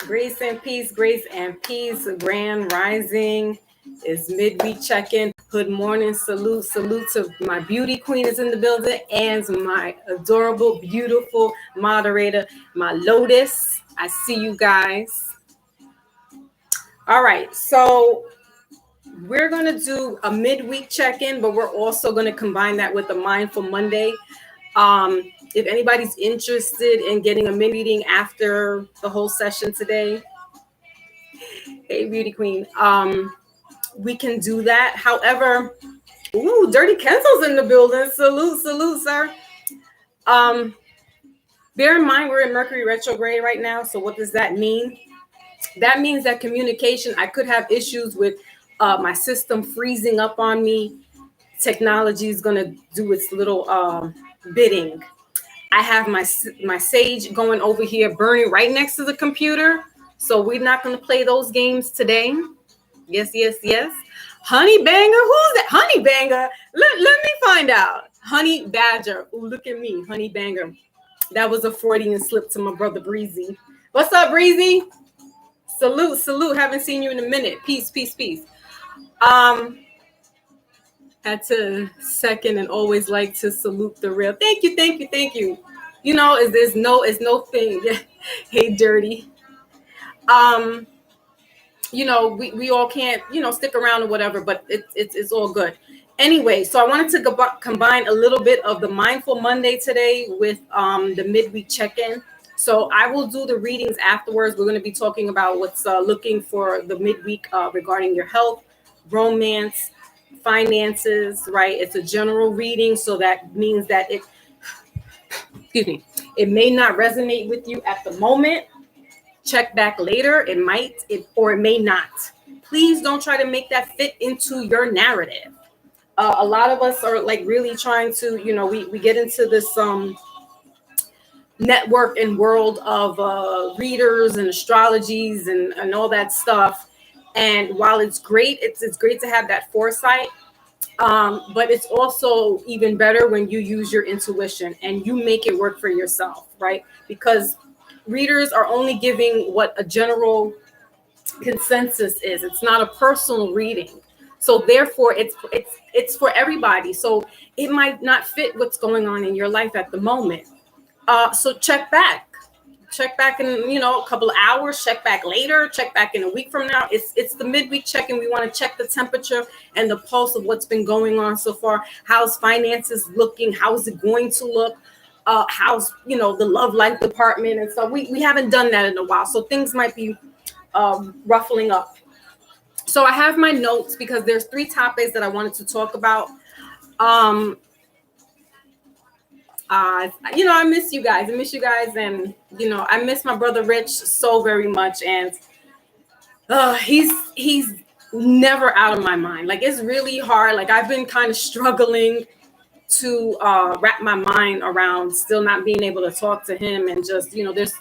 Grace and peace. Grand Rising is midweek check-in. Good morning, salute to my beauty queen is in the building and my adorable, beautiful moderator, my Lotus. I see you guys. All right, so we're gonna do a midweek check-in, but we're also gonna combine that with the Mindful Monday. If anybody's interested in getting a mini reading after the whole session today, hey, beauty queen. We can do that. However, Dirty Kenzel's in the building. Salute, sir. Bear in mind we're in Mercury retrograde right now. So what does that mean? That means that communication, I could have issues with my system freezing up on me. Technology is gonna do its little bidding. I have my sage going over here, burning right next to the computer. So we're not gonna play those games today. Yes. Honey Banger, who's that? Honey Banger. Let me find out. Honey Badger. Ooh, look at me, Honey Banger. That was a Freudian slip to my brother Breezy. What's up, Breezy? Salute. Haven't seen you in a minute. Peace. Had to second and always like to salute the real. Thank you. You know, it's no thing. Hey, Dirty. You know, we all can't, stick around or whatever, but it's all good. Anyway, so I wanted to combine a little bit of the Mindful Monday today with the midweek check-in. So I will do the readings afterwards. We're going to be talking about what's looking for the midweek regarding your health, romance, finances, right? It's a general reading, so that means that it may not resonate with you at the moment. Check back later. It might, or it may not. Please don't try to make that fit into your narrative. A lot of us are like really trying to, we get into this network and world of readers and astrologies and all that stuff. And while it's great, it's great to have that foresight. But it's also even better when you use your intuition and you make it work for yourself, right? Because readers are only giving what a general consensus is. It's not a personal reading. So therefore it's for everybody. So it might not fit what's going on in your life at the moment. So check back in, a couple of hours, check back later, check back in a week from now. It's the midweek check-in. We want to check the temperature and the pulse of what's been going on so far. How's finances looking? How is it going to look? How's, the love life department and stuff. We haven't done that in a while. So things might be ruffling up. So I have my notes because there's 3 topics that I wanted to talk about. I miss you guys. And, I miss my brother Rich so very much. And he's never out of my mind. Like, it's really hard. Like, I've been kind of struggling to wrap my mind around still not being able to talk to him. And just, there's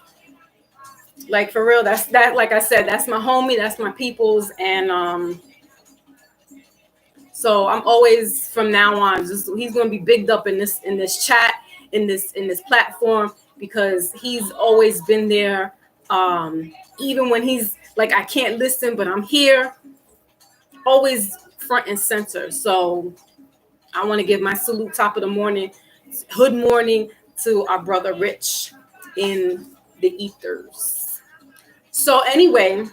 like, for real, that, like I said, that's my homie, that's my people's. And so I'm always, from now on, he's going to be bigged up in this chat, in this platform, because he's always been there. Even when he's like, I can't listen, but I'm here, always front and center. So I want to give my salute, top of the morning, hood morning, to our brother Rich in the ethers. So anyway,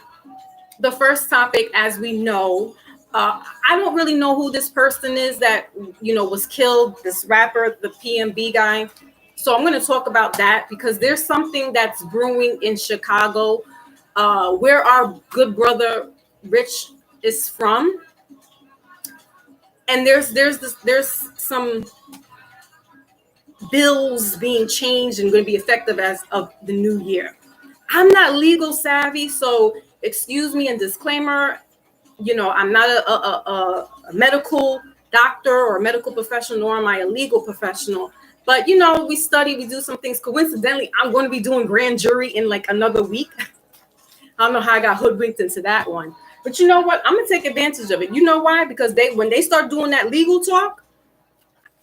the first topic, as we know, I don't really know who this person is that, was killed, this rapper, the PNB guy. So I'm going to talk about that because there's something that's brewing in Chicago, where our good brother Rich is from. And there's some bills being changed and going to be effective as of the new year. I'm not legal savvy, so excuse me and disclaimer. I'm not a medical doctor or a medical professional, nor am I a legal professional. But, we study, we do some things. Coincidentally, I'm going to be doing grand jury in like another week. I don't know how I got hoodwinked into that one. But you know what? I'm going to take advantage of it. You know why? Because when they start doing that legal talk,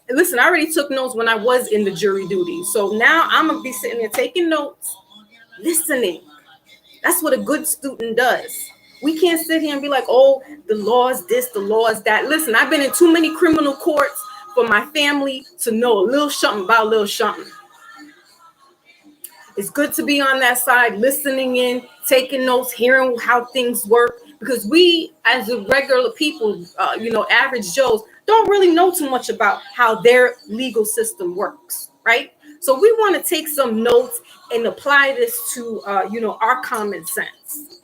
listen, I already took notes when I was in the jury duty. So now I'm going to be sitting there taking notes, listening. That's what a good student does. We can't sit here and be like, oh, the law is this, the law is that. Listen, I've been in too many criminal courts for my family to know a little something about a little something. It's good to be on that side, listening in, taking notes, hearing how things work, because we, as a regular people, average Joes, don't really know too much about how their legal system works, right? So we want to take some notes and apply this to, our common sense.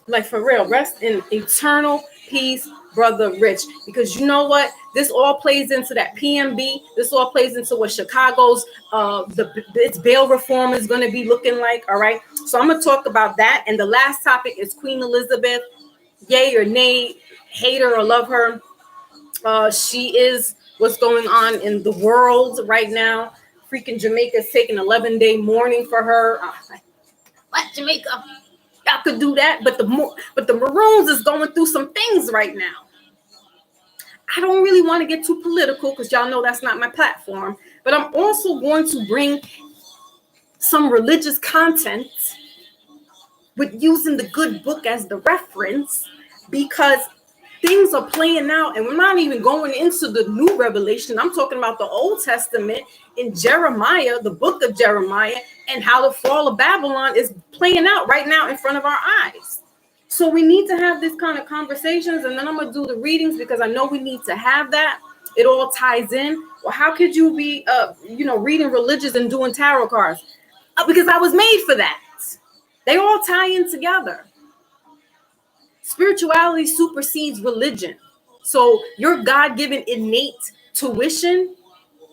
Like, for real, rest in eternal peace, Brother Rich, because you know what? This all plays into that PMB. This all plays into what Chicago's its bail reform is going to be looking like. All right. So I'm going to talk about that. And the last topic is Queen Elizabeth. Yay or nay, hate her or love her. She is what's going on in the world right now. Freaking Jamaica's taking 11-day mourning for her. What, Jamaica? Y'all could do that, but the Maroons is going through some things right now. I don't really want to get too political because y'all know that's not my platform, but I'm also going to bring some religious content with using the good book as the reference, because things are playing out, and we're not even going into the new revelation. I'm talking about the Old Testament in Jeremiah, the book of Jeremiah, and how the fall of Babylon is playing out right now in front of our eyes. So we need to have this kind of conversations, and then I'm going to do the readings because I know we need to have that. It all ties in. Well, how could you be, reading religious and doing tarot cards? Because I was made for that. They all tie in together. Spirituality supersedes religion. So your God-given innate tuition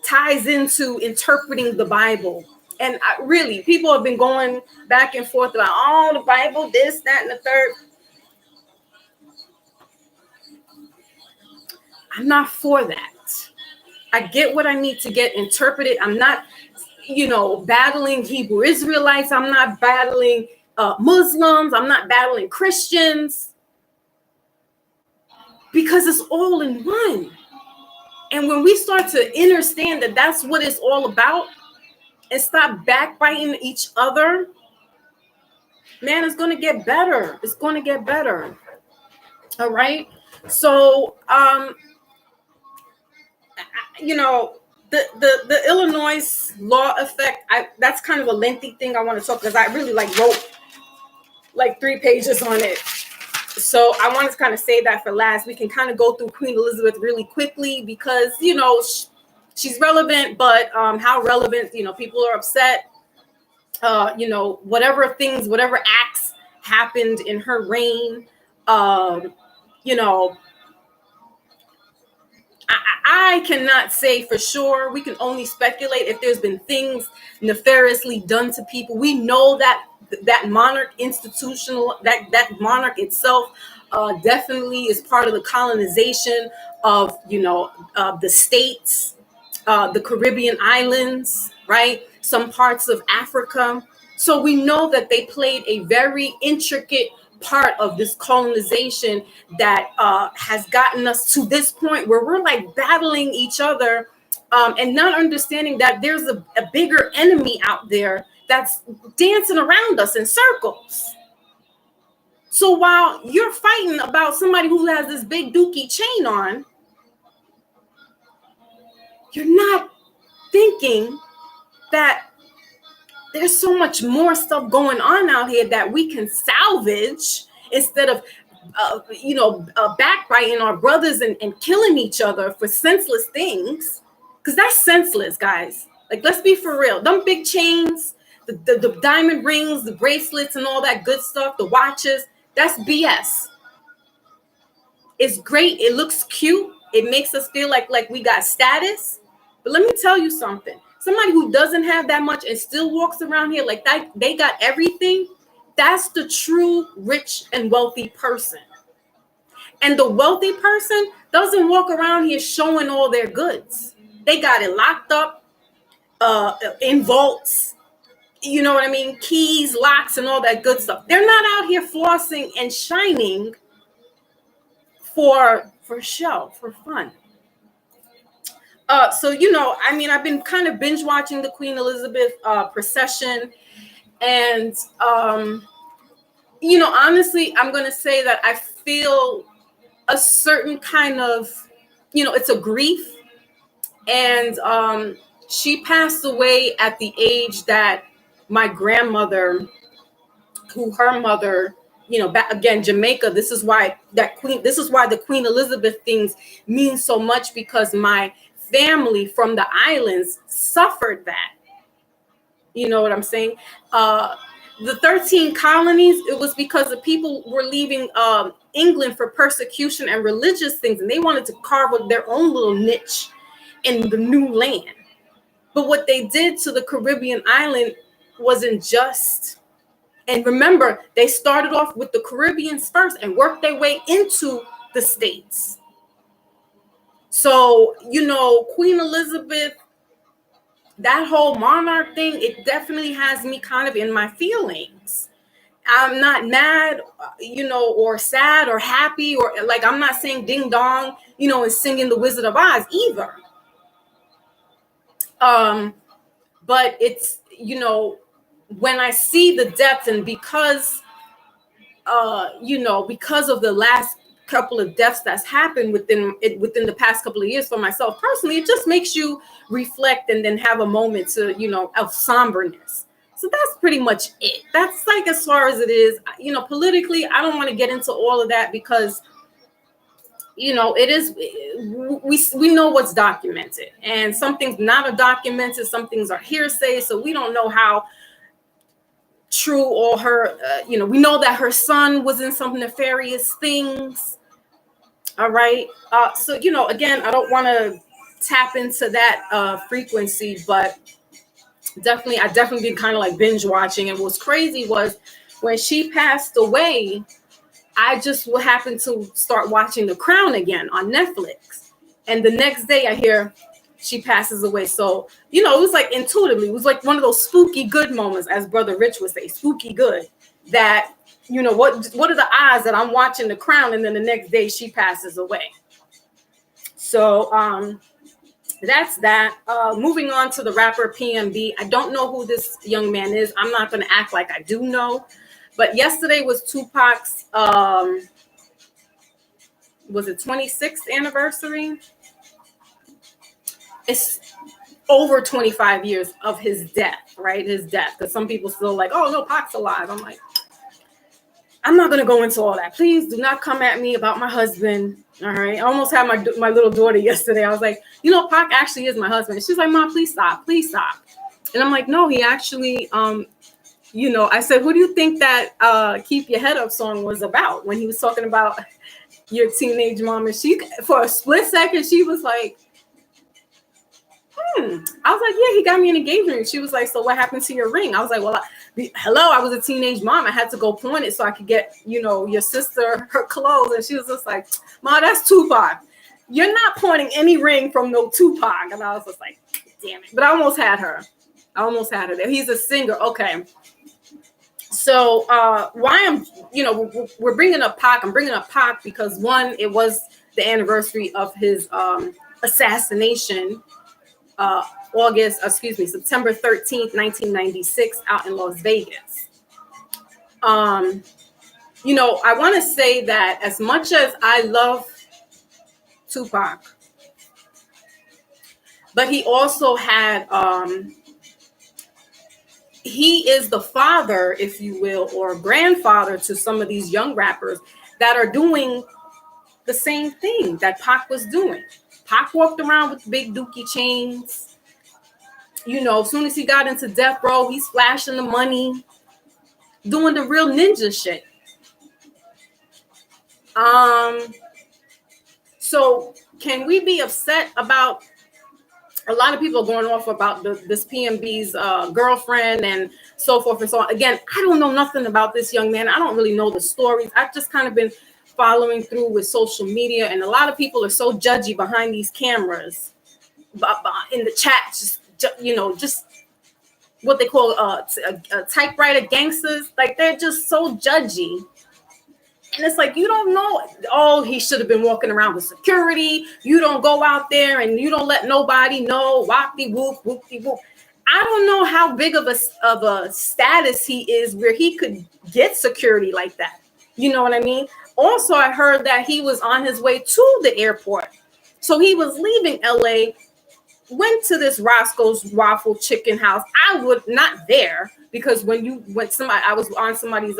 ties into interpreting the Bible. And really, people have been going back and forth about, oh, the Bible, this, that, and the third. I'm not for that. I get what I need to get interpreted. I'm not, battling Hebrew Israelites. I'm not battling Muslims. I'm not battling Christians, because it's all in one. And when we start to understand that that's what it's all about and stop backbiting each other, man, it's going to get better. It's going to get better. All right. So, the Illinois law effect, that's kind of a lengthy thing I want to talk, because I really wrote 3 pages on it. So I want to kind of save that for last. We can kind of go through Queen Elizabeth really quickly because, she's relevant, but how relevant, people are upset. Whatever acts happened in her reign, I cannot say for sure. We can only speculate if there's been things nefariously done to people. We know that monarch that monarch itself definitely is part of the colonization of the states, the Caribbean islands, right? Some parts of Africa. So we know that they played a very intricate part of this colonization that has gotten us to this point where we're battling each other and not understanding that there's a bigger enemy out there that's dancing around us in circles. So while you're fighting about somebody who has this big dookie chain on, you're not thinking that there's so much more stuff going on out here that we can salvage instead of, backbiting our brothers and killing each other for senseless things. Because that's senseless, guys. Let's be for real. Them big chains, the diamond rings, the bracelets, and all that good stuff, the watches, that's BS. It's great. It looks cute. It makes us feel like we got status. But let me tell you something. Somebody who doesn't have that much and still walks around here like that, they got everything. That's the true rich and wealthy person. And the wealthy person doesn't walk around here showing all their goods. They got it locked up in vaults, you know what I mean? Keys, locks, and all that good stuff. They're not out here flossing and shining for show, for fun. So I mean, I've been kind of binge watching the Queen Elizabeth procession, and honestly, I'm gonna say that I feel a certain kind of, it's a grief, and she passed away at the age that my grandmother, who her mother, back again, Jamaica. This is why the Queen Elizabeth things mean so much, because my family from the islands suffered that. You know what I'm saying? The 13 colonies, it was because the people were leaving England for persecution and religious things, and they wanted to carve up their own little niche in the new land. But what they did to the Caribbean island wasn't just. And remember, they started off with the Caribbeans first and worked their way into the States. So, Queen Elizabeth, that whole monarch thing, it definitely has me kind of in my feelings. I'm not mad, or sad or happy, or like, I'm not saying ding dong, and singing the Wizard of Oz either. But it's, when I see the depth, and because because of the last couple of deaths that's happened within the past couple of years for myself personally, it just makes you reflect and then have a moment to, of somberness. So that's pretty much it. That's like as far as it is. Politically, I don't want to get into all of that, because it is, we know what's documented, and some things not are documented, some things are hearsay, so we don't know how true or her, we know that her son was in some nefarious things. All right. So, again, I don't want to tap into that frequency, but I definitely been kind of like binge watching. And what's crazy was when she passed away, I just happened to start watching The Crown again on Netflix. And the next day I hear she passes away. So, it was like intuitively, it was like one of those spooky good moments, as Brother Rich would say, spooky good, that, what are the odds that I'm watching The Crown and then the next day she passes away? So that's that. Moving on to the rapper PNB. I don't know who this young man is. I'm not going to act like I do know. But yesterday was Tupac's, was it 26th anniversary? It's over 25 years of his death, right? His death. Because some people still like, oh, no, Pac's alive. I'm like, I'm not going to go into all that. Please do not come at me about my husband. All right. I almost had my little daughter yesterday. I was like, Pac actually is my husband. She's like, Mom, please stop. Please stop. And I'm like, no, he actually, I said, who do you think that Keep Your Head Up song was about, when he was talking about your teenage mom? And she, for a split second, she was like, I was like, yeah, he got me an engagement ring. She was like, so what happened to your ring? I was like, well, I was a teenage mom. I had to go pawn it so I could get, your sister her clothes. And she was just like, Ma, that's Tupac. You're not pawning any ring from no Tupac. And I was just like, damn it. But I almost had her there. He's a singer. Okay. So why we're bringing up Pac. I'm bringing up Pac because, one, it was the anniversary of his assassination. September 13th, 1996, out in Las Vegas. I want to say that as much as I love Tupac, but he also had, he is the father, if you will, or grandfather to some of these young rappers that are doing the same thing that Pac was doing. Pac walked around with big dookie chains. As soon as he got into Death Row, he's flashing the money, doing the real ninja shit. So can we be upset about, a lot of people are going off about this PNB's girlfriend and so forth and so on. Again, I don't know nothing about this young man. I don't really know the stories. I've just kind of been following through with social media, and a lot of people are so judgy behind these cameras, in the chat, just what they call typewriter gangsters. Like, they're just so judgy. And it's like, you don't know. Oh, he should have been walking around with security. You don't go out there and you don't let nobody know. Whoopty whoop, whoopty whoop. I don't know how big of a status he is where he could get security like that. You know what I mean? Also, I heard that he was on his way to the airport. So he was leaving LA, went to this Roscoe's Waffle Chicken House. I would not there because when somebody, I was on somebody's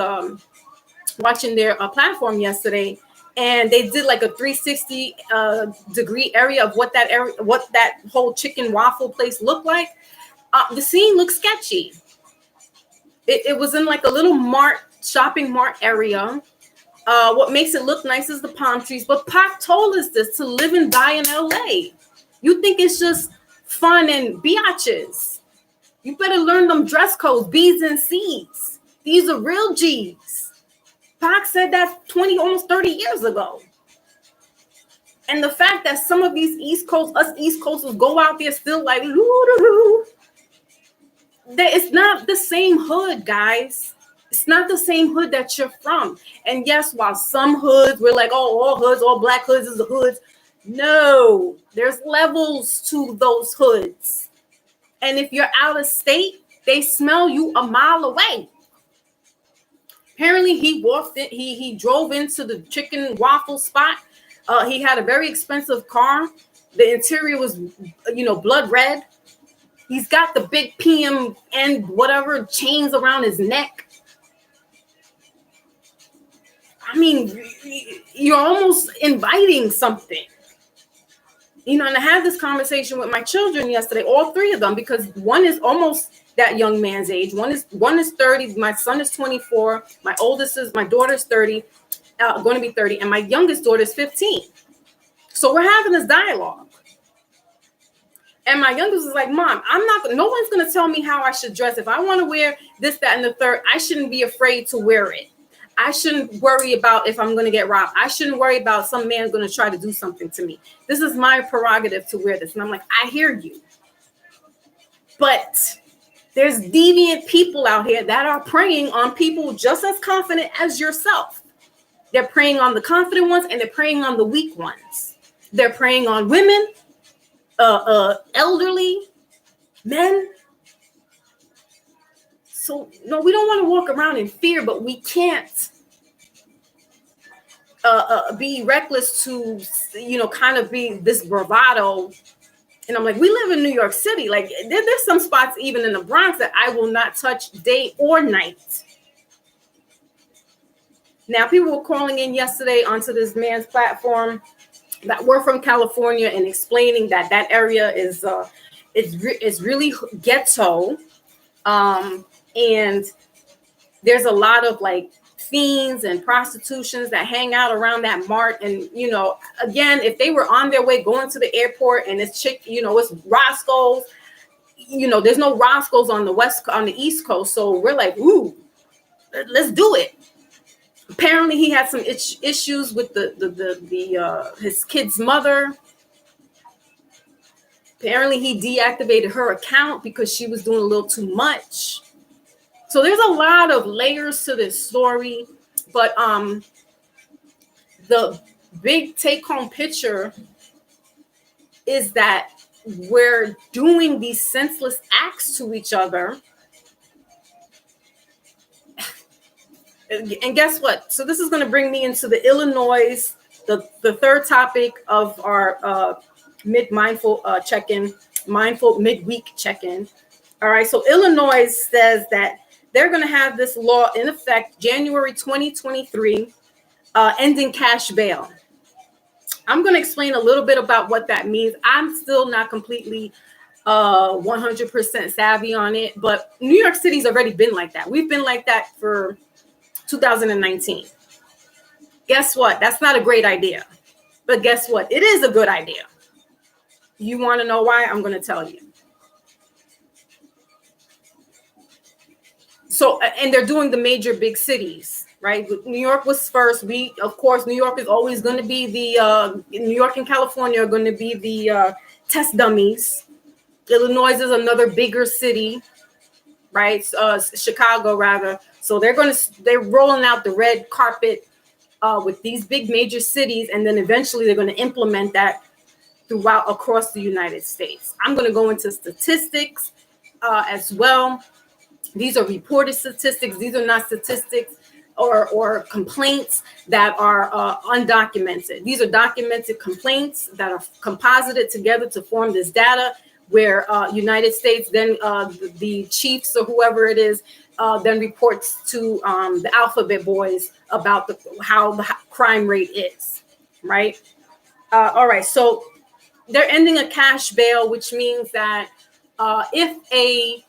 watching their platform yesterday, and they did like a 360 degree area of what that whole chicken waffle place looked like. The scene looked sketchy. It was in like a little shopping mart area. What makes it look nice is the palm trees. But Pac told us this, to live and die in LA. You think it's just fun and biatches. You better learn them dress codes, B's and C's. These are real G's. Pac said that 20, almost 30 years ago. And the fact that some of these East Coasters go out there still like, it's not the same hood, guys. It's not the same hood that you're from. And yes, while some hoods, we're like, oh, all hoods, all black hoods is the hoods. No, there's levels to those hoods. And if you're out of state, they smell you a mile away. Apparently, he walked in, he drove into the chicken waffle spot. He had a very expensive car. The interior was, blood red. He's got the big PM and whatever chains around his neck. I mean, you're almost inviting something. And I had this conversation with my children yesterday, all three of them, because one is almost that young man's age. One is 30. My son is 24. My daughter's 30, going to be 30, and my youngest daughter is 15. So we're having this dialogue. And my youngest is like, Mom, no one's going to tell me how I should dress. If I want to wear this, that, and the third, I shouldn't be afraid to wear it. I shouldn't worry about if I'm going to get robbed. I shouldn't worry about some man going to try to do something to me. This is my prerogative to wear this. And I'm like, I hear you. But there's deviant people out here that are preying on people just as confident as yourself. They're preying on the confident ones and they're preying on the weak ones. They're preying on women, elderly, men. So, no, we don't want to walk around in fear, but we can't be reckless to, kind of be this bravado. And I'm like, we live in New York City. Like, there's some spots even in the Bronx that I will not touch day or night. Now, people were calling in yesterday onto this man's platform that were from California and explaining that area is really ghetto. And there's a lot of like fiends and prostitutions that hang out around that mart. And, again, if they were on their way going to the airport and it's it's Roscoe's, there's no Roscoe's on the East Coast. So we're like, ooh, let's do it. Apparently he had some issues with his kid's mother. Apparently he deactivated her account because she was doing a little too much. So there's a lot of layers to this story, but the big take-home picture is that we're doing these senseless acts to each other. And guess what? So this is going to bring me into the Illinois, the third topic of our mindful midweek check-in. All right. So Illinois says that they're going to have this law in effect January 2023, ending cash bail. I'm going to explain a little bit about what that means. I'm still not completely 100% savvy on it, but New York City's already been like that. We've been like that for 2019. Guess what? That's not a great idea. But guess what? It is a good idea. You want to know why? I'm going to tell you. So, and they're doing the major big cities, right? New York was first. Of course, New York is always going to be New York and California are going to be the test dummies. Illinois is another bigger city, right? Chicago rather. So they're rolling out the red carpet with these big major cities, and then eventually they're going to implement that throughout across the United States. I'm going to go into statistics as well. These are reported statistics. These are not statistics or complaints that are undocumented. These are documented complaints that are composited together to form this data, where United States, then the chiefs or whoever it is, then reports to the alphabet boys about how the crime rate is, right? All right, so they're ending a cash bail, which means that if a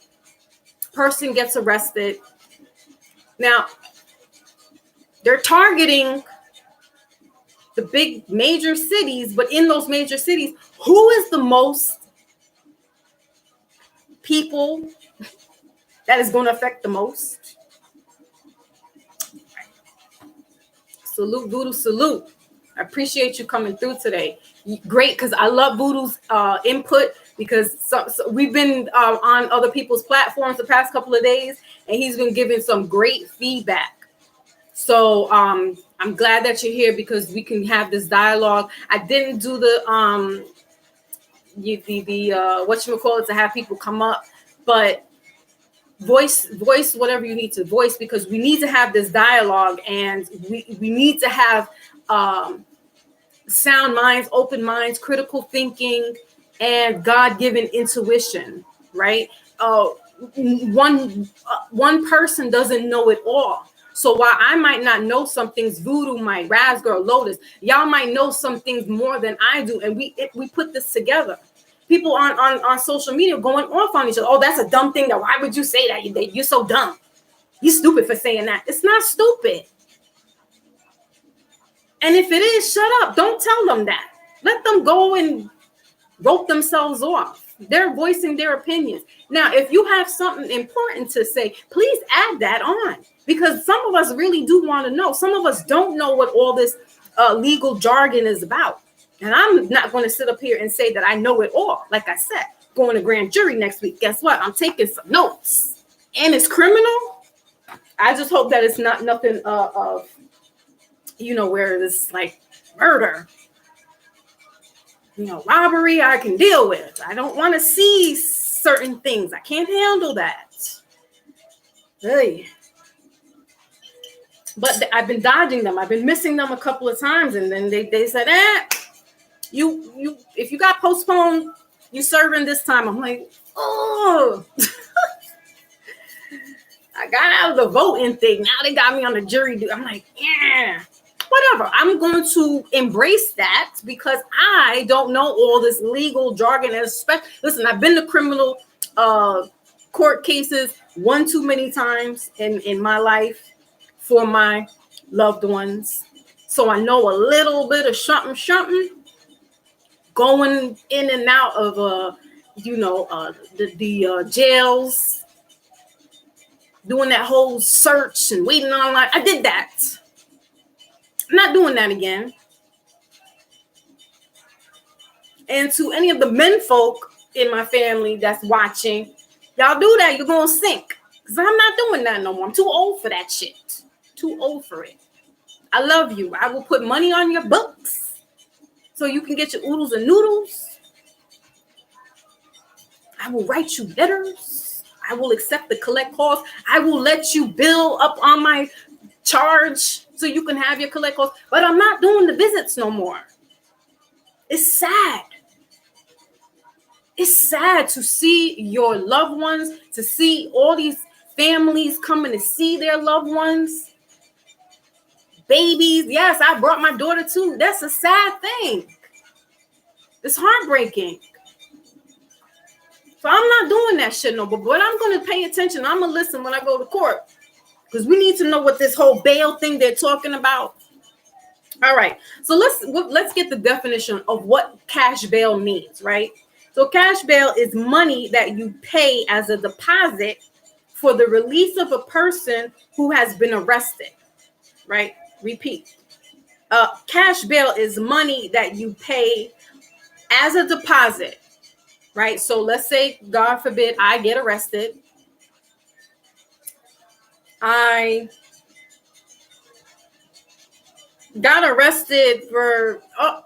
person gets arrested, now they're targeting the big major cities, but in those major cities, who is the most people that is going to affect the most? Salute, Voodoo, salute. I appreciate you coming through today. Great, because I love Voodoo's input, because so we've been on other people's platforms the past couple of days, and he's been giving some great feedback. So I'm glad that you're here, because we can have this dialogue. I didn't do the whatchamacallit to have people come up, but voice whatever you need to voice, because we need to have this dialogue, and we need to have sound minds, open minds, critical thinking, and God-given intuition, right? One person doesn't know it all. So while I might not know some things, Voodoo might, Raz Girl, Lotus, y'all might know some things more than I do, and we put this together. People on social media going off on each other. Oh, that's a dumb thing. That why would you say that? You're so dumb. You're stupid for saying that. It's not stupid. And if it is, shut up. Don't tell them that. Let them go and rope themselves off. They're voicing their opinions. Now, if you have something important to say, please add that on, because some of us really do want to know. Some of us don't know what all this legal jargon is about. And I'm not going to sit up here and say that I know it all. Like I said, going to grand jury next week. Guess what? I'm taking some notes. And it's criminal. I just hope that it's not nothing of, where it's like murder. Robbery I can deal with. I don't want to see certain things. I can't handle that. Hey. But I've been dodging them. I've been missing them a couple of times. And then they said, you if you got postponed, you serving this time. I'm like, oh. I got out of the voting thing. Now they got me on the jury. I'm like, yeah. Whatever. I'm going to embrace that, because I don't know all this legal jargon. Listen, I've been to criminal court cases one too many times in my life for my loved ones. So I know a little bit of something going in and out of the jails, doing that whole search and waiting online. I did that. I'm not doing that again. And to any of the men folk in my family that's watching, y'all do that, you're going to sink. Because I'm not doing that no more. I'm too old for that shit. Too old for it. I love you. I will put money on your books so you can get your oodles and noodles. I will write you letters. I will accept the collect calls. I will let you bill up on my charge so you can have your collect calls. But I'm not doing the visits no more. It's sad. It's sad to see your loved ones, to see all these families coming to see their loved ones. Babies. Yes, I brought my daughter too. That's a sad thing. It's heartbreaking. So I'm not doing that shit no more. But I'm going to pay attention. I'm going to listen when I go to court, because we need to know what this whole bail thing they're talking about. All right. So let's get the definition of what cash bail means, right? So cash bail is money that you pay as a deposit for the release of a person who has been arrested, right? Repeat. Cash bail is money that you pay as a deposit, right? So let's say, God forbid, I get arrested. I got arrested for,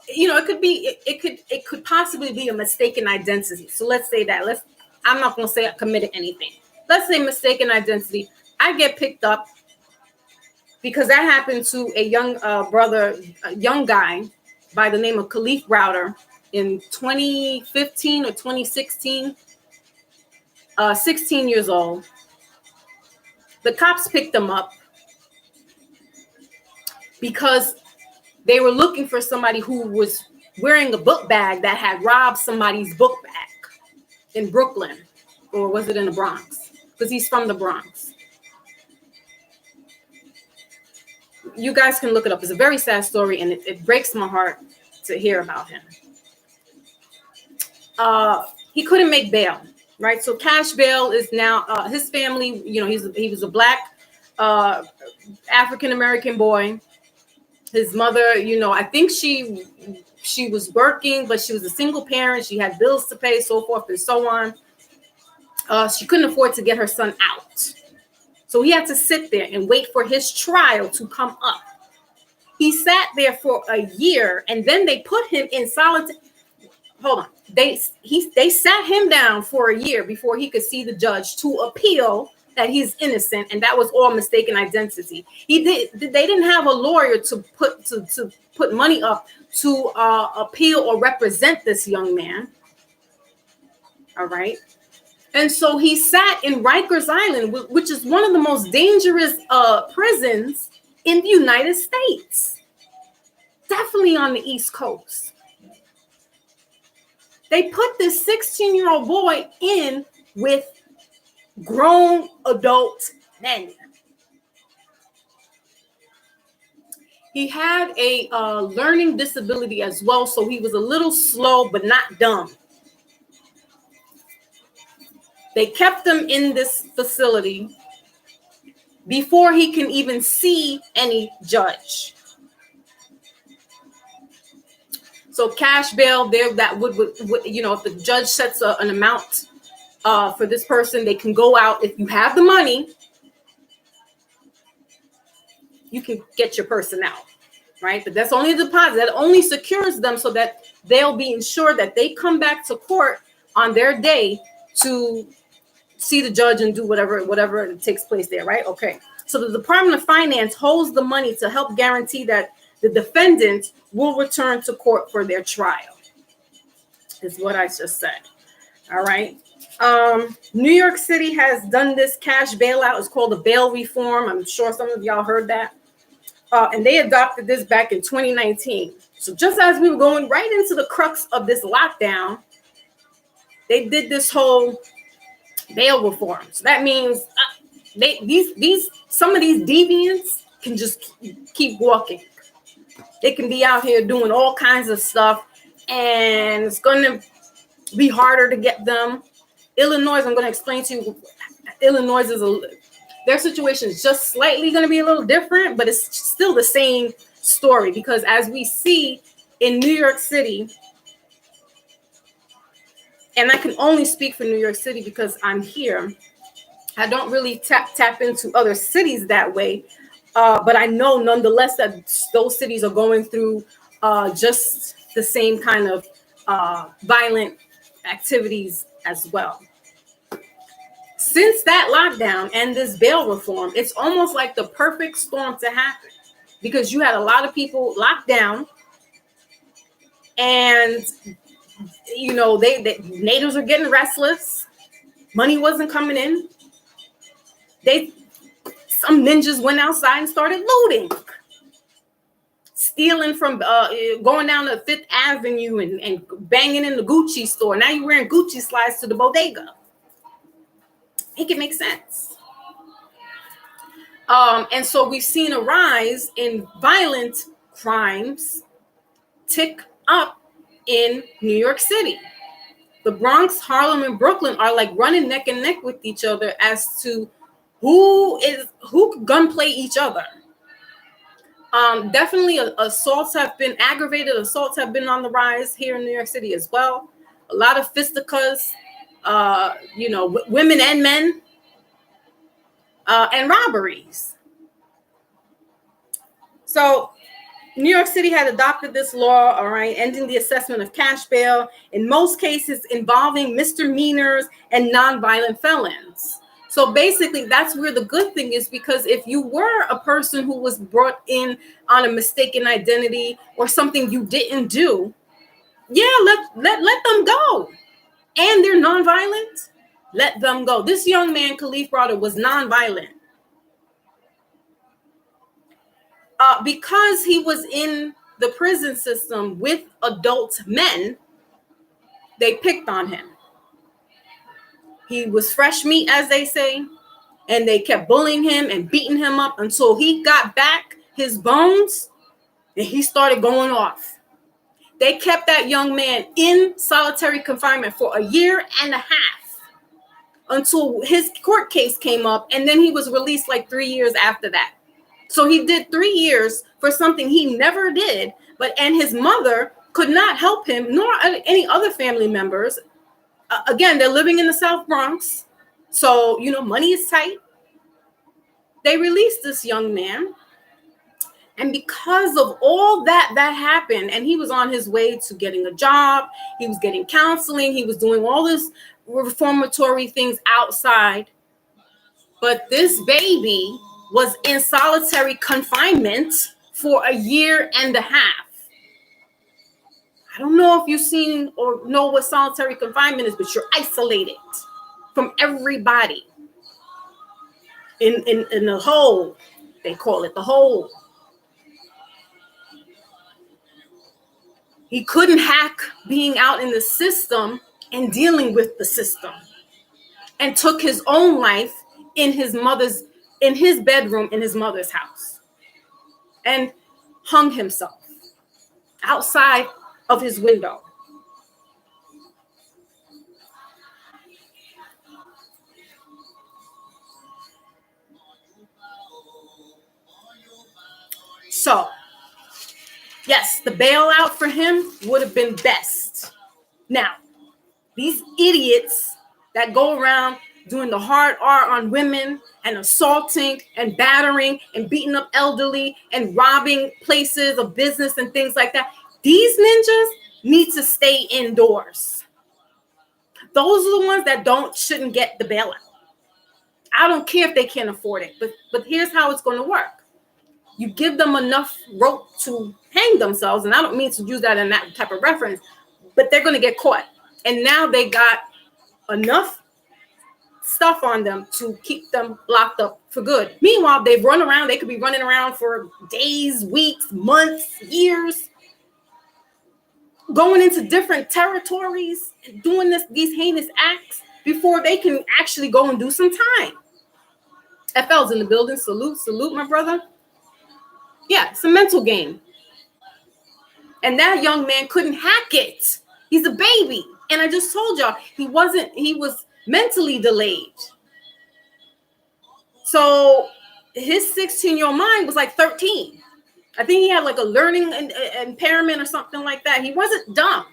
it could possibly be a mistaken identity. So let's say that. I'm not going to say I committed anything. Let's say mistaken identity. I get picked up because that happened to a young brother, a young guy by the name of Khalif Browder in 2015 or 2016. 16 years old. The cops picked him up because they were looking for somebody who was wearing a book bag that had robbed somebody's book bag in Brooklyn, or was it in the Bronx? Because he's from the Bronx. You guys can look it up. It's a very sad story, and it breaks my heart to hear about him. He couldn't make bail, right? So cash bail is now his family. He was a black African American boy. His mother, I think she was working, but she was a single parent. She had bills to pay, so forth and so on. She couldn't afford to get her son out. So he had to sit there and wait for his trial to come up. He sat there for a year, and then they put him in solitary. Hold on. They sat him down for a year before he could see the judge to appeal that he's innocent, and that was all mistaken identity. They didn't have a lawyer to put money up to appeal or represent this young man. All right. And so he sat in Rikers Island, which is one of the most dangerous prisons in the United States. Definitely on the East Coast. They put this 16-year-old boy in with grown adult men. He had a learning disability as well, so he was a little slow, but not dumb. They kept him in this facility before he can even see any judge. So cash bail there, that would if the judge sets an amount for this person, they can go out. If you have the money, you can get your person out, right? But that's only a deposit. That only secures them so that they'll be ensured that they come back to court on their day to see the judge and do whatever takes place there, right? Okay. So the Department of Finance holds the money to help guarantee that the defendant will return to court for their trial, is what I just said. All right. New York City has done this cash bailout. It's called the bail reform. I'm sure some of y'all heard that. And they adopted this back in 2019. So just as we were going right into the crux of this lockdown, they did this whole bail reform. So that means some of these deviants can just keep walking. They can be out here doing all kinds of stuff, and it's going to be harder to get them. Illinois, I'm going to explain to you. Illinois their situation is just slightly going to be a little different, but it's still the same story, because as we see in New York City, and I can only speak for New York City because I'm here. I don't really tap into other cities that way. But I know nonetheless that those cities are going through just the same kind of violent activities as well. Since that lockdown and this bail reform, it's almost like the perfect storm to happen, because you had a lot of people locked down, and they natives are getting restless. Money wasn't coming in. Some ninjas went outside and started looting, stealing from going down to Fifth Avenue and banging in the Gucci store. Now you're wearing Gucci slides to the bodega. It can make sense. And so we've seen a rise in violent crimes tick up in New York City. The Bronx, Harlem, and Brooklyn are like running neck and neck with each other as to who could gunplay each other. Definitely aggravated assaults have been on the rise here in New York City as well. A lot of fisticuffs, women and men, and robberies. So New York City had adopted this law, all right, ending the assessment of cash bail in most cases involving misdemeanors and nonviolent felons. So basically, that's where the good thing is, because if you were a person who was brought in on a mistaken identity or something you didn't do, yeah, let them go. And they're nonviolent, let them go. This young man, Kalief Browder, was nonviolent. Because he was in the prison system with adult men, they picked on him. He was fresh meat, as they say, and they kept bullying him and beating him up until he got back his bones and he started going off. They kept that young man in solitary confinement for 1.5 years until his court case came up, and then he was released like 3 years after that. So he did 3 years for something he never did, and his mother could not help him, nor any other family members. Again, they're living in the South Bronx, so, money is tight. They released this young man, and because of all that happened, and he was on his way to getting a job, he was getting counseling, he was doing all this reformatory things outside, but this baby was in solitary confinement for 1.5 years. I don't know if you've seen or know what solitary confinement is, but you're isolated from everybody in the hole. They call it the hole. He couldn't hack being out in the system and dealing with the system, and took his own life in his bedroom in his mother's house, and hung himself outside of his window. So, yes, the bailout for him would have been best. Now, these idiots that go around doing the hard R on women and assaulting and battering and beating up elderly and robbing places of business and things like that, these ninjas need to stay indoors. Those are the ones that shouldn't get the bailout. I don't care if they can't afford it, but here's how it's going to work. You give them enough rope to hang themselves, and I don't mean to use that in that type of reference, but they're going to get caught. And now they got enough stuff on them to keep them locked up for good. Meanwhile, they could be running around for days, weeks, months, years, going into different territories, doing these heinous acts before they can actually go and do some time. FL's in the building. Salute, my brother. Yeah, it's a mental game. And that young man couldn't hack it. He's a baby. And I just told y'all, he was mentally delayed. So his 16-year-old mind was like 13. I think he had like a learning impairment or something like that. He wasn't dumb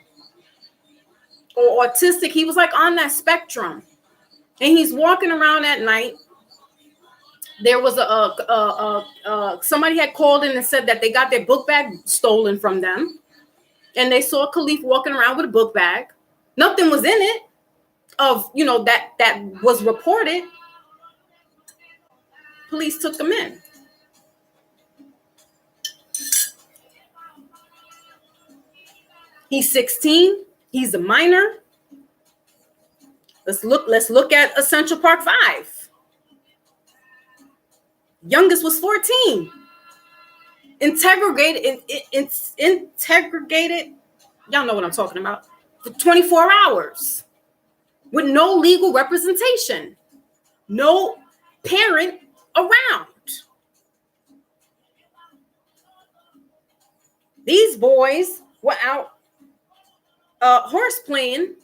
or autistic. He was like on that spectrum. And he's walking around at night. There was somebody had called in and said that they got their book bag stolen from them. And they saw Kalief walking around with a book bag. Nothing was in it of, that was reported. Police took him in. He's 16. He's a minor. Let's look at Central Park 5. Youngest was 14. Integrated. Y'all know what I'm talking about. For 24 hours with no legal representation, no parent around. These boys were out horse playing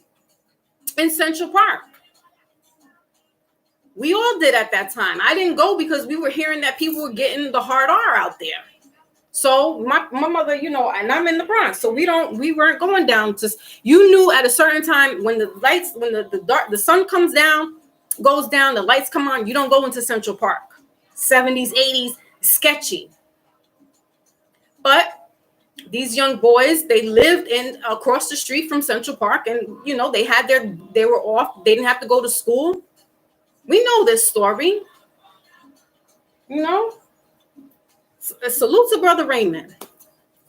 in Central Park. We all did at that time. I didn't go because we were hearing that people were getting the hard R out there. So my mother, and I'm in the Bronx, so we weren't going down to. You knew at a certain time when the sun goes down, the lights come on. You don't go into Central Park. 70s, 80s, sketchy. But These young boys, they lived in across the street from Central Park, and they were off. They didn't have to go to school. We know this story. Salute to Brother Raymond,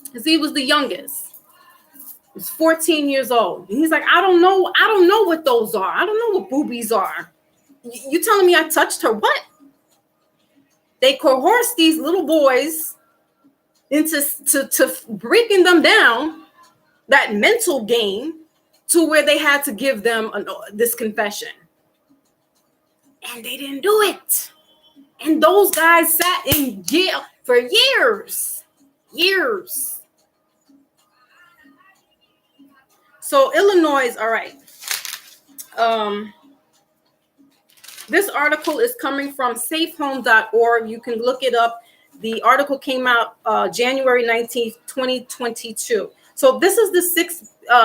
because he was the youngest. He was 14 years old. And he's like, I don't know what those are. I don't know what boobies are. You telling me I touched her? What? They coerced these little boys into breaking them down, that mental game, to where they had to give them this confession. And they didn't do it. And those guys sat in jail for years. So Illinois, all right. This article is coming from safehome.org. You can look it up. The article came out January 19th, 2022. So this is the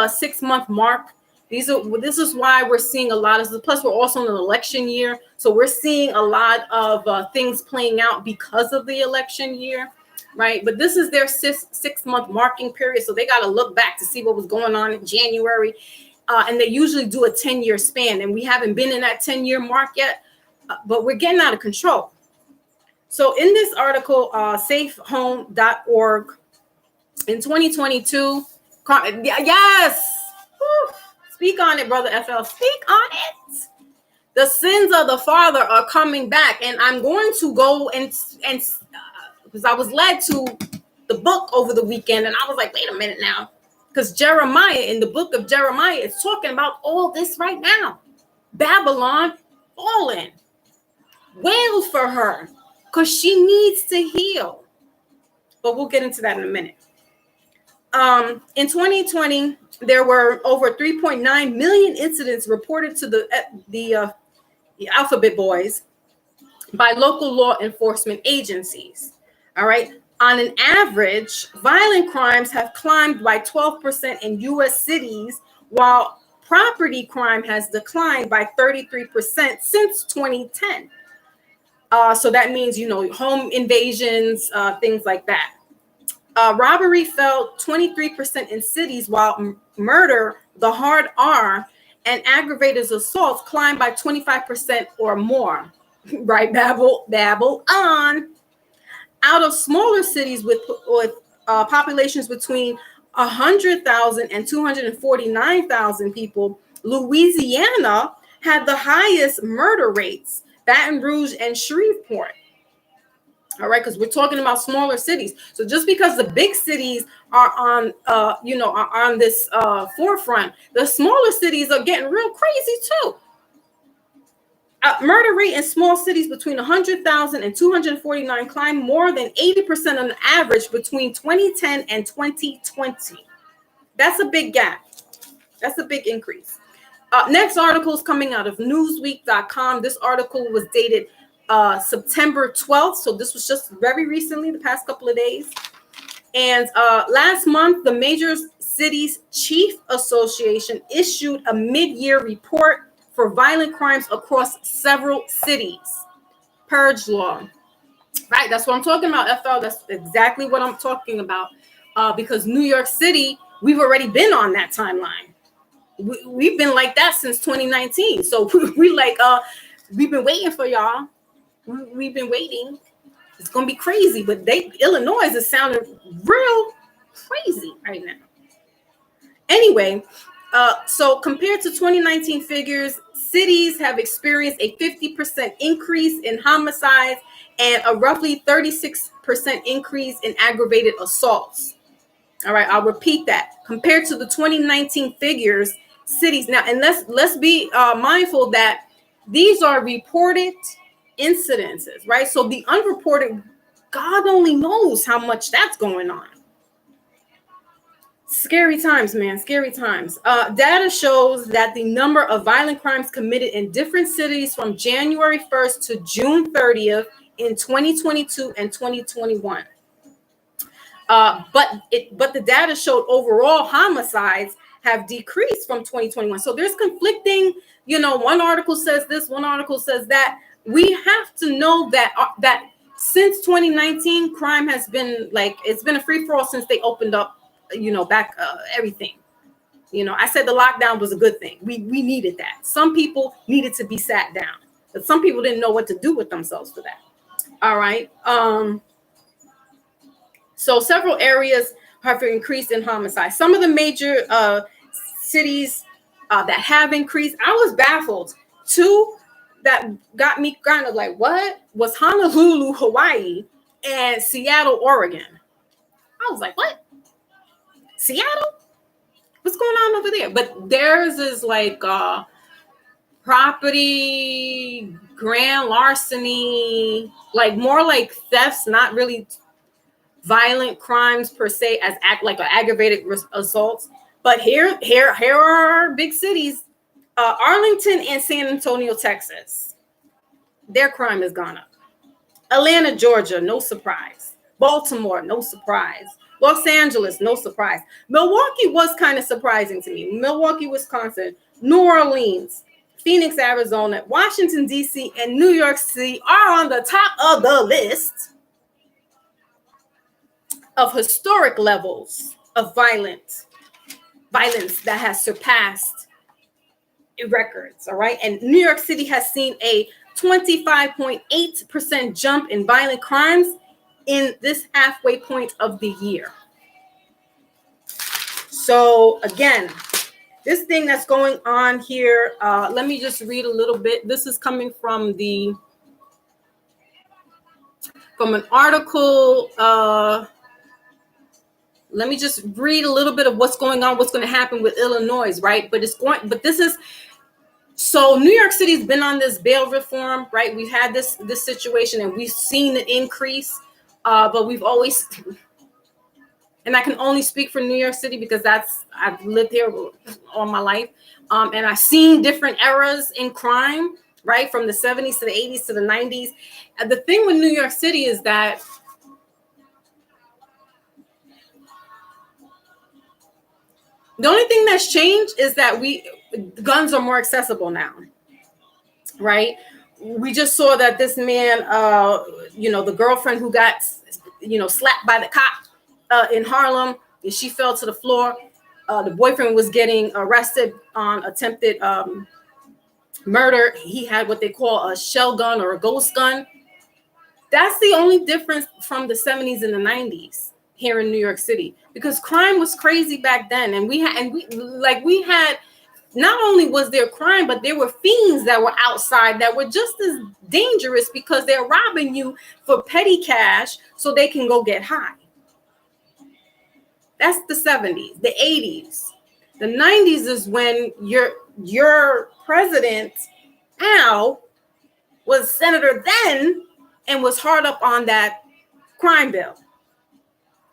6 month mark. This is why we're seeing a lot of, plus we're also in an election year. So we're seeing a lot of things playing out because of the election year, right? But this is their 6 month marking period. So they got to look back to see what was going on in January. And they usually do a 10-year span. And we haven't been in that 10-year mark yet, but we're getting out of control. So in this article, safehome.org, in 2022, yes, whew, speak on it, Brother FL, speak on it. The sins of the father are coming back. And I'm going to go and because I was led to the book over the weekend, and I was like, wait a minute now. Because Jeremiah, in the book of Jeremiah, is talking about all this right now. Babylon fallen. Wail for her, because she needs to heal. But we'll get into that in a minute. In 2020, there were over 3.9 million incidents reported to the Alphabet Boys by local law enforcement agencies. All right. On an average, violent crimes have climbed by 12% in U.S. cities, while property crime has declined by 33% since 2010. So that means, home invasions, things like that. Robbery fell 23% in cities, while murder, the hard R, and aggravated assaults climbed by 25% or more. Right, babble on. Out of smaller cities with populations between 100,000 and 249,000 people, Louisiana had the highest murder rates, Baton Rouge and Shreveport. All right, because we're talking about smaller cities. So just because the big cities are on, are on this forefront, the smaller cities are getting real crazy too. Murder rate in small cities between 100,000 and 249 climbed more than 80% on average between 2010 and 2020. That's a big gap. That's a big increase. Next article is coming out of Newsweek.com. This article was dated September 12th. So this was just very recently, the past couple of days. And last month, the Major Cities Chief Association issued a mid-year report for violent crimes across several cities. Purge law. Right, that's what I'm talking about, FL. That's exactly what I'm talking about. Because New York City, we've already been on that timeline. We've been like that since 2019. So we've been waiting for y'all. We've been waiting. It's gonna be crazy, but Illinois is sounding real crazy right now. Anyway, so compared to 2019 figures, cities have experienced a 50% increase in homicides and a roughly 36% increase in aggravated assaults. All right, I'll repeat that. Compared to the 2019 figures, cities now, and let's be mindful that these are reported incidences, right? So the unreported, God only knows how much that's going on. Scary times, man. Scary times. Data shows that the number of violent crimes committed in different cities from January 1st to June 30th in 2022 and 2021. But the data showed overall homicides have decreased from 2021. So there's conflicting, one article says this, one article says that. We have to know that since 2019, crime has been it's been a free-for-all since they opened up back everything. I said the lockdown was a good thing. We needed that. Some people needed to be sat down, but some people didn't know what to do with themselves for that. All right. So several areas have increased in homicide. Some of the major cities that have increased, I was baffled. Two that got me kind of like, what? Was Honolulu, Hawaii, and Seattle, Oregon. I was like, what? Seattle? What's going on over there? But theirs is like property, grand larceny, like more like thefts, not really violent crimes per se, as like aggravated assaults. But here are our big cities: Arlington and San Antonio, Texas. Their crime has gone up. Atlanta, Georgia, no surprise. Baltimore, no surprise. Los Angeles, no surprise. Milwaukee was kind of surprising to me. Milwaukee, Wisconsin, New Orleans, Phoenix, Arizona, Washington, D.C., and New York City are on the top of the list of historic levels of violence that has surpassed records, all right? And New York City has seen a 25.8% jump in violent crimes in this halfway point of the year. So again, this thing that's going on here, let me just read a little bit. This is coming from an article. Let me just read a little bit of what's going on, what's going to happen with Illinois, right? But so New York City's been on this bail reform, right? We've had this situation and we've seen an increase, but we've always, and I can only speak for New York City because I've lived here all my life, and I've seen different eras in crime, right? From the 70s to the 80s to the 90s. And the thing with New York City is that the only thing that's changed is that guns are more accessible now, right? We just saw that this man, the girlfriend who got, slapped by the cop in Harlem, and she fell to the floor. The boyfriend was getting arrested on attempted murder. He had what they call a shell gun or a ghost gun. That's the only difference from the 70s and the 90s here in New York City, because crime was crazy back then. And we had not only was there crime, but there were fiends that were outside that were just as dangerous because they're robbing you for petty cash so they can go get high. That's the 70s, the 80s. The 90s is when your president, Al, was senator then and was hard up on that crime bill.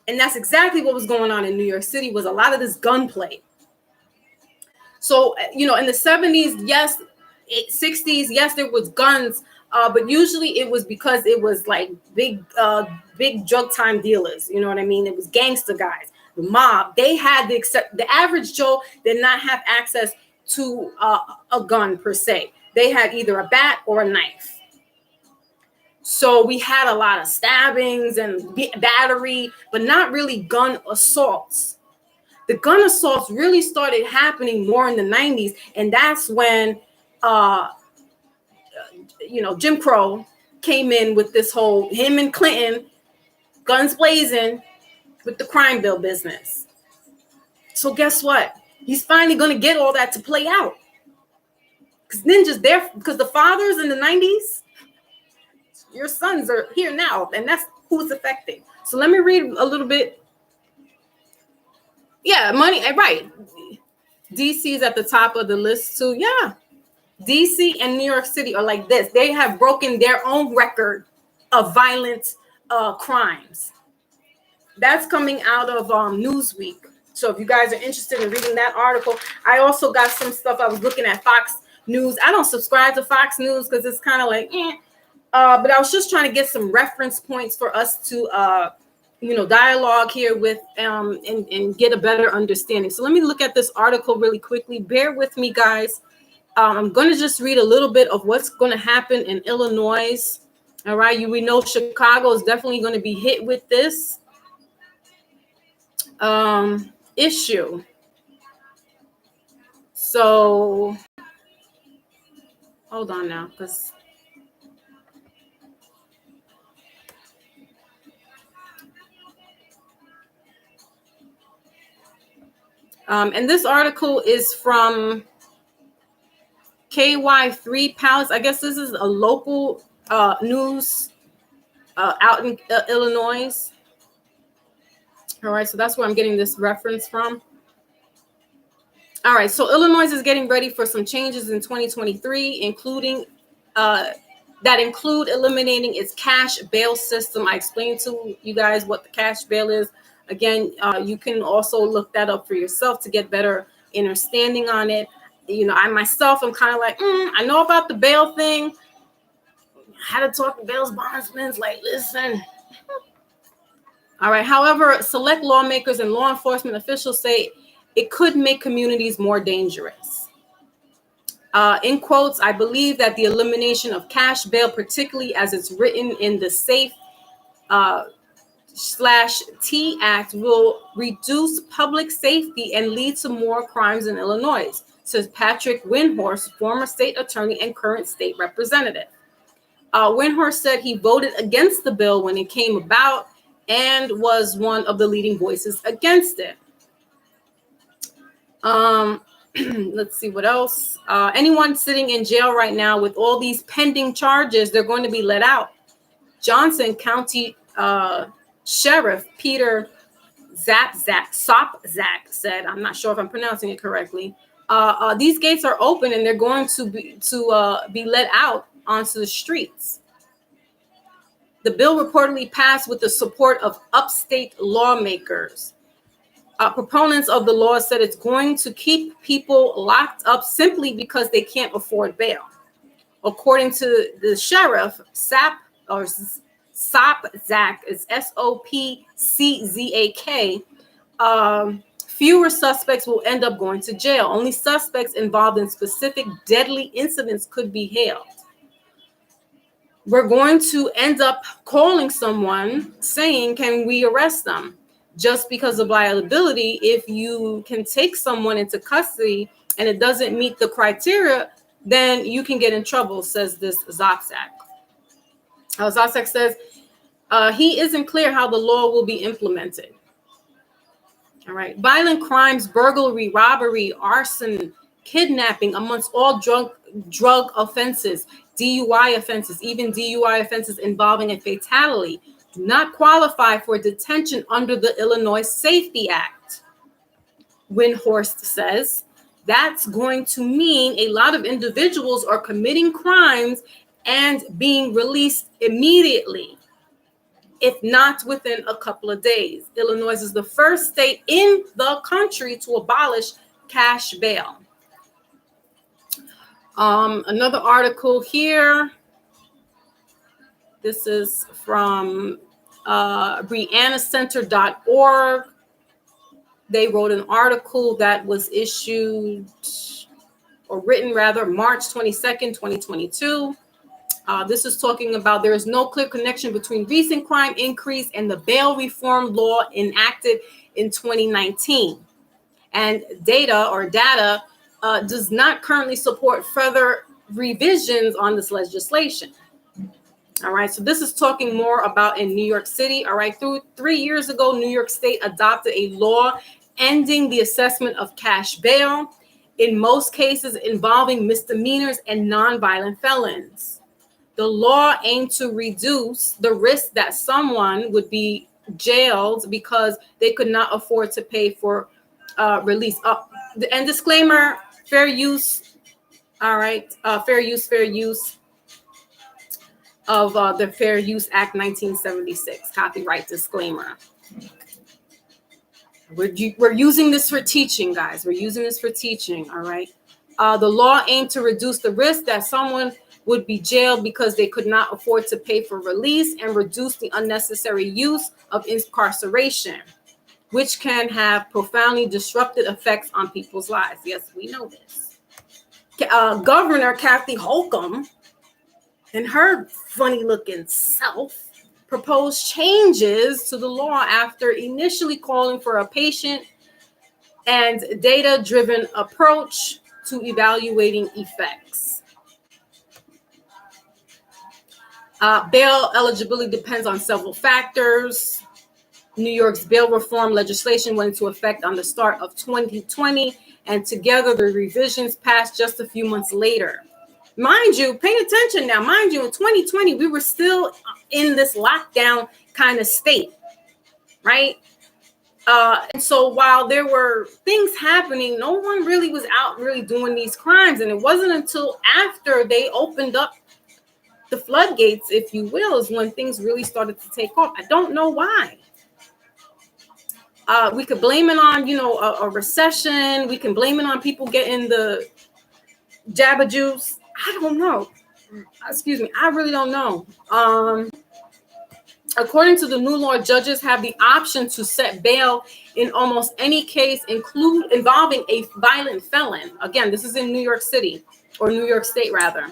And that's exactly what was going on in New York City, was a lot of this gunplay. So, in the 70s, yes, 60s, yes, there was guns, but usually it was because it was like big drug time dealers. You know what I mean? It was gangster guys, the mob. They had the average Joe did not have access to a gun per se. They had either a bat or a knife. So we had a lot of stabbings and battery, but not really gun assaults. The gun assaults really started happening more in the 90s. And that's when, Jim Crow came in with this whole, him and Clinton, guns blazing with the crime bill business. So guess what? He's finally going to get all that to play out. Because ninjas there, because the fathers in the 90s, your sons are here now, and that's who it's affecting. So let me read a little bit. Yeah, money, right. DC is at the top of the list too. Yeah, DC and New York City are like this. They have broken their own record of violent crimes. That's coming out of Newsweek. So if you guys are interested in reading that article, I also got some stuff. I was looking at Fox News. I don't subscribe to Fox News because it's kind of like, but I was just trying to get some reference points for us to, dialogue here with and get a better understanding. So let me look at this article really quickly. Bear with me, guys. I'm going to just read a little bit of what's going to happen in Illinois. All right. We know Chicago is definitely going to be hit with this. issue. So hold on now, because and this article is from KY3 Palace. I guess this is a local news out in Illinois. All right, so that's where I'm getting this reference from. All right, so Illinois is getting ready for some changes in 2023, including that include eliminating its cash bail system. I explained to you guys what the cash bail is. Again, you can also look that up for yourself to get better understanding on it. You know, I myself am kind of like, I know about the bail thing. I had to talk to bail's bondsmen, like, listen. All right. However, select lawmakers and law enforcement officials say it could make communities more dangerous. In quotes, I believe that the elimination of cash bail, particularly as it's written in the SAFE/T Act, will reduce public safety and lead to more crimes in Illinois, says Patrick Windhorst, former state attorney and current state representative. Windhorst said he voted against the bill when it came about and was one of the leading voices against it. Let's see what else. Anyone sitting in jail right now with all these pending charges, they're going to be let out. Johnson County Sheriff Peter Sopzak said, I'm not sure if I'm pronouncing it correctly, these gates are open and they're going to be let out onto the streets. The bill reportedly passed with the support of upstate lawmakers. Proponents of the law said it's going to keep people locked up simply because they can't afford bail. According to the sheriff, Sopzak, is Sopczak, fewer suspects will end up going to jail. Only suspects involved in specific deadly incidents could be held. We're going to end up calling someone saying, can we arrest them? Just because of liability, if you can take someone into custody and it doesn't meet the criteria, then you can get in trouble, says this Sopzak. Sopzak says he isn't clear how the law will be implemented. All right. Violent crimes, burglary, robbery, arson, kidnapping, amongst all drug offenses, DUI offenses, even DUI offenses involving a fatality, do not qualify for detention under the Illinois Safety Act. Windhorst says that's going to mean a lot of individuals are committing crimes and being released immediately, if not within a couple of days. Illinois is the first state in the country to abolish cash bail. Another article here. This is from BreannaCenter.org. They wrote an article that was issued or written rather March 22nd, 2022. This is talking about there is no clear connection between recent crime increase and the bail reform law enacted in 2019. And data does not currently support further revisions on this legislation. All right, so this is talking more about in New York City. All right, 3 years ago, New York State adopted a law ending the assessment of cash bail in most cases involving misdemeanors and nonviolent felons. The law aimed to reduce the risk that someone would be jailed because they could not afford to pay for release. And disclaimer, fair use. All right, fair use of the Fair Use Act 1976, copyright disclaimer. We're using this for teaching, guys. We're using this for teaching, all right? The law aimed to reduce the risk that someone would be jailed because they could not afford to pay for release and reduce the unnecessary use of incarceration, which can have profoundly disruptive effects on people's lives. Yes, we know this. Governor Kathy Hochul and her funny looking self proposed changes to the law after initially calling for a patient and data-driven approach to evaluating effects. Bail eligibility depends on several factors. New York's bail reform legislation went into effect on the start of 2020, and together the revisions passed just a few months later. Mind you, pay attention now, mind you, in 2020, we were still in this lockdown kind of state, right? And so while there were things happening, no one really was out really doing these crimes. And it wasn't until after they opened up the floodgates, if you will, is when things really started to take off. I don't know why. We could blame it on, a recession. We can blame it on people getting the jabba juice. I don't know. Excuse me. I really don't know. According to the new law, judges have the option to set bail in almost any case, involving a violent felon. Again, this is in New York City, or New York State, rather.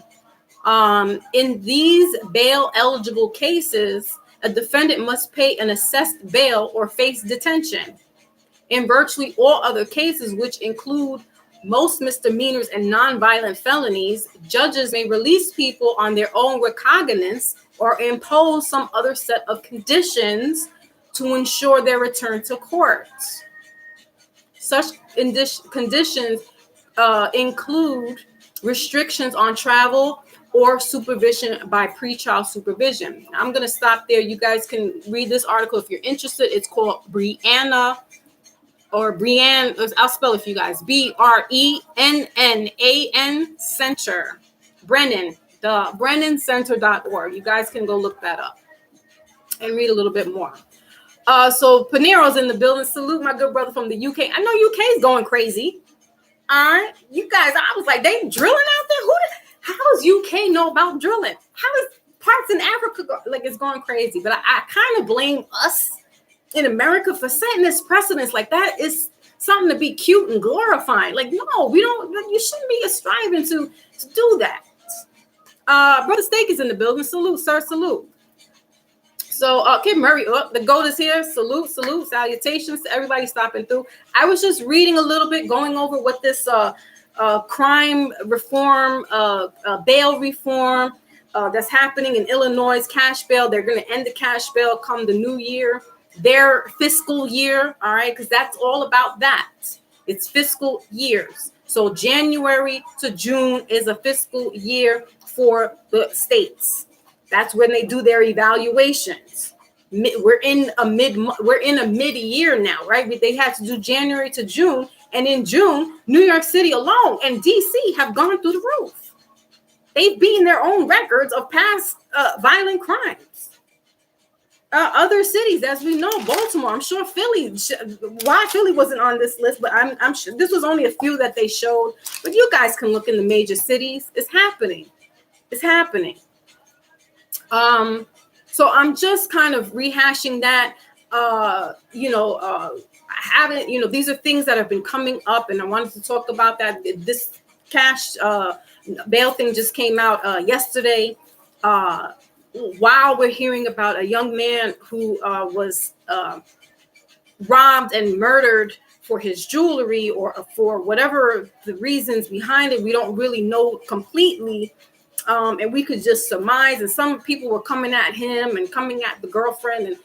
In these bail eligible cases, a defendant must pay an assessed bail or face detention. In virtually all other cases, which include most misdemeanors and nonviolent felonies, judges may release people on their own recognizance or impose some other set of conditions to ensure their return to court. Such conditions include restrictions on travel or supervision by pretrial supervision. I'm going to stop there. You guys can read this article if you're interested. It's called Breanna, or Breann. I'll spell it for you guys. BRENNAN Center. Brennan, the BrennanCenter.org. You guys can go look that up and read a little bit more. So Panero's in the building. Salute my good brother from the UK. I know UK is going crazy. All right, you guys. I was like, they drilling out there. How does UK know about drilling? How is parts in Africa like it's going crazy? But I kind of blame us in America for setting this precedence. Like, that is something to be cute and glorifying. Like, no, we don't. You shouldn't be striving to do that. Brother Steak is in the building. Salute, sir. Salute. So, Kid Murray, the GOAT is here. Salute, salutations to everybody stopping through. I was just reading a little bit, going over what this crime reform, bail reform that's happening in Illinois, cash bail. They're going to end the cash bail come the new year, their fiscal year. All right, because that's all about that. It's fiscal years. So January to June is a fiscal year for the states. That's when they do their evaluations. We're in a mid-year now, right? They had to do January to June. And in June, New York City alone and DC have gone through the roof. They've beaten their own records of past violent crimes. Other cities, as we know, Baltimore, I'm sure Philly, why Philly wasn't on this list, but I'm sure this was only a few that they showed. But you guys can look in the major cities. It's happening. It's happening. So I'm just kind of rehashing that, these are things that have been coming up, and I wanted to talk about that. This cash bail thing just came out yesterday. While we're hearing about a young man who was robbed and murdered for his jewelry, or for whatever the reasons behind it, we don't really know completely. And we could just surmise, and some people were coming at him and coming at the girlfriend, and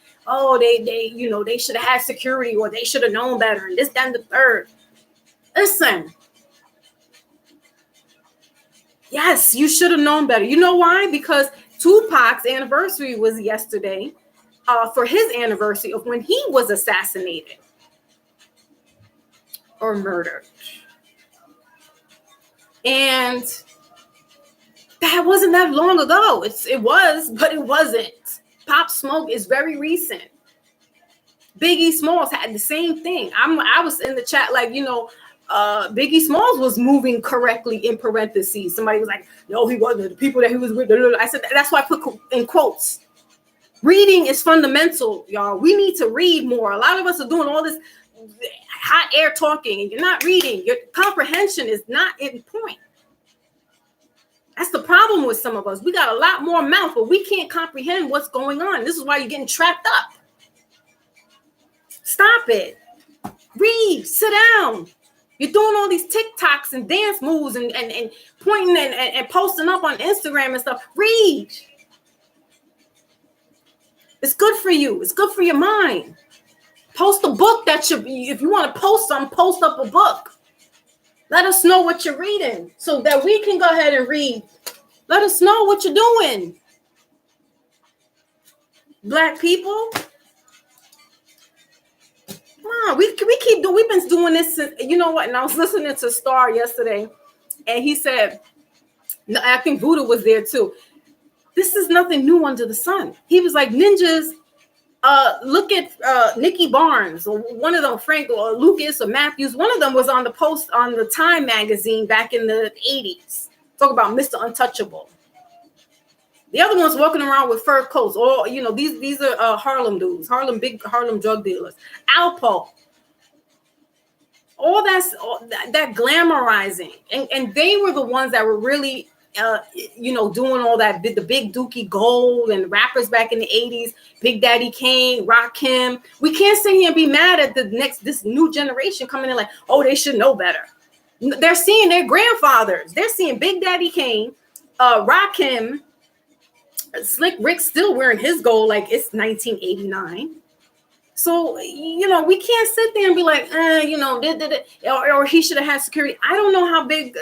they should have had security, or they should have known better, and this, that, and the third. Listen, yes, you should have known better. You know why? Because Tupac's anniversary was yesterday, for his anniversary of when he was assassinated or murdered. And that wasn't that long ago. It was, but it wasn't. Pop Smoke is very recent. Biggie Smalls had the same thing. I was in the chat like, Biggie Smalls was moving correctly in parentheses. Somebody was like, no, he wasn't. The people that he was with. I said, that's why I put in quotes. Reading is fundamental, y'all. We need to read more. A lot of us are doing all this hot air talking, and you're not reading. Your comprehension is not in point. That's the problem with some of us. We got a lot more mouth, but we can't comprehend what's going on. This is why you're getting trapped up. Stop it. Read. Sit down. You're doing all these TikToks and dance moves and pointing and posting up on Instagram and stuff. Read. It's good for you. It's good for your mind. Post a book that if you want to post something, post up a book. Let us know what you're reading so that we can go ahead and read. Let us know what you're doing. Black people. Come on, we've been doing this since, you know what? And I was listening to Star yesterday, and he said, I think Buddha was there too. This is nothing new under the sun. He was like, ninjas, look at Nikki Barnes, or one of them, Frank or Lucas or Matthews. One of them was on the post on the Time magazine back in the 80s. Talk about Mr. Untouchable. The other one's walking around with fur coats. Or, you know, these are Harlem dudes, big Harlem drug dealers. Alpo. All that glamorizing. And they were the ones that were really, doing all that, the big Dookie Gold and rappers back in the 80s, Big Daddy Kane, Rakim. We can't sit here and be mad at this new generation coming in like, oh, they should know better. They're seeing their grandfathers. They're seeing Big Daddy Kane, Rakim, Slick Rick still wearing his gold like it's 1989. So, we can't sit there and be like, or he should have had security. I don't know how big,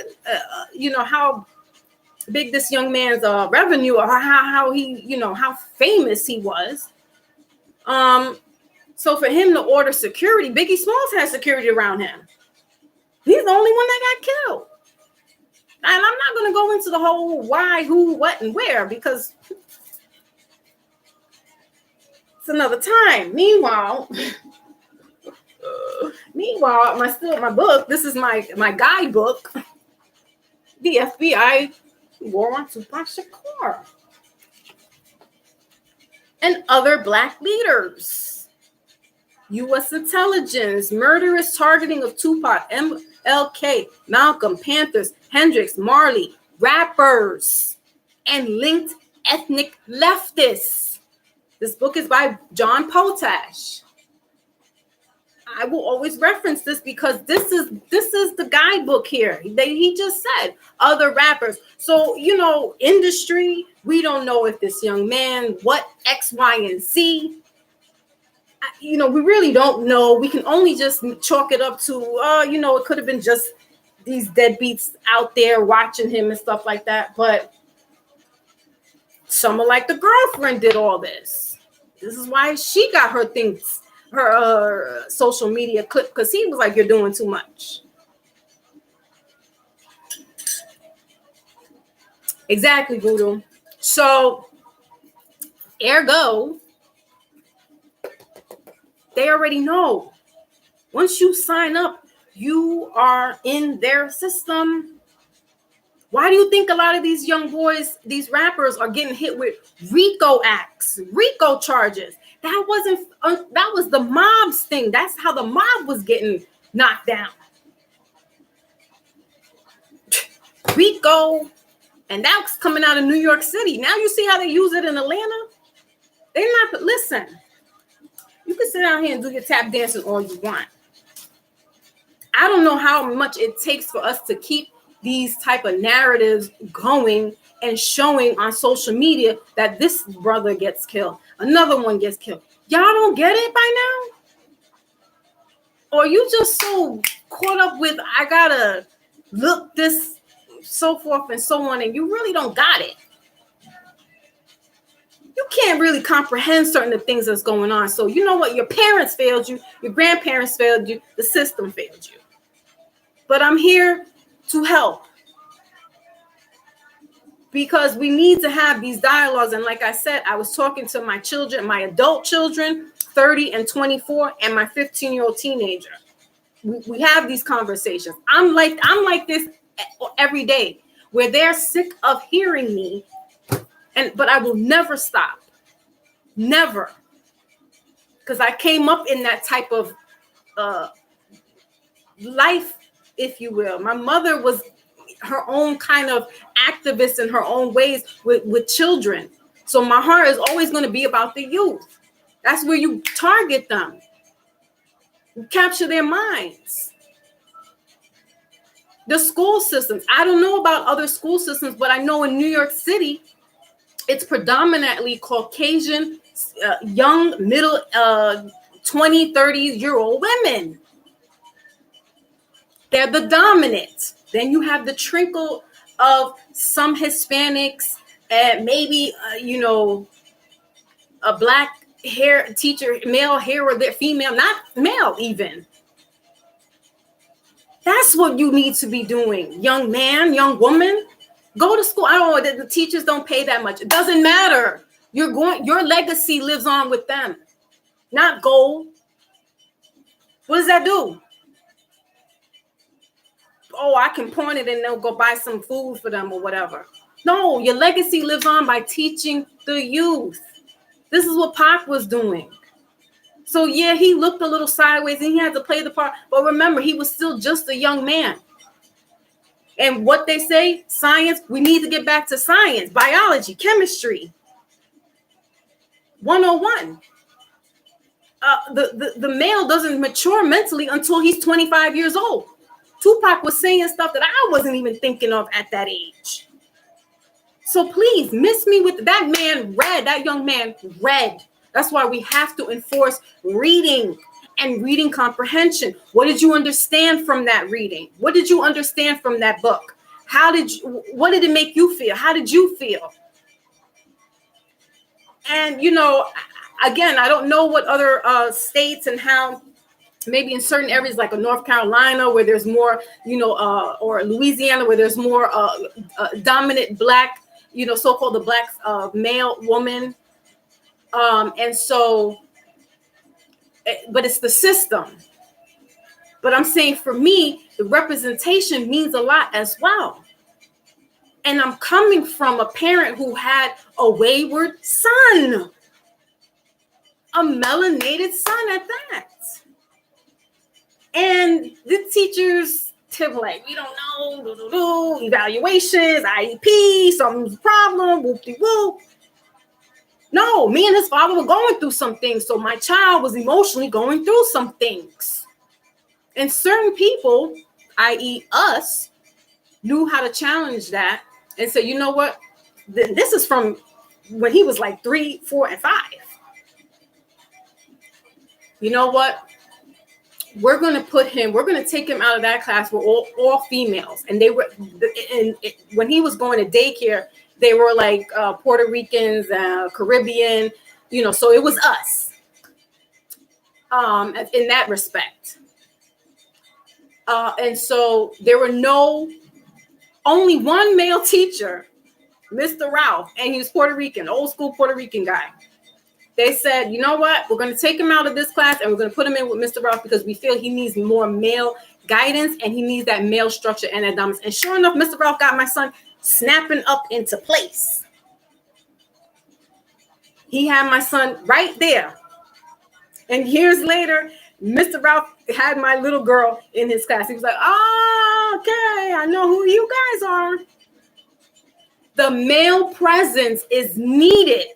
how big this young man's revenue or how he, how famous he was. So for him to order security, Biggie Smalls has security around him. He's the only one that got killed. And I'm not going to go into the whole why, who, what, and where, because it's another time. Meanwhile, my book, this is my guidebook, the FBI War on Tupac Shakur and other Black leaders. U.S. intelligence, murderous targeting of Tupac, MLK, Malcolm, Panthers, Hendrix, Marley, rappers, and linked ethnic leftists. This book is by John Potash. I will always reference this because this is the guidebook here. He just said other rappers. So, industry, we don't know if this young man, what X, Y, and Z. We really don't know. We can only just chalk it up to, it could have been just these deadbeats out there watching him and stuff like that. But someone like the girlfriend did all this. This is why she got her things, her social media clip, because he was like, you're doing too much. Exactly, Voodoo. So, ergo, they already know. Once you sign up, you are in their system. Why do you think a lot of these young boys, these rappers, are getting hit with RICO acts, RICO charges? That was the mob's thing. That's how the mob was getting knocked down. RICO, and that's coming out of New York City. Now you see how they use it in Atlanta? They're not, listen, you can sit down here and do your tap dancing all you want. I don't know how much it takes for us to keep these type of narratives going and showing on social media that this brother gets killed, another one gets killed. Y'all don't get it by now? Or you just so caught up with, I gotta look this, so forth and so on, and you really don't got it. You can't really comprehend certain things that's going on. So you know what? Your parents failed you. Your grandparents failed you. The system failed you. But I'm here to help. Because we need to have these dialogues. And like I said, I was talking to my children, my adult children, 30 and 24, and my 15-year-old teenager. We have these conversations. I'm like this every day, where they're sick of hearing me. But I will never stop. Never. Because I came up in that type of life, if you will. My mother was her own kind of activist in her own ways with children. So my heart is always going to be about the youth. That's where you target them. You capture their minds. The school systems. I don't know about other school systems, but I know in New York City, it's predominantly Caucasian, young, middle, 20, 30-year-old women. They're the dominant. Then you have the trickle of some Hispanics and maybe, a black hair teacher, male hair or female, not male even. That's what you need to be doing. Young man, young woman, go to school. I don't know, the teachers don't pay that much. It doesn't matter. Your legacy lives on with them, not gold. What does that do? Oh, I can point it and they'll go buy some food for them or whatever. No, your legacy lives on by teaching the youth. This is what Pac was doing. So yeah, he looked a little sideways and he had to play the part. But remember, he was still just a young man. And what they say, science, we need to get back to science, biology, chemistry. 101. The male doesn't mature mentally until he's 25 years old. Tupac was saying stuff that I wasn't even thinking of at that age. So please, miss me with that man read, that young man read. That's why we have to enforce reading and reading comprehension. What did you understand from that reading? What did you understand from that book? What did it make you feel? How did you feel? And, again, I don't know what other states and how, maybe in certain areas like North Carolina where there's more, or Louisiana where there's more dominant black, so-called the black male woman. And so, but it's the system. But I'm saying for me, the representation means a lot as well. And I'm coming from a parent who had a wayward son, a melanated son at that. And the teachers tip like, we don't know, evaluations, IEP, something's a problem, whoop-de-whoop. No, me and his father were going through some things. So my child was emotionally going through some things. And certain people, i.e. us, knew how to challenge that and say, you know what? This is from when he was like 3, 4, and 5. You know what? We're going to take him out of that class. We're all females. And when he was going to daycare, they were like Puerto Ricans, Caribbean, so it was us in that respect. And so there were only one male teacher, Mr. Ralph, and he was Puerto Rican, old school Puerto Rican guy. They said, you know what? We're going to take him out of this class and we're going to put him in with Mr. Ralph because we feel he needs more male guidance and he needs that male structure and that dominance. And sure enough, Mr. Ralph got my son snapping up into place. He had my son right there. And years later, Mr. Ralph had my little girl in his class. He was like, oh, okay, I know who you guys are. The male presence is needed.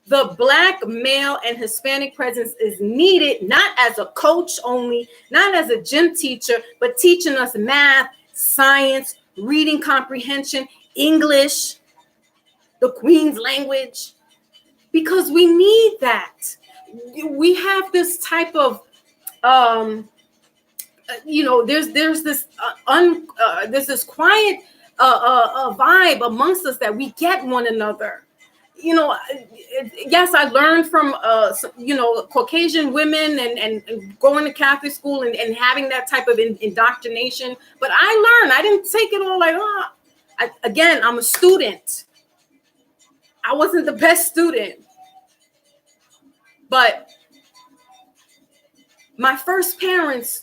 The black male and Hispanic presence is needed, not as a coach only, not as a gym teacher, but teaching us math, science, reading comprehension, English, the Queen's language, because we need that. We have this type of, there's this quiet vibe amongst us that we get one another. Yes, I learned from, Caucasian women and going to Catholic school and having that type of indoctrination. But I didn't take it all like, I'm a student. I wasn't the best student. But my first teachers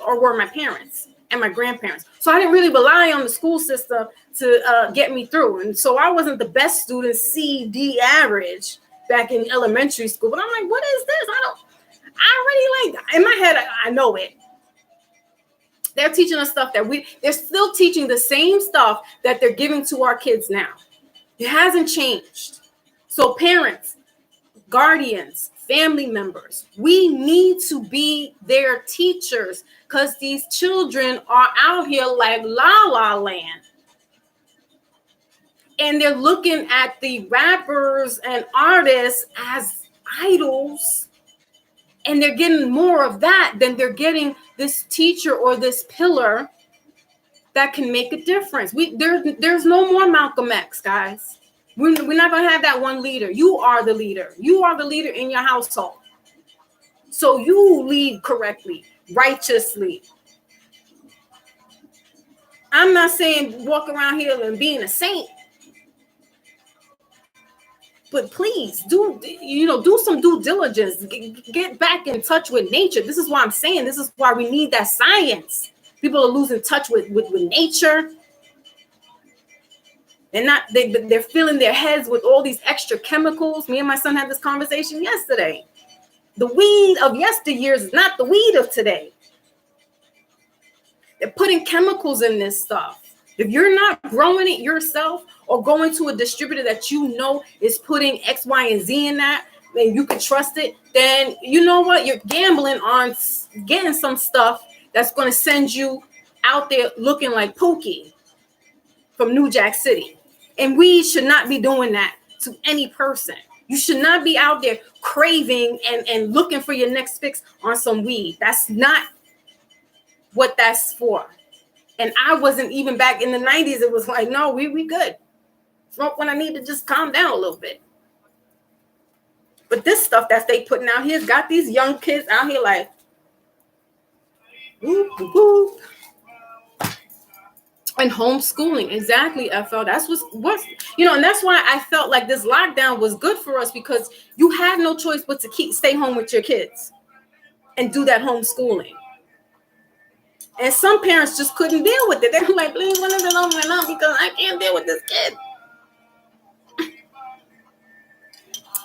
were my parents and my grandparents. So I didn't really rely on the school system to get me through. And so I wasn't the best student, C, D average back in elementary school. But I'm like, what is this? I already in my head, I know it. They're teaching us stuff that they're still teaching the same stuff that they're giving to our kids now. It hasn't changed. So parents, guardians, family members, we need to be their teachers, because these children are out here like La La Land. And they're looking at the rappers and artists as idols. And they're getting more of that than they're getting this teacher or this pillar that can make a difference. There's no more Malcolm X, guys. We're not going to have that one leader. You are the leader. You are the leader in your household. So you lead correctly, righteously. I'm not saying walk around here and being a saint. But please do some due diligence. Get back in touch with nature. This is why I'm saying this is why we need that science. People are losing touch with nature. They're filling their heads with all these extra chemicals. Me and my son had this conversation yesterday. The weed of yesteryears is not the weed of today. They're putting chemicals in this stuff. If you're not growing it yourself or going to a distributor that you know is putting X, Y, and Z in that, and you can trust it, then you know what? You're gambling on getting some stuff that's going to send you out there looking like Pookie from New Jack City. And we should not be doing that to any person. You should not be out there craving and looking for your next fix on some weed. That's not what that's for. And I wasn't even back in the 90s. It was like, no, we good. Smoke when I need to just calm down a little bit. But this stuff that they putting out here has got these young kids out here like, whoop, whoop, whoop. And homeschooling, exactly, FL. That's what's and that's why I felt like this lockdown was good for us, because you had no choice but to stay home with your kids and do that homeschooling. And some parents just couldn't deal with it. They're like, please, when is it over and on? Because I can't deal with this kid.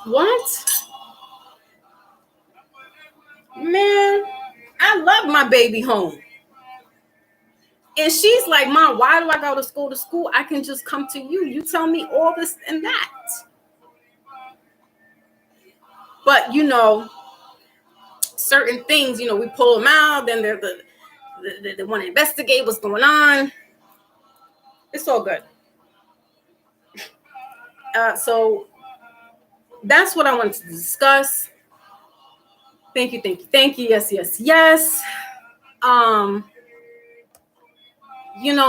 What? Man, I love my baby home. And she's like, Mom, why do I go to school? I can just come to you. You tell me all this and that. But, certain things, we pull them out. Then they want to investigate what's going on. It's all good. So that's what I wanted to discuss. Thank you. Yes.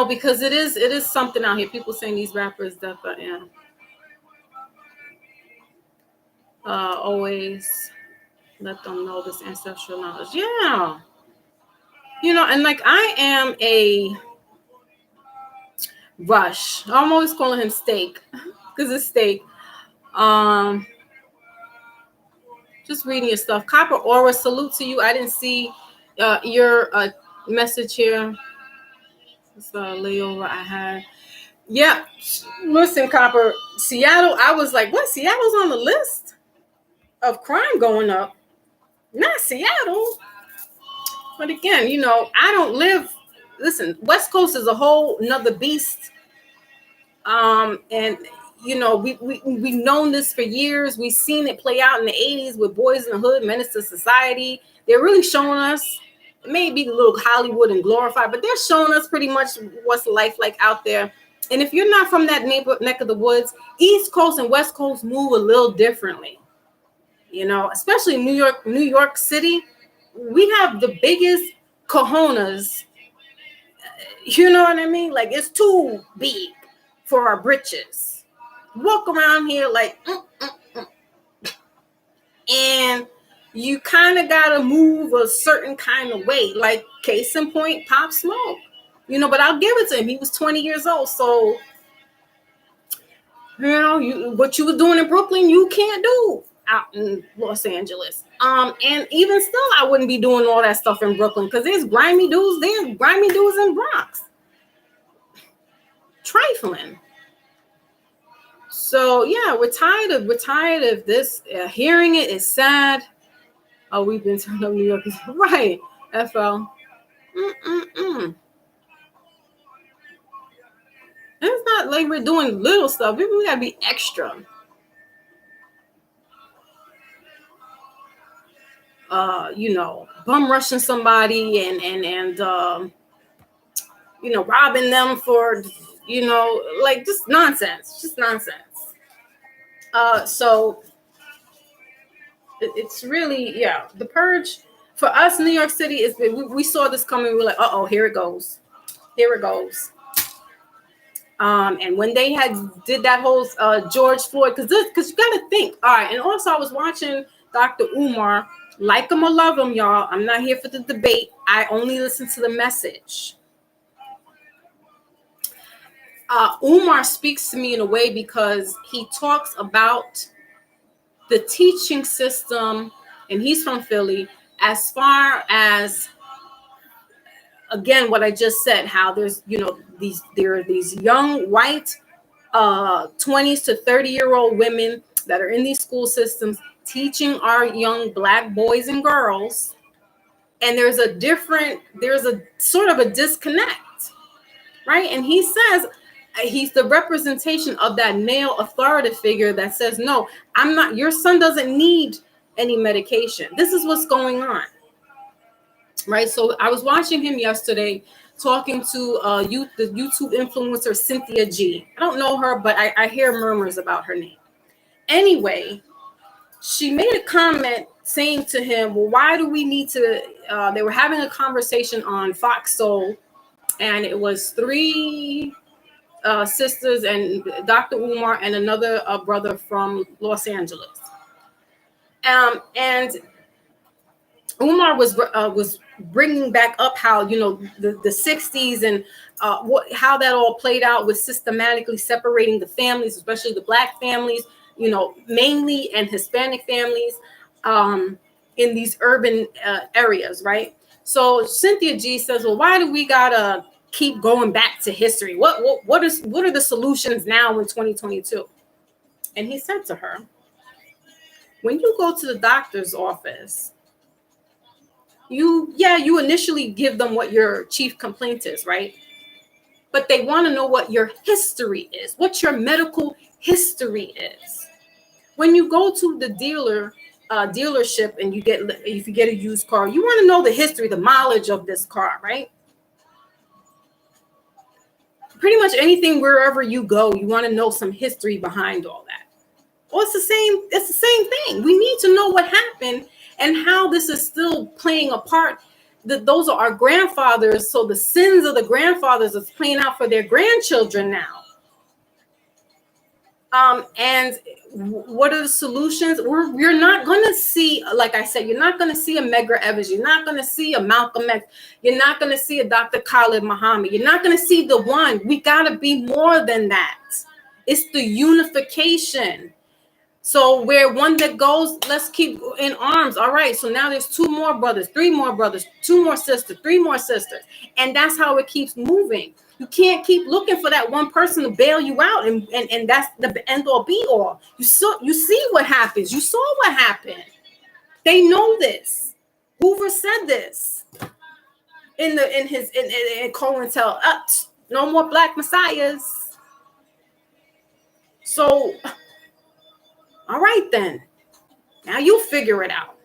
Because it is something out here. People saying these rappers that, always let them know this ancestral knowledge. Yeah. And like I am a Rush. I'm always calling him Steak because it's Steak. Just reading your stuff. Copper Aura, salute to you. I didn't see your message here. It's a layover I had. Yeah. Listen, Copper, Seattle, I was like, what? Seattle's on the list of crime going up. Not Seattle. But again, I don't live. Listen, West Coast is a whole nother beast. And we've known this for years. We've seen it play out in the 80s with Boys in the Hood, Menace to Society. They're really showing us, it may be a little Hollywood and glorified, but they're showing us pretty much what's life like out there. And if you're not from that neck of the woods, East Coast and West Coast move a little differently. Especially New York City, we have the biggest cojones. You know what I mean? Like, it's too big for our britches. Walk around here like, and you kind of got to move a certain kind of way. Like, case in point, Pop Smoke. But I'll give it to him. He was 20 years old. So, what you were doing in Brooklyn, you can't do out in Los Angeles. And even still, I wouldn't be doing all that stuff in Brooklyn, because there's grimy dudes in Bronx. Trifling. So yeah, we're tired of this. Hearing it is sad. Oh, we've been turned up New York. Right, FL. Mm-mm-mm. It's not like we're doing little stuff. We gotta be extra. Bum rushing somebody and robbing them for, like just nonsense. So it's really, yeah, the purge for us, New York City is, we saw this coming. We're like, oh, here it goes. Here it goes. And when they had did that whole George Floyd, because you got to think, all right. And also, I was watching Dr. Umar, like him or love him, y'all. I'm not here for the debate. I only listen to the message. Umar speaks to me in a way because he talks about the teaching system, and he's from Philly, as far as, again, what I just said, how there are these young white 20s to 30-year-old women that are in these school systems teaching our young Black boys and girls, and there's a sort of a disconnect, right? And he says he's the representation of that male authoritative figure that says, no, your son doesn't need any medication. This is what's going on, right? So I was watching him yesterday talking to the YouTube influencer Cynthia G. I don't know her, but I hear murmurs about her name. Anyway, she made a comment saying to him, well, why do we need to, they were having a conversation on Fox Soul, and it was three sisters and Dr. Umar and another brother from Los Angeles. And Umar was bringing back up how, the 60s and how that all played out with systematically separating the families, especially the Black families, mainly, and Hispanic families in these urban areas, right? So Cynthia G says, well, why do we gotta keep going back to history? What are the solutions now in 2022? And he said to her, when you go to the doctor's office, you initially give them what your chief complaint is, right? But they want to know what your history is, what your medical history is. When you go to the dealership and if you get a used car, you want to know the history, the mileage of this car, right? Pretty much anything, wherever you go, you want to know some history behind all that. Well, it's the same thing. We need to know what happened and how this is still playing a part. Those are our grandfathers, so the sins of the grandfathers is playing out for their grandchildren now. And what are the solutions? You're not going to see, like I said, you're not going to see a Medgar Evers. You're not going to see a Malcolm X. You're not going to see a Dr. Khalid Muhammad. You're not going to see the one. We got to be more than that. It's the unification. So where one that goes, let's keep in arms. All right. So now there's 2 more brothers, 3 more brothers, 2 more sisters, 3 more sisters. And that's how it keeps moving. You can't keep looking for that one person to bail you out. And that's the end all be all. You see what happens. You saw what happened. They know this. Hoover said this in COINTEL. No more Black messiahs. So, all right, then. Now you figure it out.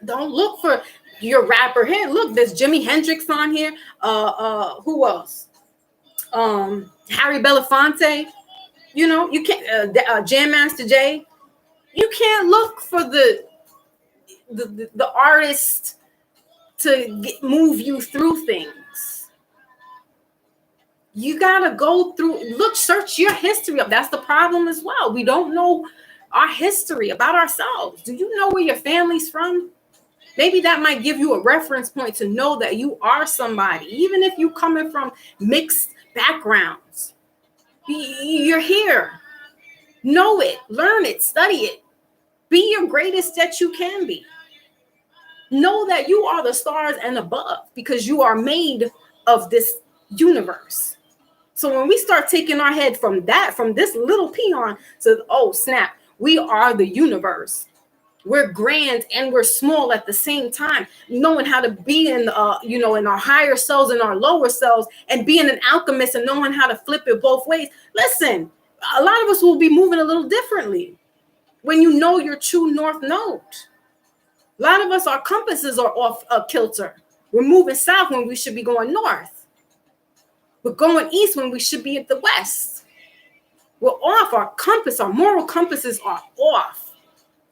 Don't look for your rapper here. Look, there's Jimi Hendrix on here. Who else? Harry Belafonte. You can't. Jam Master Jay. You can't look for the artist to move you through things. You gotta go through. Search your history up. That's the problem as well. We don't know our history about ourselves. Do you know where your family's from? Maybe that might give you a reference point to know that you are somebody, even if you're coming from mixed backgrounds. You're here. Know it, learn it, study it. Be your greatest that you can be. Know that you are the stars and above because you are made of this universe. So when we start taking our head from this little peon to, oh, snap, we are the universe. We're grand and we're small at the same time, knowing how to be in in our higher selves and our lower selves, and being an alchemist and knowing how to flip it both ways. Listen, a lot of us will be moving a little differently when you know your true north node. A lot of us, our compasses are off kilter. We're moving south when we should be going north. We're going east when we should be at the west. We're off. Our compass, our moral compasses are off.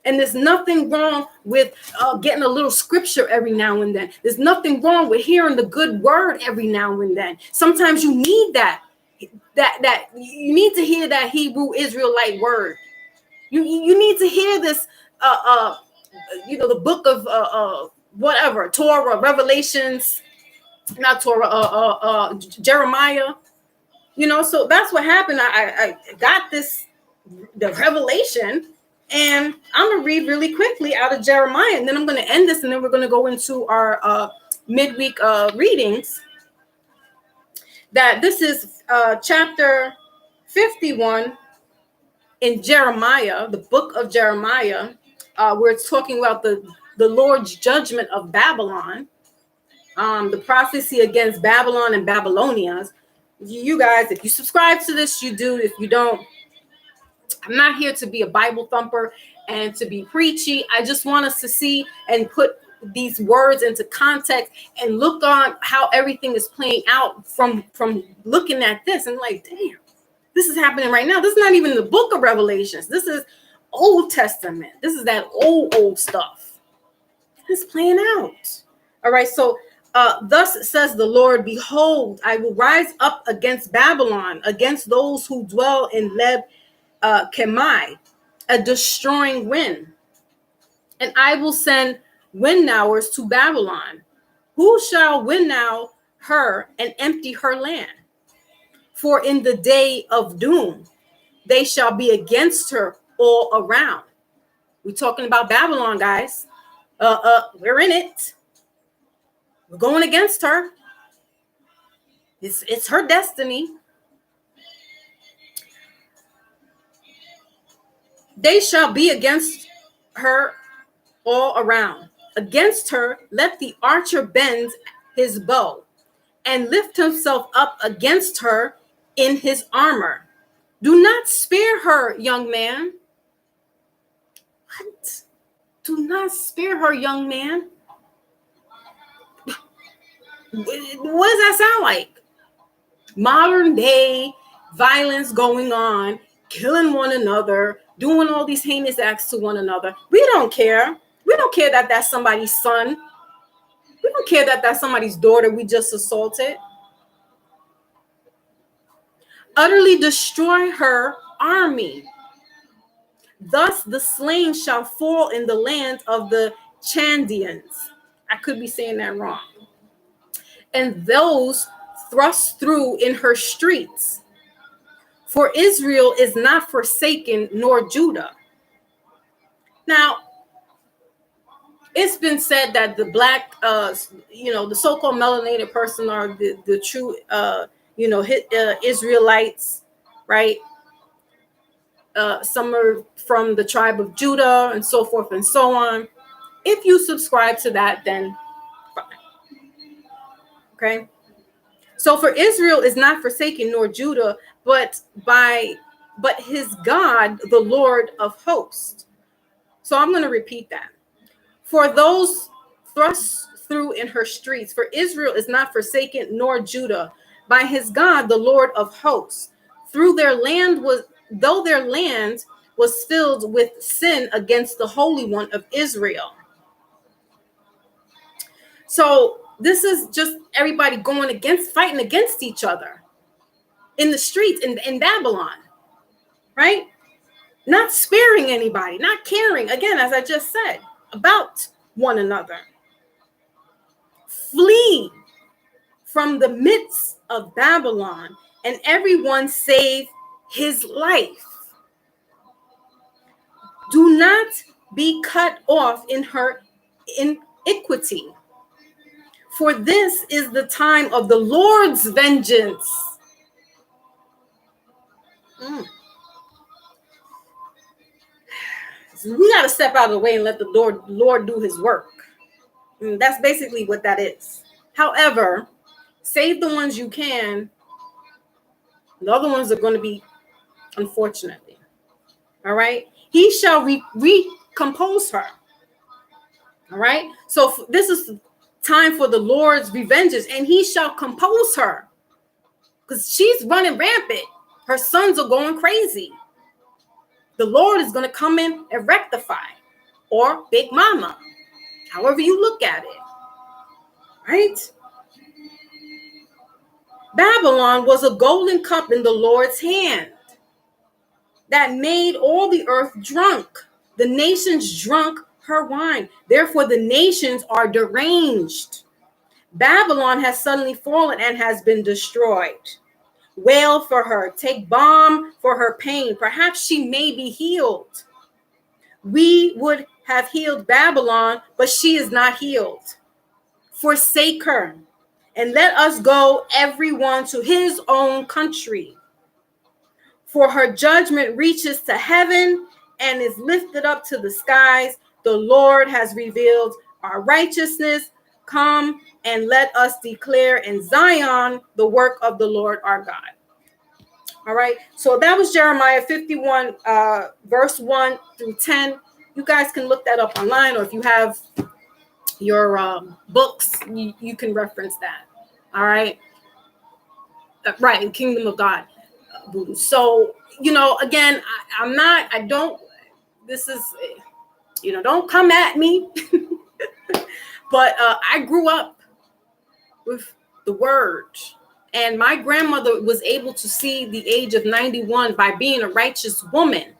And there's nothing wrong with getting a little scripture every now and then. There's nothing wrong with hearing the good word every now and then. Sometimes you need that you need to hear that Hebrew Israelite word. You need to hear this the book of whatever, Torah, Revelations, not Torah, Jeremiah. So that's what happened. I got the revelation, and I'm gonna read really quickly out of Jeremiah, and then I'm gonna end this, and then we're gonna go into our midweek readings. That this is chapter 51 in Jeremiah, the book of Jeremiah, where it's talking about the Lord's judgment of Babylon, the prophecy against Babylon and Babylonians. You guys, if you subscribe to this, you do. If you don't, I'm not here to be a Bible thumper and to be preachy. I just want us to see and put these words into context and look on how everything is playing out from looking at this and like, damn, this is happening right now. This is not even the book of Revelations. This is Old Testament. This is that old stuff. It's playing out. All right, so thus says the Lord, behold, I will rise up against Babylon, against those who dwell in Leb Kemai, a destroying wind. And I will send winnowers to Babylon. Who shall winnow her and empty her land? For in the day of doom, they shall be against her all around. We're talking about Babylon, guys. We're in it. We're going against her. It's her destiny. They shall be against her all around. Against her, let the archer bend his bow and lift himself up against her in his armor. Do not spare her, young man. What? Do not spare her, young man. What does that sound like? Modern day violence going on, killing one another, doing all these heinous acts to one another. We don't care. We don't care that that's somebody's son. We don't care that that's somebody's daughter we just assaulted. Utterly destroy her army. Thus the slain shall fall in the land of the Chaldeans. I could be saying that wrong. And those thrust through in her streets. For Israel is not forsaken, nor Judah. Now, it's been said that the black, the so-called melanated person are the true, Israelites, right? Some are from the tribe of Judah and so forth and so on. If you subscribe to that, then fine. Okay. So for Israel is not forsaken, nor Judah, but his God, the Lord of hosts. So I'm going to repeat that. For those thrust through in her streets, for Israel is not forsaken, nor Judah, by his God, the Lord of hosts. Though their land was filled with sin against the Holy One of Israel. So this is just everybody fighting against each other in the streets in Babylon, right? Not sparing anybody, not caring, again, as I just said, about one another. Flee from the midst of Babylon, and everyone save his life. Do not be cut off in her iniquity, for this is the time of the Lord's vengeance. We got to step out of the way and let the Lord do his work. And that's basically what that is. However, save the ones you can. The other ones are going to be, unfortunately. All right. He shall recompose her. All right. So this is time for the Lord's revenges, and he shall compose her because she's running rampant. Her sons are going crazy. The Lord is going to come in and rectify, or Big Mama, however you look at it. Right? Babylon was a golden cup in the Lord's hand that made all the earth drunk. The nations drunk her wine. Therefore, the nations are deranged. Babylon has suddenly fallen and has been destroyed. Wail for her. Take balm for her pain. Perhaps she may be healed. We would have healed Babylon, but she is not healed. Forsake her, and let us go, everyone, to his own country. For her judgment reaches to heaven and is lifted up to the skies. The Lord has revealed our righteousness. Come and let us declare in Zion the work of the Lord our God. All right. So that was Jeremiah 51, verse 1 through 10. You guys can look that up online, or if you have your books, you can reference that. All right. Right. In Kingdom of God. So, again, don't come at me. But I grew up with the word, and my grandmother was able to see the age of 91 by being a righteous woman.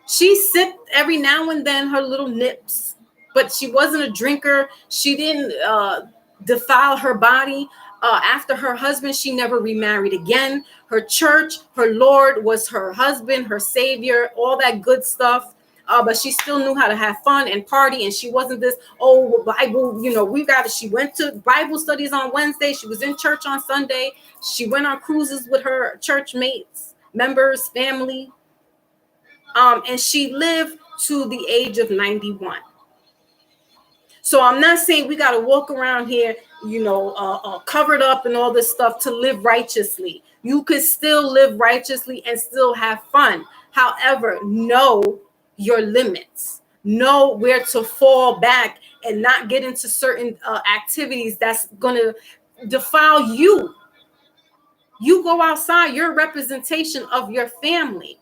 She sipped every now and then her little nips, but she wasn't a drinker. She didn't defile her body. After her husband, she never remarried again. Her church, her Lord was her husband, her savior, all that good stuff. But she still knew how to have fun and party. And she wasn't this, Bible, she went to Bible studies on Wednesday. She was in church on Sunday. She went on cruises with her church mates, members, family. And she lived to the age of 91. So I'm not saying we got to walk around here, covered up and all this stuff to live righteously. You could still live righteously and still have fun. However, know your limits. Know where to fall back and not get into certain activities that's going to defile you. You go outside, you're a representation of your family.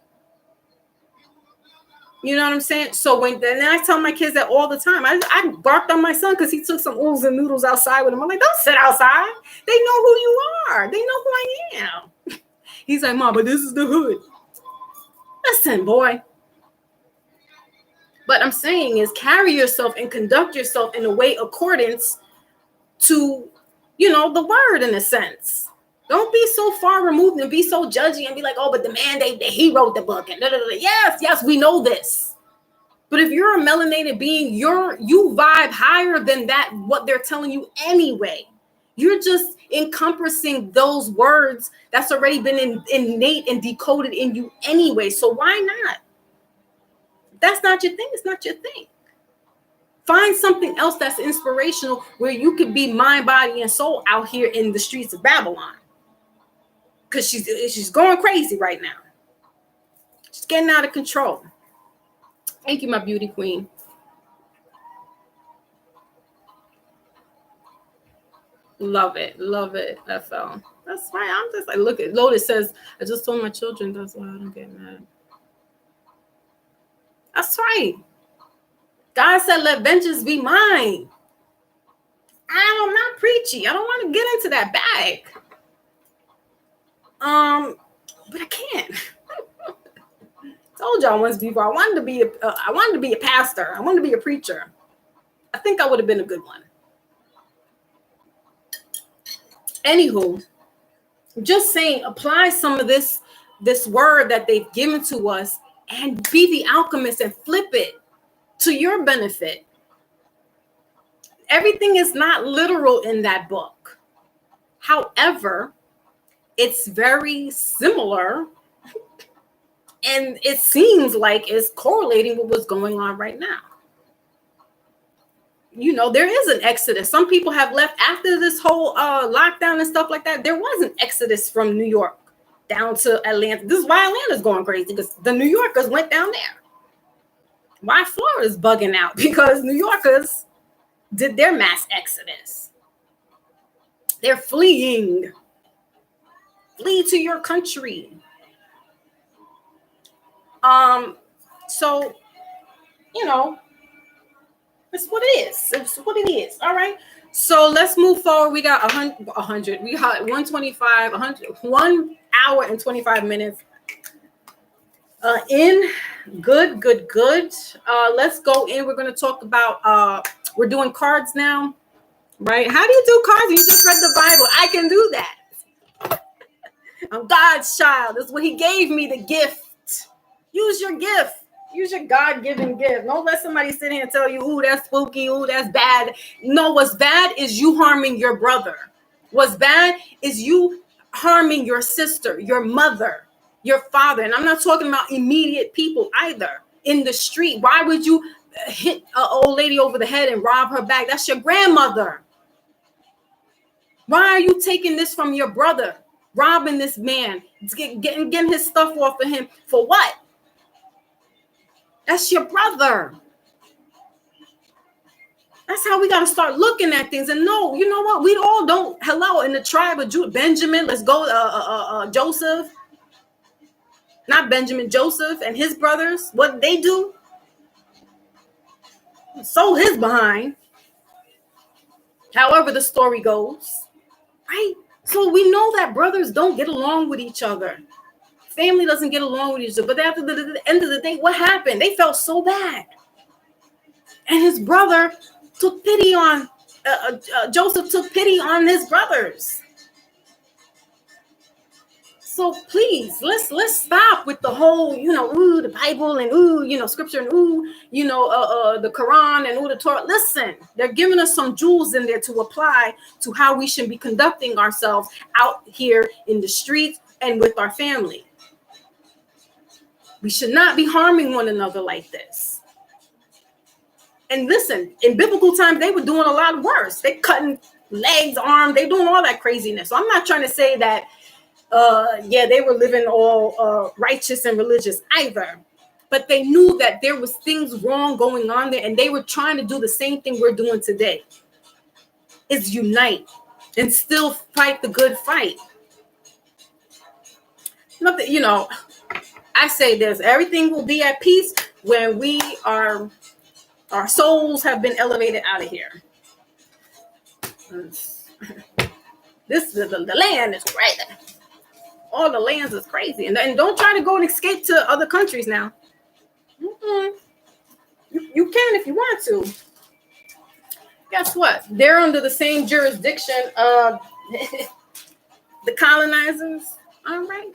You know what I'm saying? So and I tell my kids that all the time. I barked on my son because he took some oodles and noodles outside with him. I'm like, don't sit outside. They know who you are. They know who I am. He's like, Mom, but this is the hood. Listen, boy. But I'm saying is carry yourself and conduct yourself in a way accordance to, the word in a sense. Don't be so far removed and be so judgy and be like, oh, but the man, he wrote the book. And yes, we know this. But if you're a melanated being, you vibe higher than that, what they're telling you anyway. You're just encompassing those words that's already been innate and decoded in you anyway. So why not? If that's not your thing, it's not your thing. Find something else that's inspirational where you could be mind, body, and soul out here in the streets of Babylon. Because she's going crazy right now. She's getting out of control. Thank you, my beauty queen. Love it. Love it, FL. That's right. I'm just like, look at Lotus says, I just told my children that's why I don't get mad. That's right. God said, let vengeance be mine. I'm not preachy. I don't want to get into that bag. But I can't. Told y'all once before, I wanted to be a pastor. I wanted to be a preacher. I think I would have been a good one. Anywho, just saying, apply some of this word that they've given to us and be the alchemist and flip it to your benefit. Everything is not literal in that book. However, it's very similar And it seems like it's correlating with what's going on right now. You know, there is an exodus. Some people have left after this whole lockdown and stuff like that. There was an exodus from New York down to Atlanta. This is why Atlanta's going crazy, because the New Yorkers went down there. Why Florida's bugging out? Because New Yorkers did their mass exodus. They're fleeing. Flee to your country. So, you know, it's what it is. It's what it is. All right. So let's move forward. We got 100. We got 125, 100, 1 hour and 25 minutes. Good. Let's go in. We're going to talk about, we're doing cards now, right? How do you do cards? You just read the Bible. I can do that. I'm God's child. That's what he gave me, the gift. Use your gift. Use your God-given gift. Don't let somebody sit here and tell you, ooh, that's spooky, ooh, that's bad. No, what's bad is you harming your brother. What's bad is you harming your sister, your mother, your father. And I'm not talking about immediate people either. In the street, why would you hit an old lady over the head and rob her back? That's your grandmother. Why are you taking this from your brother? Robbing this man, getting his stuff off of him for what? That's your brother. That's how we got to start looking at things. And no, you know what? We all don't. Hello, in the tribe of Benjamin, let's go. Joseph, not Benjamin, Joseph and his brothers. What they do? Sold his behind. However the story goes, right? So we know that brothers don't get along with each other. Family doesn't get along with each other. But after the end of the day, what happened? They felt so bad. And his brother took pity on, Joseph took pity on his brothers. So please, let's stop with the whole, ooh, the Bible and ooh, scripture and ooh, the Quran and ooh, the Torah. Listen, they're giving us some jewels in there to apply to how we should be conducting ourselves out here in the streets and with our family. We should not be harming one another like this. And listen, in biblical times, they were doing a lot worse. They cutting legs, arms, they doing all that craziness. So I'm not trying to say that, they were living all righteous and religious either. But they knew that there was things wrong going on there, and they were trying to do the same thing we're doing today. Is unite and still fight the good fight. Nothing, I say this, everything will be at peace when our souls have been elevated out of here. This is the land is crazy. All the lands is crazy. And don't try to go and escape to other countries now. You can if you want to. Guess what? They're under the same jurisdiction of the colonizers. All right.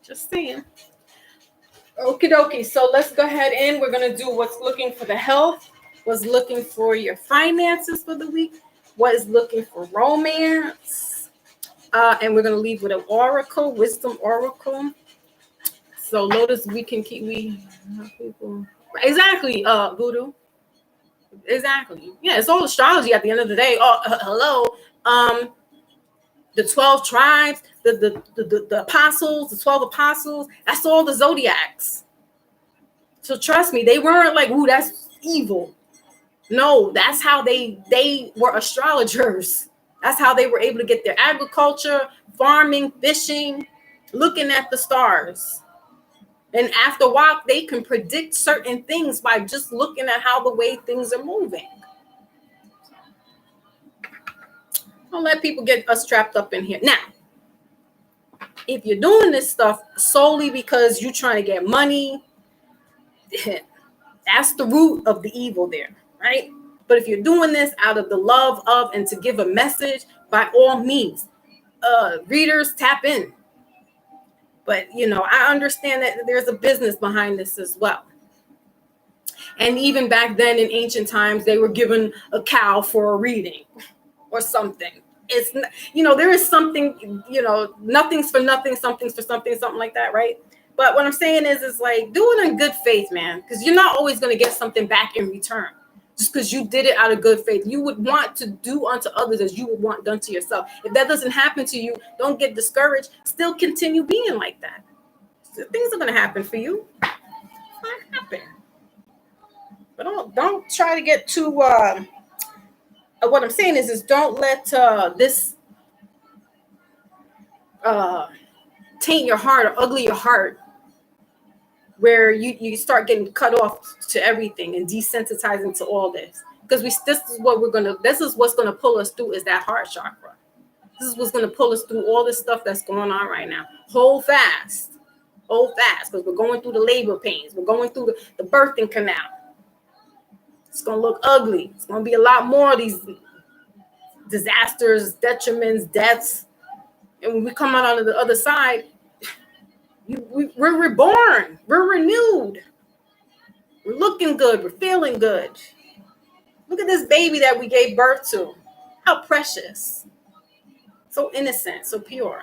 Just saying. Okie dokie. So let's go ahead and we're going to do what's looking for the health, what's looking for your finances for the week, what is looking for romance. And we're going to leave with an oracle, wisdom oracle. So Lotus, people. Exactly, Voodoo. Exactly. Yeah, it's all astrology at the end of the day. Oh, hello. The 12 tribes, the apostles, the 12 apostles, that's all the zodiacs. So trust me, they weren't like, ooh, that's evil. No, that's how they were astrologers. That's how they were able to get their agriculture, farming, fishing, looking at the stars. And after a while, they can predict certain things by just looking at how the way things are moving. Don't let people get us trapped up in here. Now, if you're doing this stuff solely because you're trying to get money, that's the root of the evil there, right? But if you're doing this out of the love of and to give a message, by all means, readers, tap in. But, I understand that there's a business behind this as well. And even back then in ancient times, they were given a cow for a reading or something. It's, there is something, nothing's for nothing, something's for something like that, right? But what I'm saying is like, do it in good faith, man, because you're not always going to get something back in return. Just because you did it out of good faith. You would want to do unto others as you would want done to yourself. If that doesn't happen to you, don't get discouraged. Still continue being like that. So things are going to happen for you. It's not happen. But don't try to get too what I'm saying is don't let this taint your heart or ugly your heart, where you start getting cut off to everything and desensitizing to all this. Because this is what's gonna pull us through, is that heart chakra. This is what's gonna pull us through all this stuff that's going on right now. Hold fast, because we're going through the labor pains. We're going through the birthing canal. It's gonna look ugly. It's gonna be a lot more of these disasters, detriments, deaths. And when we come out on the other side, we're reborn. We're renewed. We're looking good. We're feeling good. Look at this baby that we gave birth to. How precious. So innocent, so pure.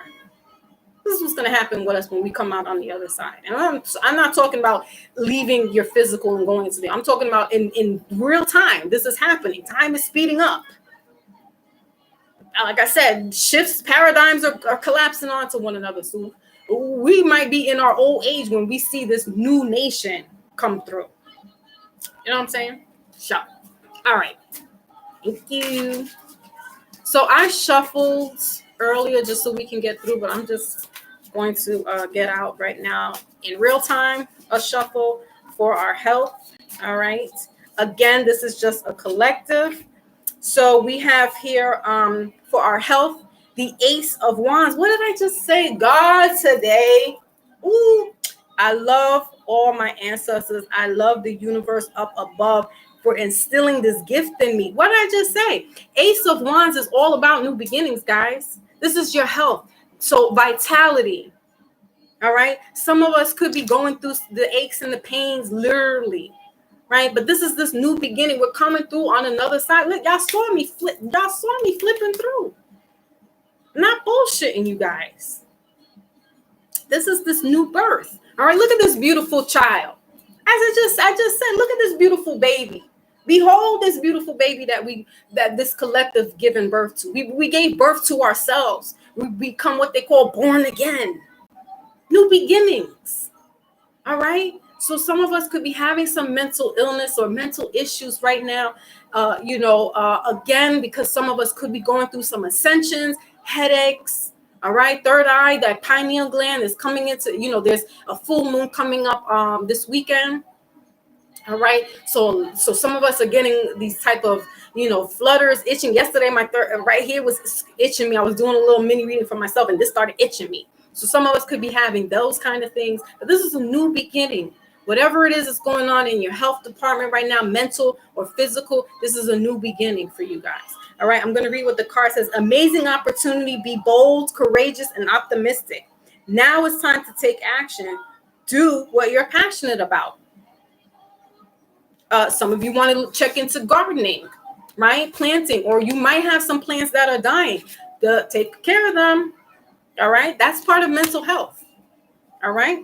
This is what's going to happen with us when we come out on the other side. And I'm not talking about leaving your physical and going into I'm talking about in real time. This is happening. Time is speeding up. Like I said, shifts, paradigms are collapsing onto one another. So we might be in our old age when we see this new nation come through. You know what I'm saying? Sure. All right. Thank you. So I shuffled earlier just so we can get through, but I'm just going to get out right now in real time a shuffle for our health. All right. Again, this is just a collective. So we have here for our health, the Ace of Wands. What did I just say? God today. Ooh, I love all my ancestors. I love the universe up above for instilling this gift in me. What did I just say? Ace of Wands is all about new beginnings, guys. This is your health. So vitality. All right. Some of us could be going through the aches and the pains, literally. Right. But this is this new beginning. We're coming through on another side. Look, y'all saw me flipping through. I'm not bullshitting you guys. This is this new birth. All right. Look at this beautiful child. As I just said, look at this beautiful baby. Behold this beautiful baby that this collective given birth to. We gave birth to ourselves. We become what they call born again. New beginnings. All right. So some of us could be having some mental illness or mental issues right now. Again, because some of us could be going through some ascensions, headaches. All right. Third eye, that pineal gland is coming into, there's a full moon coming up this weekend. All right. So some of us are getting these type of, flutters, itching. Yesterday, my third right here was itching me. I was doing a little mini reading for myself and this started itching me. So some of us could be having those kind of things. But this is a new beginning. Whatever it is that's going on in your health department right now, mental or physical, this is a new beginning for you guys. All right. I'm going to read what the card says. Amazing opportunity. Be bold, courageous, and optimistic. Now it's time to take action. Do what you're passionate about. Some of you want to check into gardening, right? Planting, or you might have some plants that are dying. Take care of them. All right. That's part of mental health. All right.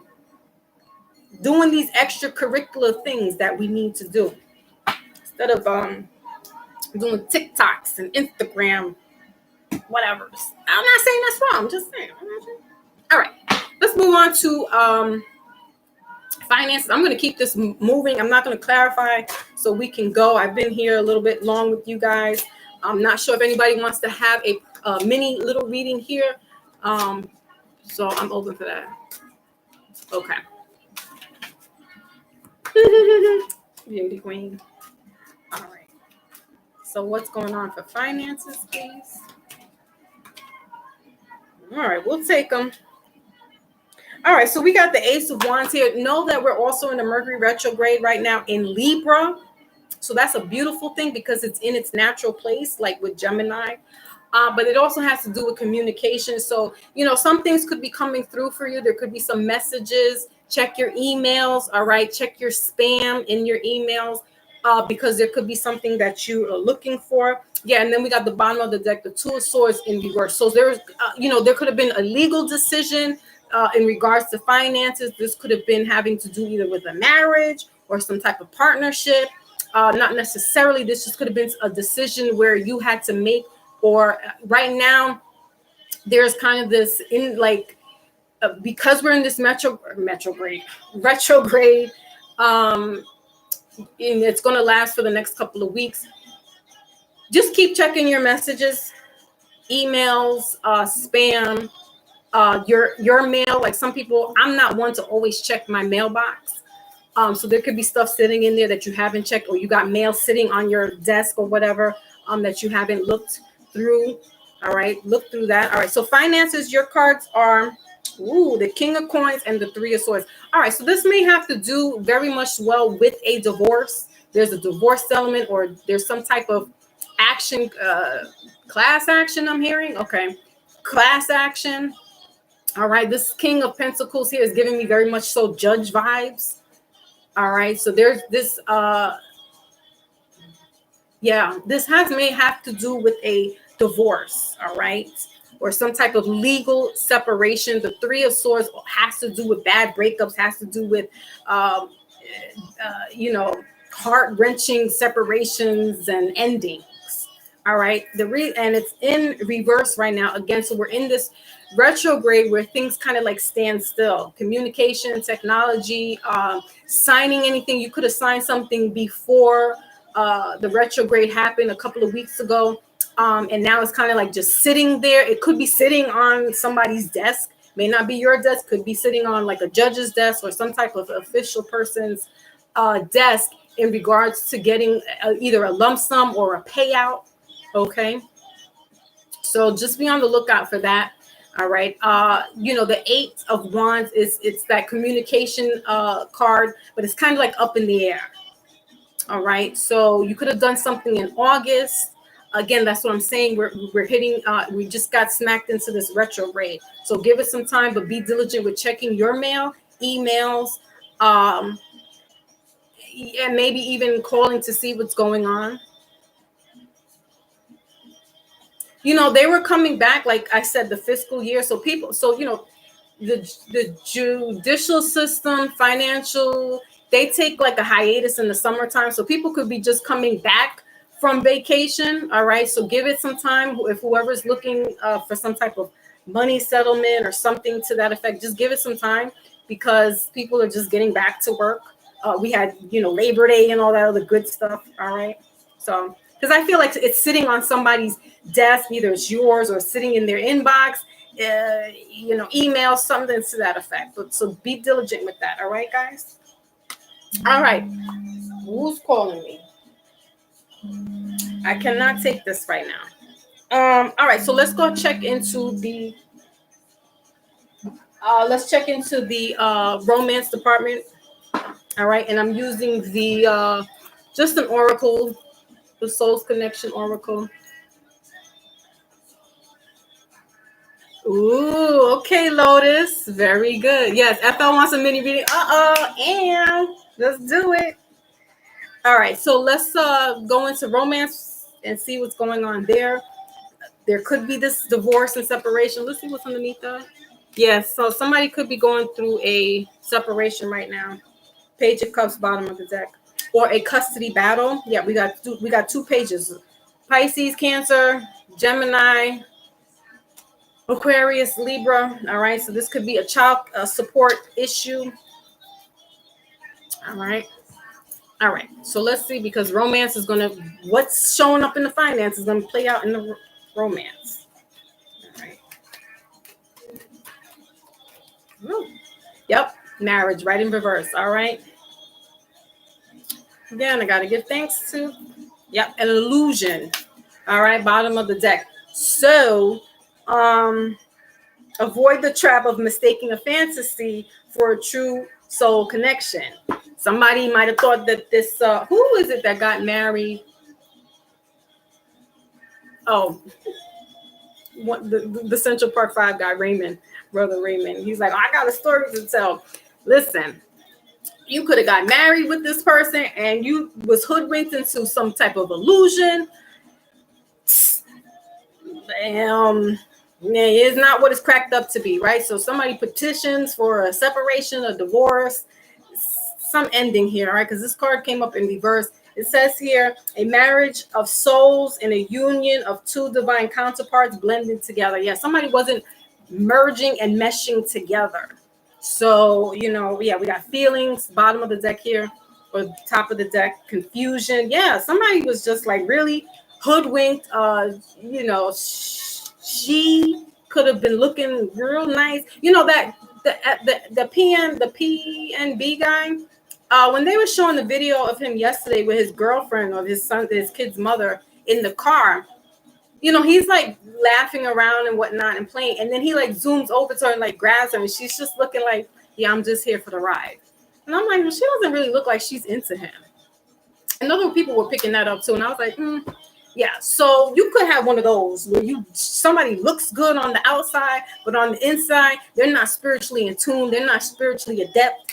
Doing these extracurricular things that we need to do instead of doing TikToks and Instagram, whatever. I'm not saying that's wrong. I'm just saying. All right. Let's move on to finances. I'm going to keep this moving. I'm not going to clarify so we can go. I've been here a little bit long with you guys. I'm not sure if anybody wants to have a mini little reading here. So I'm open for that. Okay. Beauty queen. All right. So what's going on for finances, please? All right, we'll take them. All right, so we got the Ace of Wands here. Know that we're also in the Mercury retrograde right now in Libra. So that's a beautiful thing because it's in its natural place, like with Gemini. But it also has to do with communication. So, some things could be coming through for you. There could be some messages. Check your emails. All right. Check your spam in your emails because there could be something that you are looking for. Yeah. And then we got the bottom of the deck, the Two of Swords in reverse. So there's, there could have been a legal decision in regards to finances. This could have been having to do either with a marriage or some type of partnership. Not necessarily. This just could have been a decision where you had to make, or right now there's kind of this in like, because we're in this retrograde, and it's going to last for the next couple of weeks. Just keep checking your messages, emails, spam, your mail. Like some people, I'm not one to always check my mailbox. So there could be stuff sitting in there that you haven't checked, or you got mail sitting on your desk or whatever, that you haven't looked through. All right, look through that. All right, so finances, your cards are the King of Coins and the Three of Swords. All right, so this may have to do very much well with a divorce. There's a divorce element, or there's some type of action, class action I'm hearing. Okay, class action. All right, this King of Pentacles here is giving me very much so judge vibes. All right, so there's this, this may have to do with a divorce, all right, or some type of legal separation. The Three of Swords has to do with bad breakups, has to do with, heart-wrenching separations and endings. All right, and it's in reverse right now again. So we're in this retrograde where things kind of like stand still. Communication, technology, signing anything. You could have signed something before the retrograde happened a couple of weeks ago, and now it's kind of like just sitting there. It could be sitting on somebody's desk. May not be your desk. Could be sitting on like a judge's desk or some type of official person's desk in regards to getting either a lump sum or a payout. Okay, so just be on the lookout for that. All right, the Eight of Wands it's that communication card, but it's kind of like up in the air. All right, so you could have done something in August. Again, that's what I'm saying. We're hitting. We just got smacked into this retrograde, so give it some time, but be diligent with checking your mail, emails, and maybe even calling to see what's going on. They were coming back, like I said, the fiscal year. So the judicial system, financial, they take like a hiatus in the summertime. So people could be just coming back from vacation. All right. So give it some time. If whoever's looking for some type of money settlement or something to that effect, just give it some time, because people are just getting back to work. We had, Labor Day and all that other good stuff. All right. So, because I feel like it's sitting on somebody's desk, either it's yours or sitting in their inbox, email, something to that effect. But so be diligent with that. All right, guys. All right. Who's calling me? I cannot take this right now. All right. So let's go check into the. Let's check into the romance department. All right, and I'm using the just an oracle. The Soul's Connection Oracle. Ooh, okay, Lotus. Very good. Yes, FL wants a mini reading. And let's do it. All right, so let's go into romance and see what's going on there. There could be this divorce and separation. Let's see what's underneath that. Yes, so somebody could be going through a separation right now. Page of Cups, bottom of the deck. Or a custody battle. Yeah, we got two pages. Pisces, Cancer, Gemini, Aquarius, Libra. All right, so this could be a child support issue. All right. So let's see, because romance is what's showing up in the finance is going to play out in the romance. All right. Ooh. Yep, marriage right in reverse. All right. Again, I got to give thanks to, an illusion. All right, bottom of the deck. So, avoid the trap of mistaking a fantasy for a true soul connection. Somebody might have thought that this, who is it that got married? Oh, the Central Park 5 guy, Raymond, brother Raymond. He's like, I got a story to tell. Listen. You could have got married with this person and you was hoodwinked into some type of illusion. It's not what it's cracked up to be, right? So somebody petitions for a separation, a divorce, some ending here, right? Because this card came up in reverse. It says here, a marriage of souls and a union of two divine counterparts blended together. Yeah, somebody wasn't merging and meshing together. So, you know, yeah, we got feelings, bottom of the deck here, or top of the deck, confusion. Yeah, somebody was just like really hoodwinked. You know, she could have been looking real nice. You know that the PNB guy. When they were showing the video of him yesterday with his girlfriend or his kid's mother in the car, you know, he's like laughing around and whatnot and playing, and then he like zooms over to her and like grabs her, and she's just looking like, yeah, I'm just here for the ride. And I'm like, well, she doesn't really look like she's into him. And other people were picking that up too, and I was like, yeah. So you could have one of those where somebody looks good on the outside, but on the inside, they're not spiritually in tune, they're not spiritually adept.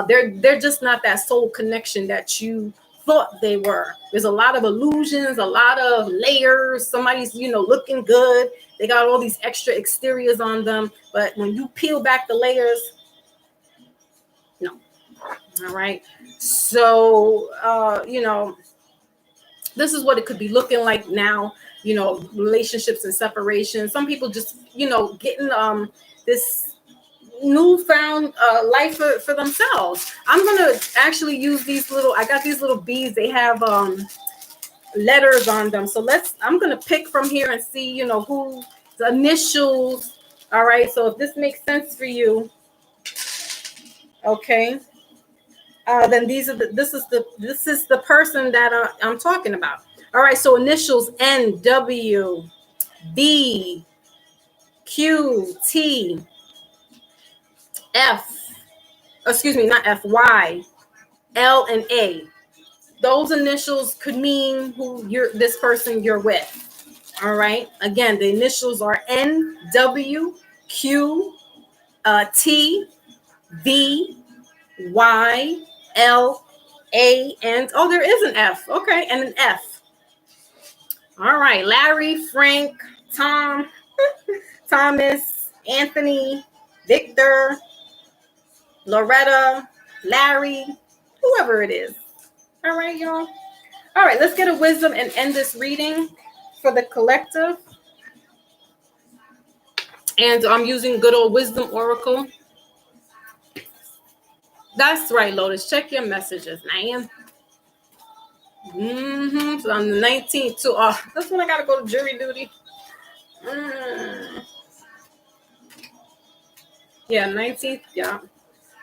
They're just not that soul connection that you thought they were. There's a lot of illusions, a lot of layers. Somebody's, you know, looking good. They got all these extra exteriors on them, but when you peel back the layers, no. All right. So, you know, this is what it could be looking like now. You know, relationships and separation. Some people just, you know, getting this newfound life for themselves. I'm gonna actually use these little, I got these little beads, they have letters on them, so I'm gonna pick from here and see, you know, who the initials. All right, so if this makes sense for you, okay, then this is the person that I'm talking about. All right, so initials N W B Q T F, excuse me, not F, Y, L, and A. Those initials could mean who this person you're with. All right. Again, the initials are N, W, Q, T, V, Y, L, A, and there is an F. Okay, and an F. All right. Larry, Frank, Tom, Thomas, Anthony, Victor, Loretta, Larry, whoever it is. All right, y'all. All right, let's get a wisdom and end this reading for the collective. And I'm using good old Wisdom Oracle. That's right, Lotus. Check your messages, man. So on the 19th too. Oh, that's when I gotta go to jury duty. Yeah, 19th. Yeah.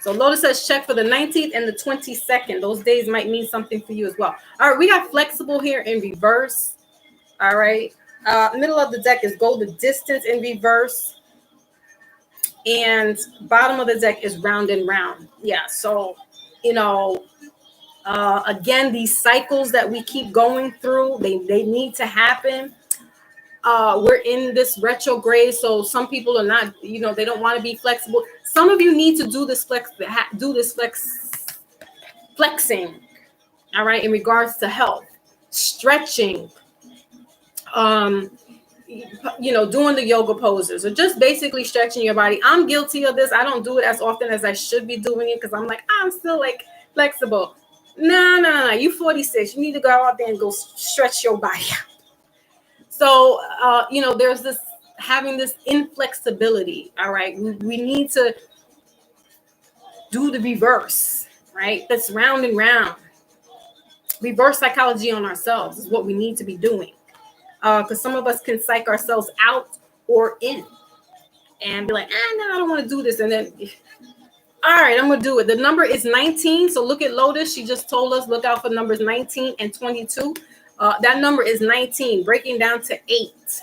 So Lotus says check for the 19th and the 22nd. Those days might mean something for you as well. All right, we got flexible here in reverse. All right. Middle of the deck is go the distance in reverse. And bottom of the deck is round and round. Yeah. So, you know, again, these cycles that we keep going through, they need to happen. We're in this retrograde, so some people are not, you know, they don't want to be flexible. Some of you need to do this flexing, all right, in regards to health, stretching, you know, doing the yoga poses, or just basically stretching your body. I'm guilty of this. I don't do it as often as I should be doing it because I'm like, I'm still like flexible. No. You 46. You need to go out there and go stretch your body out. So, you know, there's this having this inflexibility. All right. We need to do the reverse, right? That's round and round. Reverse psychology on ourselves is what we need to be doing. Because some of us can psych ourselves out or in and be like, no, I don't want to do this. And then, all right, I'm going to do it. The number is 19. So look at Lotus. She just told us, look out for numbers 19 and 22. That number is 19, breaking down to 8.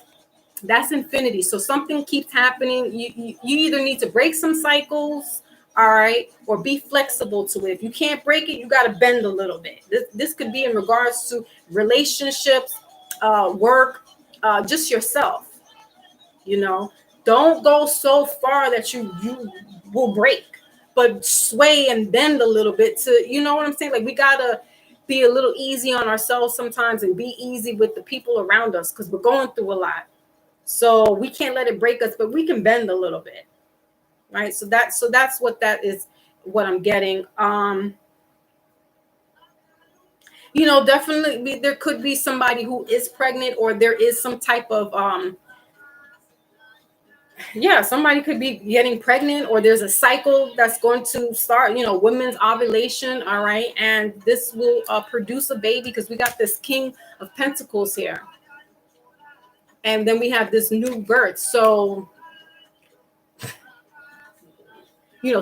That's infinity. So something keeps happening. You either need to break some cycles, all right, or be flexible to it. If you can't break it, you got to bend a little bit. This could be in regards to relationships, work, just yourself. You know, don't go so far that you will break, but sway and bend a little bit to, you know what I'm saying? Like, we got to be a little easy on ourselves sometimes and be easy with the people around us because we're going through a lot. So we can't let it break us, but we can bend a little bit, right? So that's what that is, what I'm getting. Definitely there could be somebody who is pregnant, or there is some type of somebody could be getting pregnant, or there's a cycle that's going to start, women's ovulation. All right. And this will produce a baby, because we got this King of Pentacles here. And then we have this new birth. So,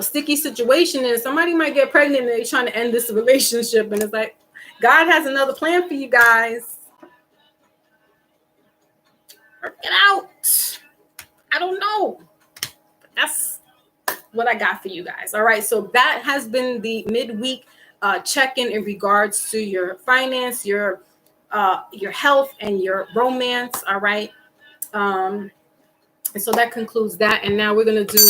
sticky situation is somebody might get pregnant and they're trying to end this relationship. And it's like, God has another plan for you guys. Work it out. I don't know. But that's what I got for you guys. All right. So that has been the midweek check-in in regards to your finance, your health, and your romance. All right. And so that concludes that. And now we're going to do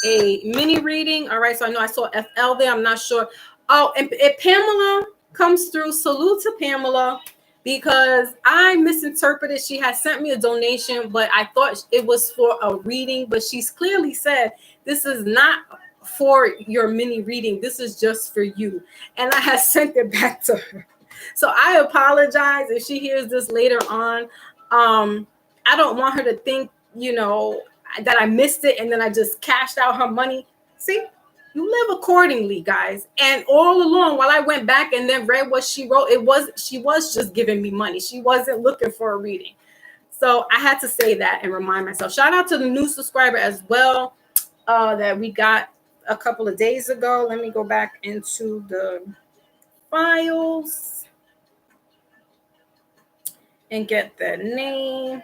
a mini reading. All right. So I know I saw FL there. I'm not sure. Oh, and Pamela comes through. Salute to Pamela, because I misinterpreted. She had sent me a donation, but I thought it was for a reading. But she's clearly said, this is not for your mini reading. This is just for you. And I had sent it back to her. So I apologize if she hears this later on. I don't want her to think, that I missed it and then I just cashed out her money. See, you live accordingly, guys. And all along, while I went back and then read what she wrote, she was just giving me money. She wasn't looking for a reading. So I had to say that and remind myself. Shout out to the new subscriber as well that we got a couple of days ago. Let me go back into the files and get the name.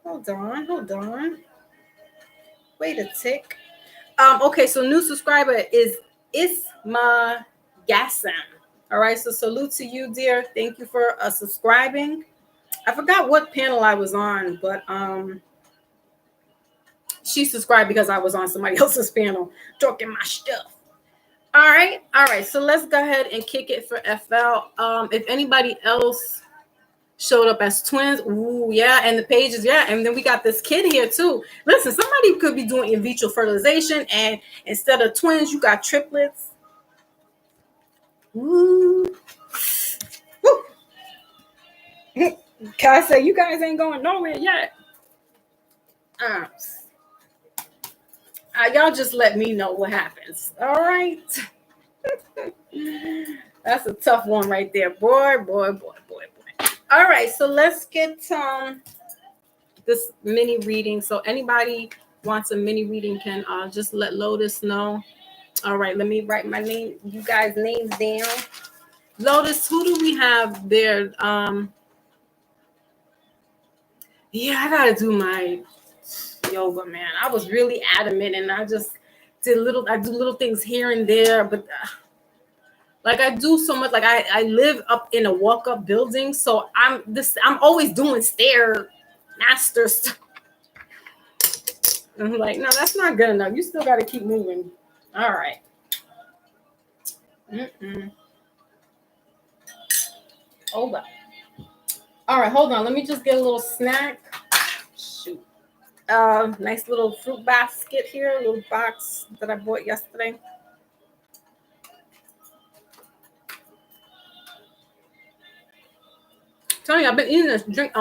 Hold on. Wait a tick. Okay, so new subscriber is Isma Gassam. All right, so salute to you, dear. Thank you for subscribing. I forgot what panel I was on, but she subscribed because I was on somebody else's panel talking my stuff. All right. So let's go ahead and kick it for FL. If anybody else showed up as twins, ooh, yeah, and the pages, yeah, and then we got this kid here too. Listen, somebody could be doing in vitro fertilization, and instead of twins, you got triplets. Woo. Woo. Can I say you guys ain't going nowhere yet? Y'all just let me know what happens. All right. That's a tough one right there. Boy. All right, so let's get this mini reading. So anybody wants a mini reading can just let Lotus know. All right, let me write my name, you guys' names down. Lotus, who do we have there? Yeah, I gotta do my yoga, man. I was really adamant, and I just I do little things here and there, but like I do so much. Like I live up in a walk-up building, so I'm always doing stair master stuff. I'm like, no, that's not good enough. You still got to keep moving. All right. Hold on. All right, hold on. Let me just get a little snack. Shoot. Nice little fruit basket here, a little box that I bought yesterday. Tell you, I've been eating this drink,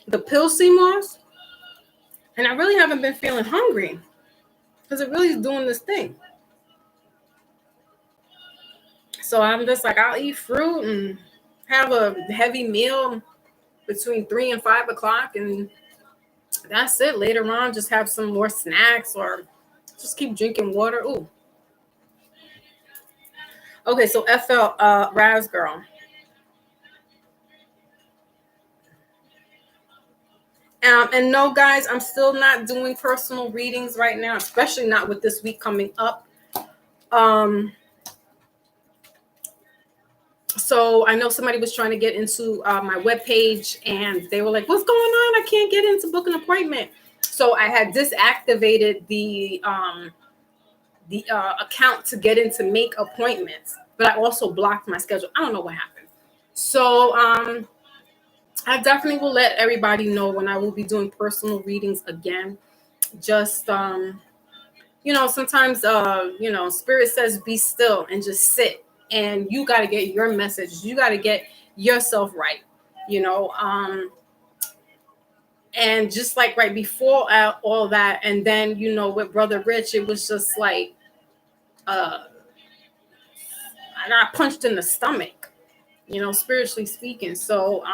the pill sea moss, and I really haven't been feeling hungry because it really is doing this thing. So I'm just like, I'll eat fruit and have a heavy meal between 3 and 5 o'clock, and that's it. Later on, just have some more snacks or just keep drinking water. Ooh. Okay, so FL Raz Girl. And no, guys, I'm still not doing personal readings right now, especially not with this week coming up. So I know somebody was trying to get into my webpage, and they were like, what's going on? I can't get in to book an appointment. So I had disactivated the account to get in to make appointments. but I also blocked my schedule. I don't know what happened. So I definitely will let everybody know when I will be doing personal readings again. Just sometimes spirit says be still and just sit, and you got to get your message. You got to get yourself right. You know, and just like right before all that, and then with Brother Rich, it was just like I got punched in the stomach, spiritually speaking. So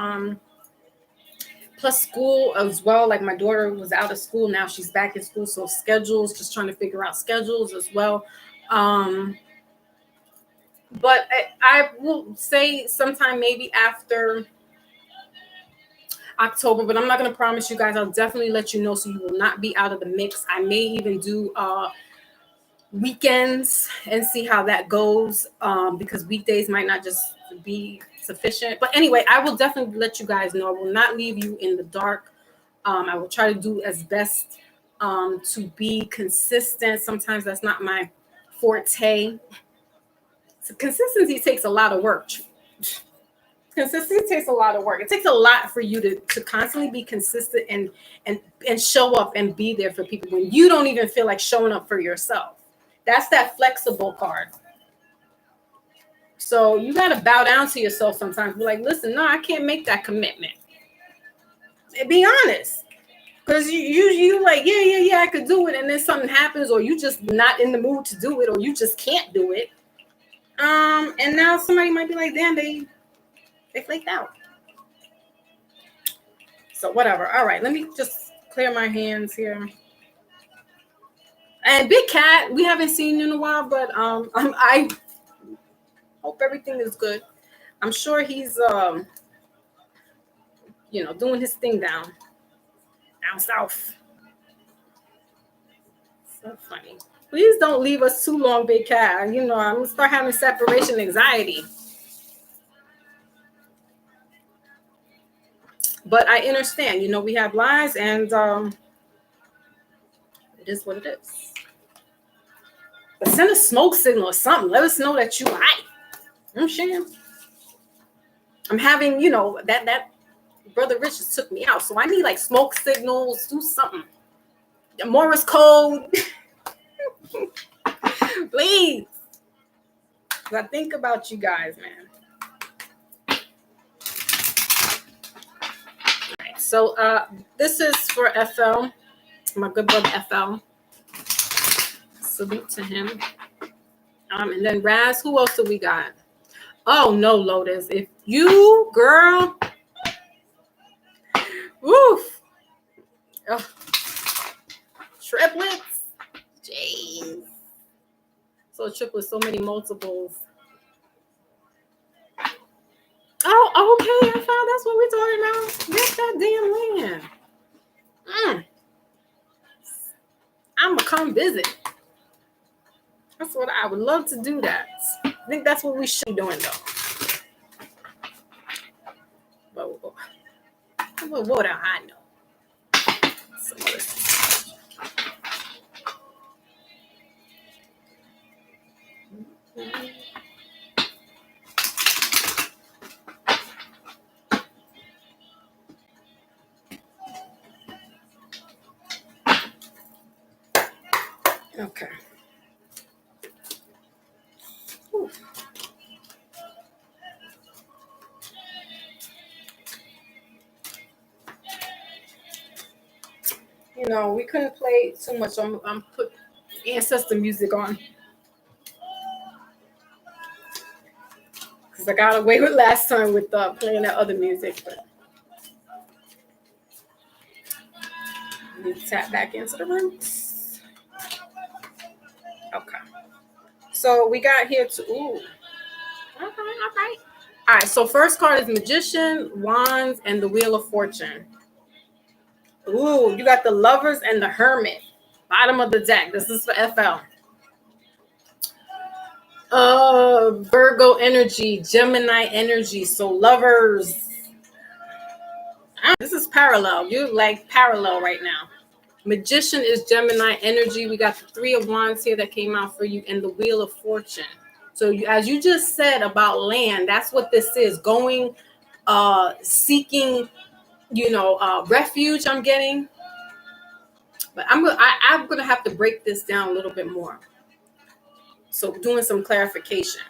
plus school as well. Like my daughter was out of school, now she's back in school, so schedules, just trying to figure out schedules as well. But I will say sometime maybe after October, but I'm not going to promise you guys. I'll definitely let you know so you will not be out of the mix. I may even do weekends and see how that goes, because weekdays might not just be sufficient. But anyway, I will definitely let you guys know. I will not leave you in the dark. I will try to do as best to be consistent. Sometimes that's not my forte. So consistency takes a lot of work. Consistency takes a lot of work. It takes a lot for you to constantly be consistent and show up and be there for people when you don't even feel like showing up for yourself. That's that flexible card. So you got to bow down to yourself sometimes. Be like, listen, no, I can't make that commitment. Be honest. Because you like, yeah, I could do it. And then something happens, or you just not in the mood to do it, or you just can't do it. And now somebody might be like, damn, they flaked out. So whatever. All right, let me just clear my hands here. And Big Cat, we haven't seen you in a while, but I hope everything is good. I'm sure he's doing his thing down south. So funny. Please don't leave us too long, Big Cat. I'm gonna start having separation anxiety. But I understand, we have lives, and it is what it is. But send a smoke signal or something. Let us know that you like. I'm saying. I'm having, that Brother Rich just took me out. So I need like smoke signals, do something. The Morse code. Please. I think about you guys, man. Right, so this is for FL, my good brother FL. Salute to him. And then Raz, who else do we got? Oh no, Lotus. If you, girl, woof. Oh. Triplets. Jeez. So triplets, so many multiples. Oh, okay. I found that's what we're talking about. Get that damn land. I'm gonna come visit. That's what I would love to do. That. I think that's what we should be doing, though. But what do I know? Some other stuff. Okay. Ooh. We couldn't play too much. I'm put ancestor music on because I got away with last time with playing that other music. But I need to tap back into the roots. Okay. So we got here to ooh. Okay, all right. All right. So first card is Magician, Wands, and the Wheel of Fortune. Ooh, you got the Lovers and the Hermit. Bottom of the deck. This is for FL. Virgo energy, Gemini energy. So Lovers. This is parallel. You like parallel right now. Magician is Gemini energy. We got the Three of Wands here that came out for you, and the Wheel of Fortune. So as you just said about land, that's what this is. Going, seeking, refuge. I'm getting, but I'm gonna have to break this down a little bit more. So doing some clarification.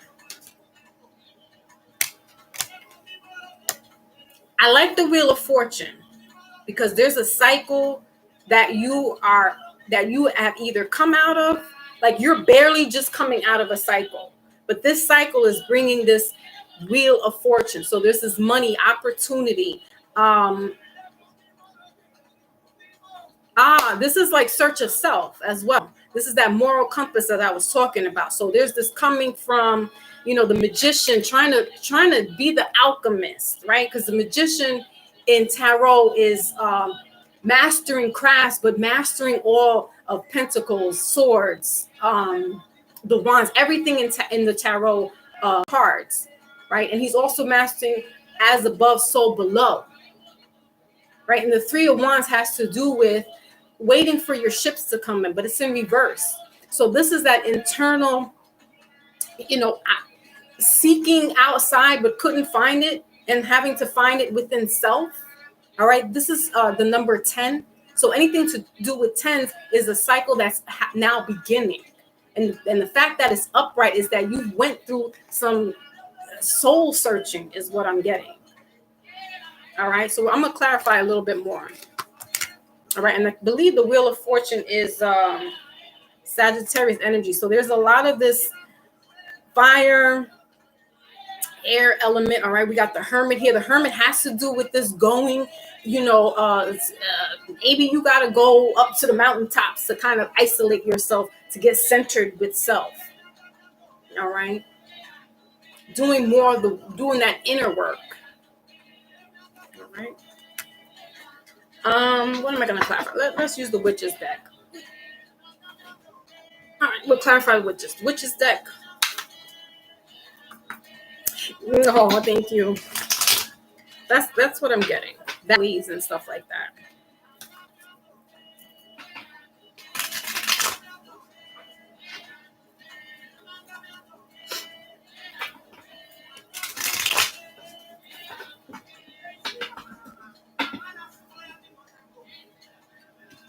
I like the Wheel of Fortune because there's a cycle that you have either come out of, like you're barely just coming out of a cycle, but this cycle is bringing this Wheel of Fortune. So there's this money opportunity. This is like search of self as well. This is that moral compass that I was talking about. So there's this coming from, the magician trying to be the alchemist, right? Because the magician in tarot is mastering crafts, but mastering all of pentacles, swords, the wands, everything in the tarot cards, right? And he's also mastering as above, so below, right? And the Three of Wands has to do with waiting for your ships to come in, but it's in reverse. So this is that internal, seeking outside but couldn't find it and having to find it within self. All right, this is the number 10. So anything to do with 10s is a cycle that's now beginning. And the fact that it's upright is that you went through some soul searching is what I'm getting. All right, so I'm going to clarify a little bit more. All right, and I believe the Wheel of Fortune is Sagittarius energy. So there's a lot of this fire, air element. All right, we got the Hermit here. The Hermit has to do with this going, maybe you got to go up to the mountaintops to kind of isolate yourself, to get centered with self. All right, doing that inner work. All right. What am I going to clarify? Let's use the Witches deck. All right, we'll clarify Witches deck. No, thank you. That's what I'm getting. That leads and stuff like that.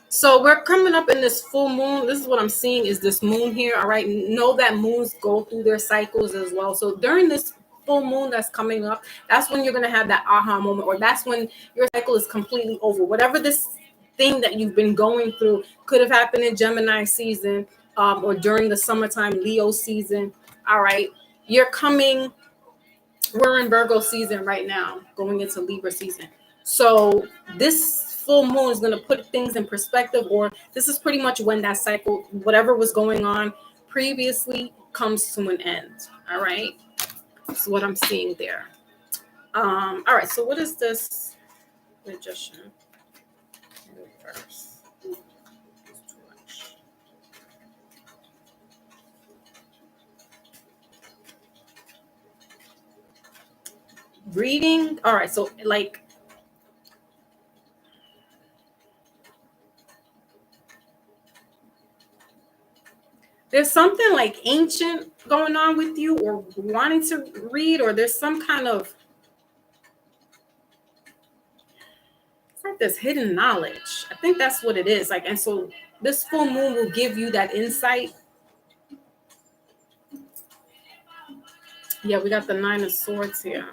So we're coming up in this full moon. This is what I'm seeing is this moon here. All right. Know that moons go through their cycles as well. So during this full moon that's coming up, that's when you're going to have that aha moment, or that's when your cycle is completely over. Whatever this thing that you've been going through could have happened in Gemini season, or during the summertime Leo season. All right. We're in Virgo season right now, going into Libra season. So this full moon is going to put things in perspective, or this is pretty much when that cycle, whatever was going on previously, comes to an end. All right. That's what I'm seeing there. All right. So what is this Magician in reverse? Reading. All right. So like, there's something like ancient going on with you, or wanting to read, or there's some kind of, it's like this hidden knowledge. I think that's what it is. Like, and so this full moon will give you that insight. Yeah, we got the Nine of Swords here.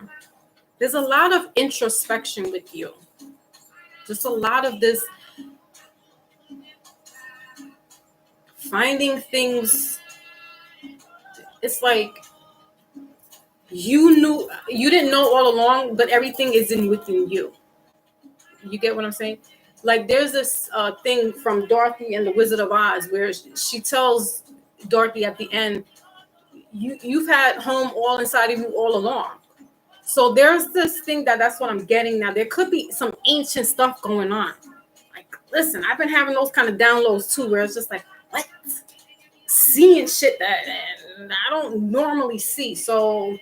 There's a lot of introspection with you. Just a lot of this finding things. It's like you didn't know all along, but everything is within you. You get what I'm saying? Like there's this thing from Dorothy and the Wizard of Oz where she tells Dorothy at the end, you've had home all inside of you all along. So there's this thing that's what I'm getting now. There could be some ancient stuff going on. Like, listen, I've been having those kind of downloads too, where it's just like, what? Seeing shit that I don't normally see. So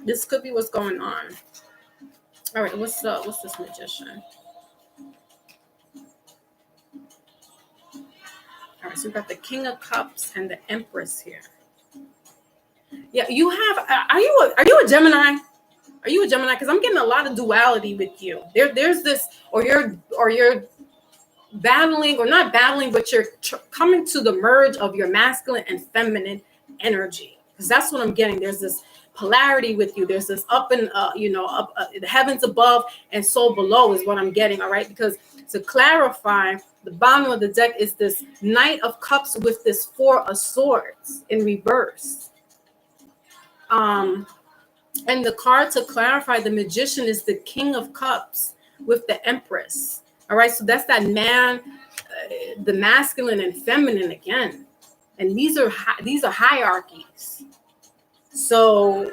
this could be what's going on. All right, what's this Magician? All right, so we've got the King of Cups and the Empress here. Yeah, you have. Are you a Gemini? Are you a Gemini? Because I'm getting a lot of duality with you. There's this, or you're battling, or not battling, but you're coming to the merge of your masculine and feminine energy. Because that's what I'm getting. There's this polarity with you. There's this up and up the heavens above and soul below is what I'm getting. All right, because to clarify, the bottom of the deck is this Knight of Cups with this Four of Swords in reverse. And the card to clarify, the Magician, is the King of Cups with the Empress. All right, so that's that man, the masculine and feminine again, and these are hierarchies. So,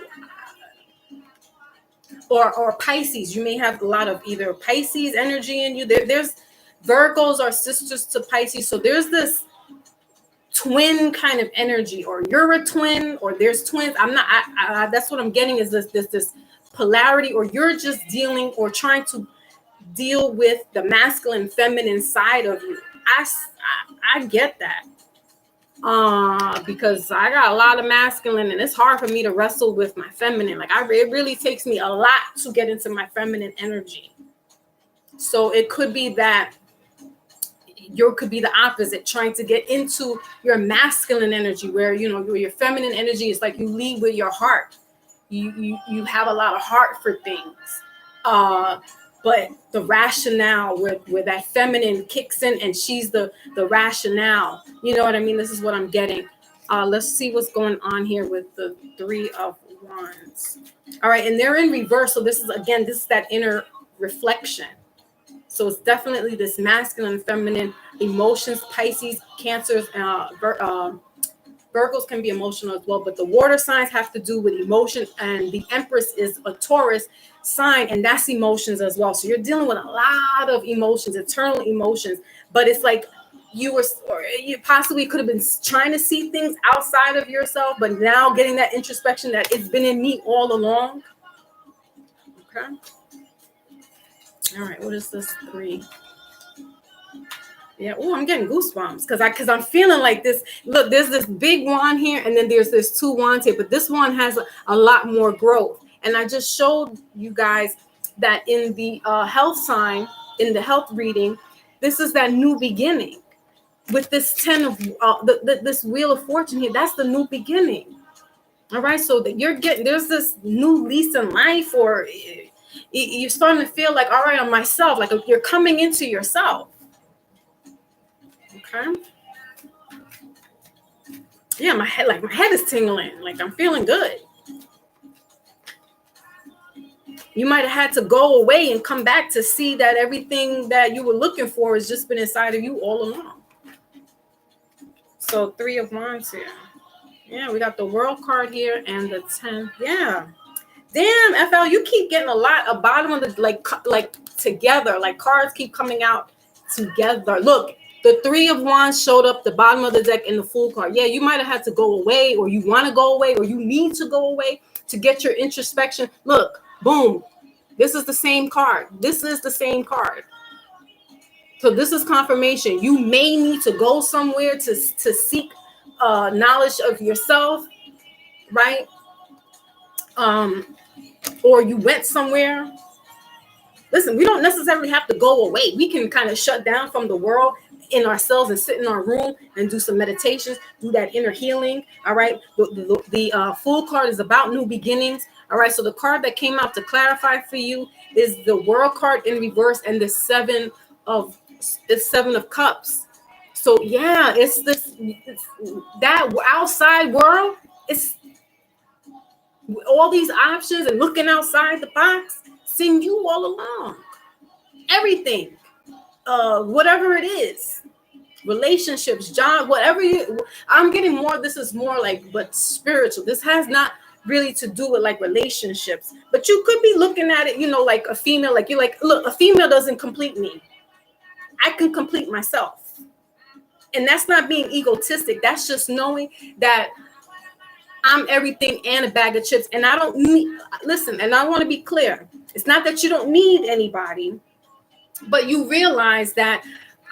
or Pisces, you may have a lot of either Pisces energy in you. There's Virgos are sisters to Pisces, so there's this twin kind of energy, or you're a twin, or there's twins. I'm not. That's what I'm getting, is this polarity, or you're just dealing or trying to deal with the masculine feminine side of you. I get that, because I got a lot of masculine, and it's hard for me to wrestle with my feminine. Like it really takes me a lot to get into my feminine energy. So it could be that you could be the opposite, trying to get into your masculine energy, where your feminine energy is like you lead with your heart. You have a lot of heart for things. But the rationale, where that feminine kicks in, and she's the rationale. You know what I mean? This is what I'm getting. Let's see what's going on here with the Three of Wands. All right, and they're in reverse. So this is that inner reflection. So it's definitely this masculine and feminine emotions. Pisces, Cancers, Virgos can be emotional as well, but the water signs have to do with emotion, and the Empress is a Taurus sign, and that's emotions as well. So you're dealing with a lot of emotions, eternal emotions, but it's like you possibly could have been trying to see things outside of yourself, but now getting that introspection that it's been in me all along. Okay. All right, what is this 3? Yeah, oh, I'm getting goosebumps because I'm feeling like this. Look, there's this big wand here, and then there's this 2 wands here, but this one has a lot more growth. And I just showed you guys that in the health sign, in the health reading, this is that new beginning. With this 10 of this Wheel of Fortune here, that's the new beginning. All right, so that there's this new lease in life, or you're starting to feel like, all right, I'm myself, like you're coming into yourself. Okay. Yeah, my head is tingling. Like I'm feeling good. You might have had to go away and come back to see that everything that you were looking for has just been inside of you all along. So 3 of Wands here. Yeah, we got the World card here and the 10. Yeah. Damn, FL, you keep getting a lot of bottom of the like together. Like cards keep coming out together. Look, the 3 of Wands showed up the bottom of the deck in the Fool card. Yeah, you might have had to go away, or you want to go away, or you need to go away to get your introspection. Look, boom. This is the same card. This is the same card. So this is confirmation. You may need to go somewhere to seek knowledge of yourself, right? Or you went somewhere. Listen, we don't necessarily have to go away. We can kind of shut down from the world in ourselves and sit in our room and do some meditations, do that inner healing. All right. The Fool card is about new beginnings. All right. So the card that came out to clarify for you is the World card in reverse, and the 7 of Cups. So yeah, it's that outside world. It's all these options and looking outside the box, seeing you all along. Everything, whatever it is, relationships, job, whatever I'm getting more. This is more like, but spiritual. This has not really to do with like relationships, but you could be looking at it, like a female, like you're like, look, a female doesn't complete me. I can complete myself. And that's not being egotistic. That's just knowing that I'm everything and a bag of chips. And I don't need, listen, and I want to be clear. It's not that you don't need anybody, but you realize that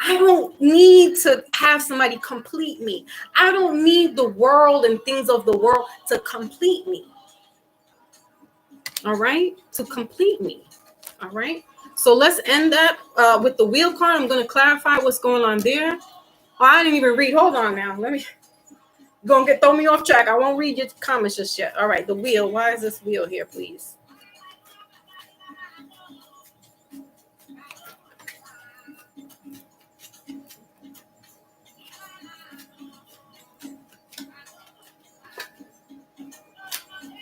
I don't need to have somebody complete me. I don't need the world and things of the world to complete me. All right, to complete me. All right, so let's end that with the wheel card. I'm going to clarify what's going on there. Oh, I didn't even read. Hold on now. Let me throw me off track. I won't read your comments just yet. All right, the wheel. Why is this wheel here, please?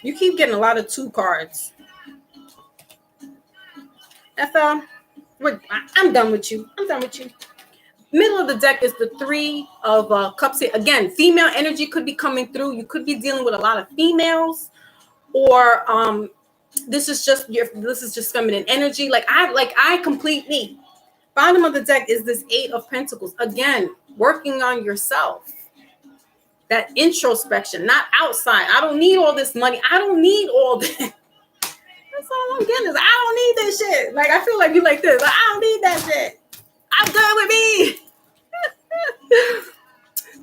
You keep getting a lot of 2 cards. FL, I'm done with you. I'm done with you. Middle of the deck is the 3 of cups. Again, female energy could be coming through. You could be dealing with a lot of females, or this is just feminine energy. Like I complete me. Bottom of the deck is this 8 of Pentacles. Again, working on yourself. That introspection, not outside. I don't need all this money. I don't need all that. That's all I'm getting is I don't need this shit. Like I feel like you like this. Like, I don't need that shit. I'm good with me.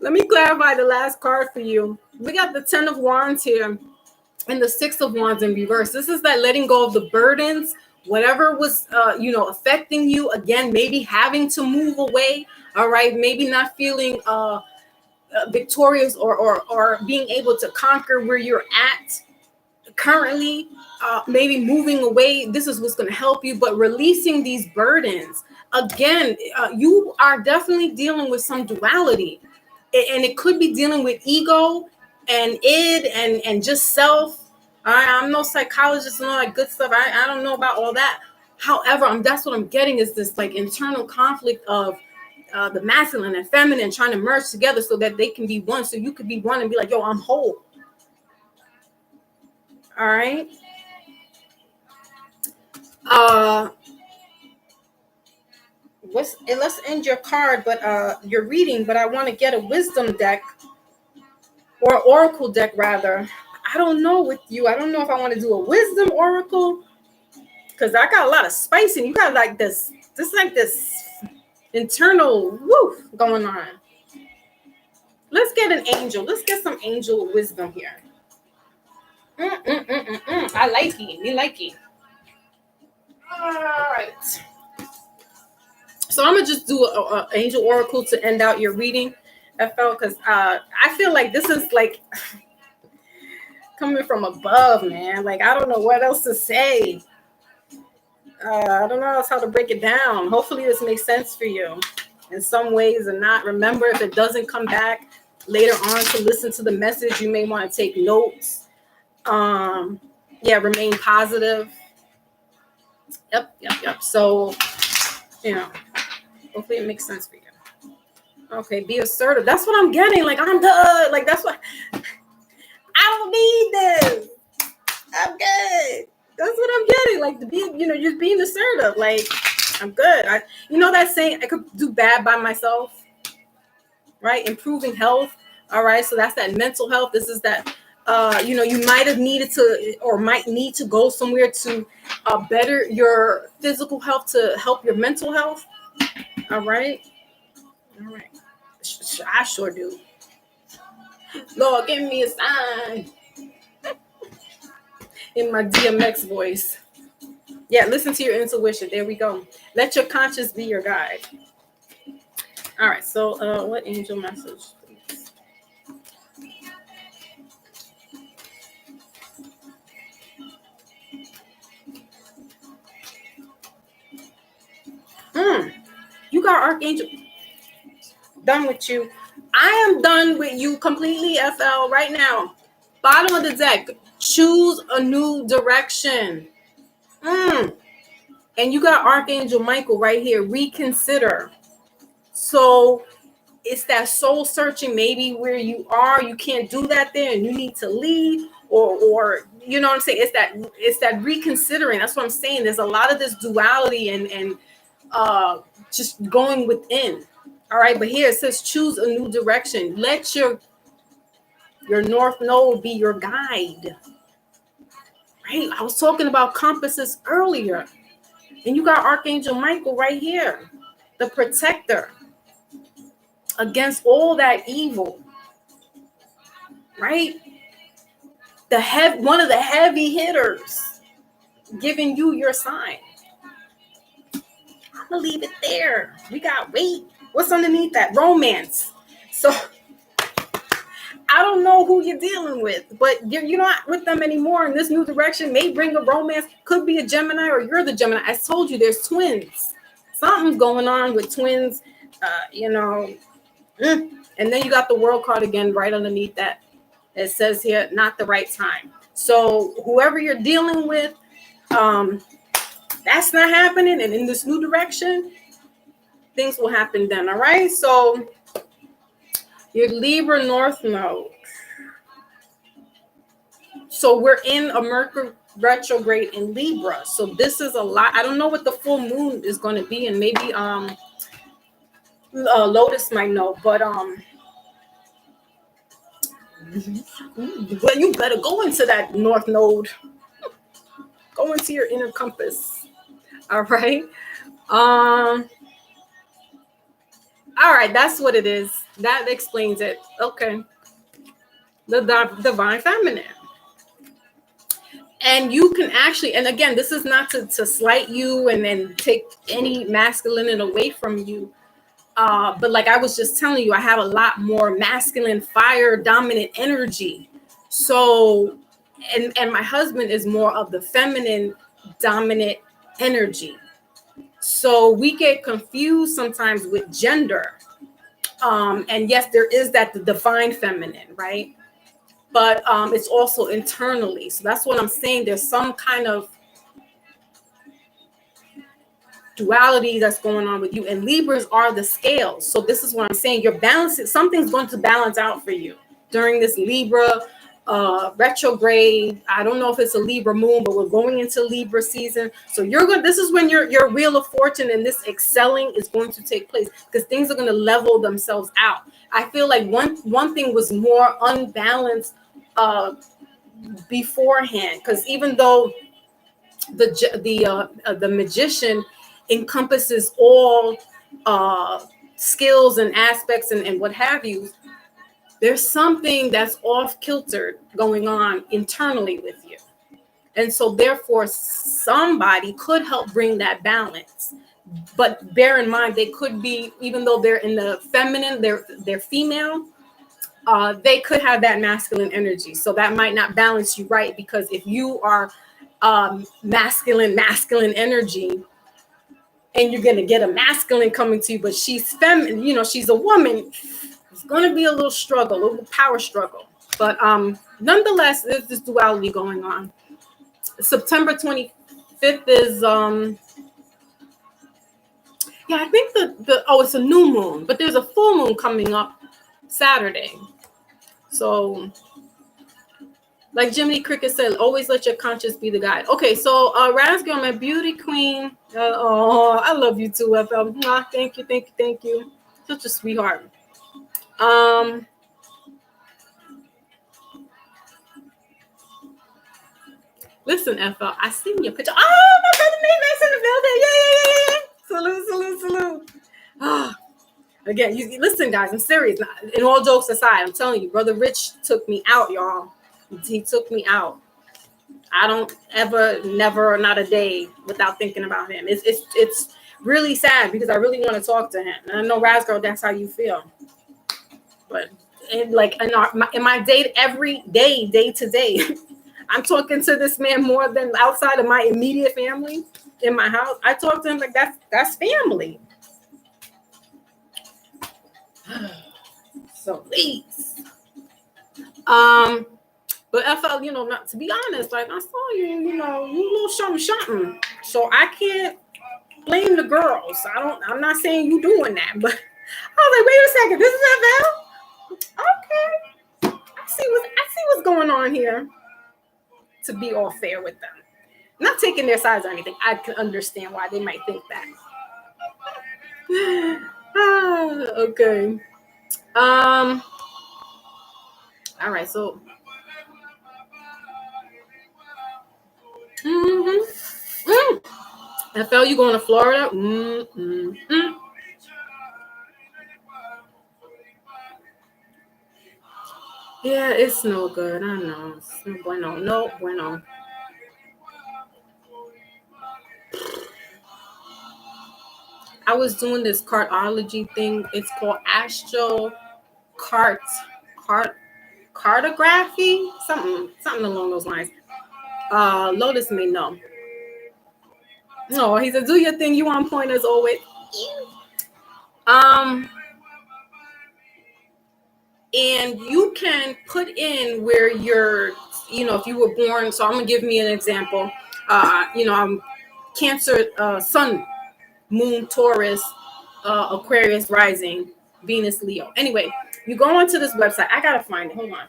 Let me clarify the last card for you. We got the 10 of Wands here and the 6 of Wands in reverse. This is that letting go of the burdens, whatever was affecting you. Again, maybe having to move away. All right, maybe not feeling victorious or being able to conquer where you're at currently. Maybe moving away. This is what's going to help you, but releasing these burdens. Again, you are definitely dealing with some duality, and it could be dealing with ego and id and just self. I'm no psychologist and all that good stuff. I don't know about all that. However, that's what I'm getting is this like internal conflict of the masculine and feminine trying to merge together so that they can be one. So you could be one and be like, yo, I'm whole. All right. Let's end your card, but your reading, but I want to get a wisdom deck or oracle deck rather. I don't know with you. I don't know if I want to do a wisdom oracle because I got a lot of spice and you got like this internal woof going on. Let's get an angel. Let's get some angel wisdom here. I like it. You like it. All right. So I'm gonna just do a angel oracle to end out your reading, FL, because I feel like this is like coming from above, man. Like I don't know what else to say. I don't know how to break it down. Hopefully this makes sense for you in some ways and not. Remember, if it doesn't come back later on to listen to the message, you may want to take notes. Remain positive. Yep. So, hopefully it makes sense for you. Okay, be assertive. That's what I'm getting. Like, I'm good. Like, that's what I don't need this. I'm good. That's what I'm getting. Like, to be, just being assertive. Like, I'm good. That saying, I could do bad by myself, right? Improving health. All right. So that's that mental health. This is that, you might have needed to or might need to go somewhere to better your physical health to help your mental health. All right. I sure do. Lord, give me a sign. In my DMX voice. Yeah, listen to your intuition. There we go. Let your conscience be your guide. All right. So what angel message, please? You got Archangel. Done with you. I am done with you completely, FL, right now. Bottom of the deck. Choose a new direction. And you got Archangel Michael right here. Reconsider. So it's that soul searching, maybe where you are, you can't do that there and you need to leave, or you know what I'm saying? It's that reconsidering. That's what I'm saying. There's a lot of this duality and just going within. All right, but here it says choose a new direction. Let your North Node be your guide. Right? I was talking about compasses earlier. And you got Archangel Michael right here, the protector. against all that evil, right? One of the heavy hitters giving you your sign. I'm gonna leave it there. We got weight. What's underneath that? Romance. So I don't know who you're dealing with, but you're not with them anymore. And this new direction may bring a romance. Could be a Gemini, or you're the Gemini. I told you there's twins. Something's going on with twins. And then you got the World card again right underneath that. It says here, not the right time. So whoever you're dealing with, that's not happening. And in this new direction, things will happen then. All right. So your Libra North Node. So we're in a Mercury retrograde in Libra. So this is a lot. I don't know what the full moon is going to be, and maybe Lotus might know, but well, you better go into that North Node. Go into your inner compass. All right. All right, that's what it is. That explains it. Okay. The divine feminine. And you can actually, and again, this is not to slight you and then take any masculine away from you. But like I was just telling you, I have a lot more masculine, fire dominant energy. So, and my husband is more of the feminine dominant energy. So we get confused sometimes with gender. And yes, there is that the divine feminine, right? But it's also internally. So that's what I'm saying. There's some kind of duality that's going on with you. And Libras are the scales. So this is what I'm saying. You're balancing. Something's going to balance out for you during this Libra retrograde. I don't know if it's a Libra moon, but we're going into Libra season. So this is when your wheel of fortune and this excelling is going to take place, because things are going to level themselves out. I feel like one thing was more unbalanced beforehand, because even though the magician encompasses all skills and aspects and what have you, there's something that's off kilter going on internally with you. And so therefore somebody could help bring that balance. But bear in mind, they could be, even though they're in the feminine, they're female, they could have that masculine energy. So that might not balance you right, because if you are masculine energy, and you're going to get a masculine coming to you, but she's feminine, she's a woman, it's going to be a little struggle, a little power struggle. But nonetheless, there's this duality going on. September 25th is, I think it's a new moon, but there's a full moon coming up Saturday. So, like Jiminy Cricket said, always let your conscience be the guide. Okay, so Rasgirl, my beauty queen. I love you too, FL. Thank you. Such a sweetheart. Listen, FL, I seen your picture. Oh, my brother Nate Max in the building. Salute. Again, listen, guys, I'm serious. In all jokes aside, I'm telling you, Brother Rich took me out, y'all. He took me out. I don't ever, never, not a day without thinking about him. It's really sad, because I really want to talk to him. And I know, Rasgirl, that's how you feel. But in my day, every day to day, I'm talking to this man more than outside of my immediate family in my house. I talk to him like that's family. So please. But FL, not to be honest, like I saw you, you a little something. So I can't blame the girls. I'm not saying you doing that, but I was like, wait a second, this is FL? Okay. I see what's going on here. To be all fair with them. Not taking their sides or anything. I can understand why they might think that. Okay. All right, so FL, you going to Florida? Yeah, it's no good. I know. It's no bueno. No bueno. I was doing this cartology thing. It's called astro cart cart cartography, something along those lines. Lotus may know. No, he said, "Do your thing. You on point as always." Um, and you can put in where you're, if you were born. So I'm gonna give me an example. I'm Cancer, Sun, Moon, Taurus, Aquarius, Rising, Venus, Leo. Anyway, you go onto this website. I gotta find it. Hold on.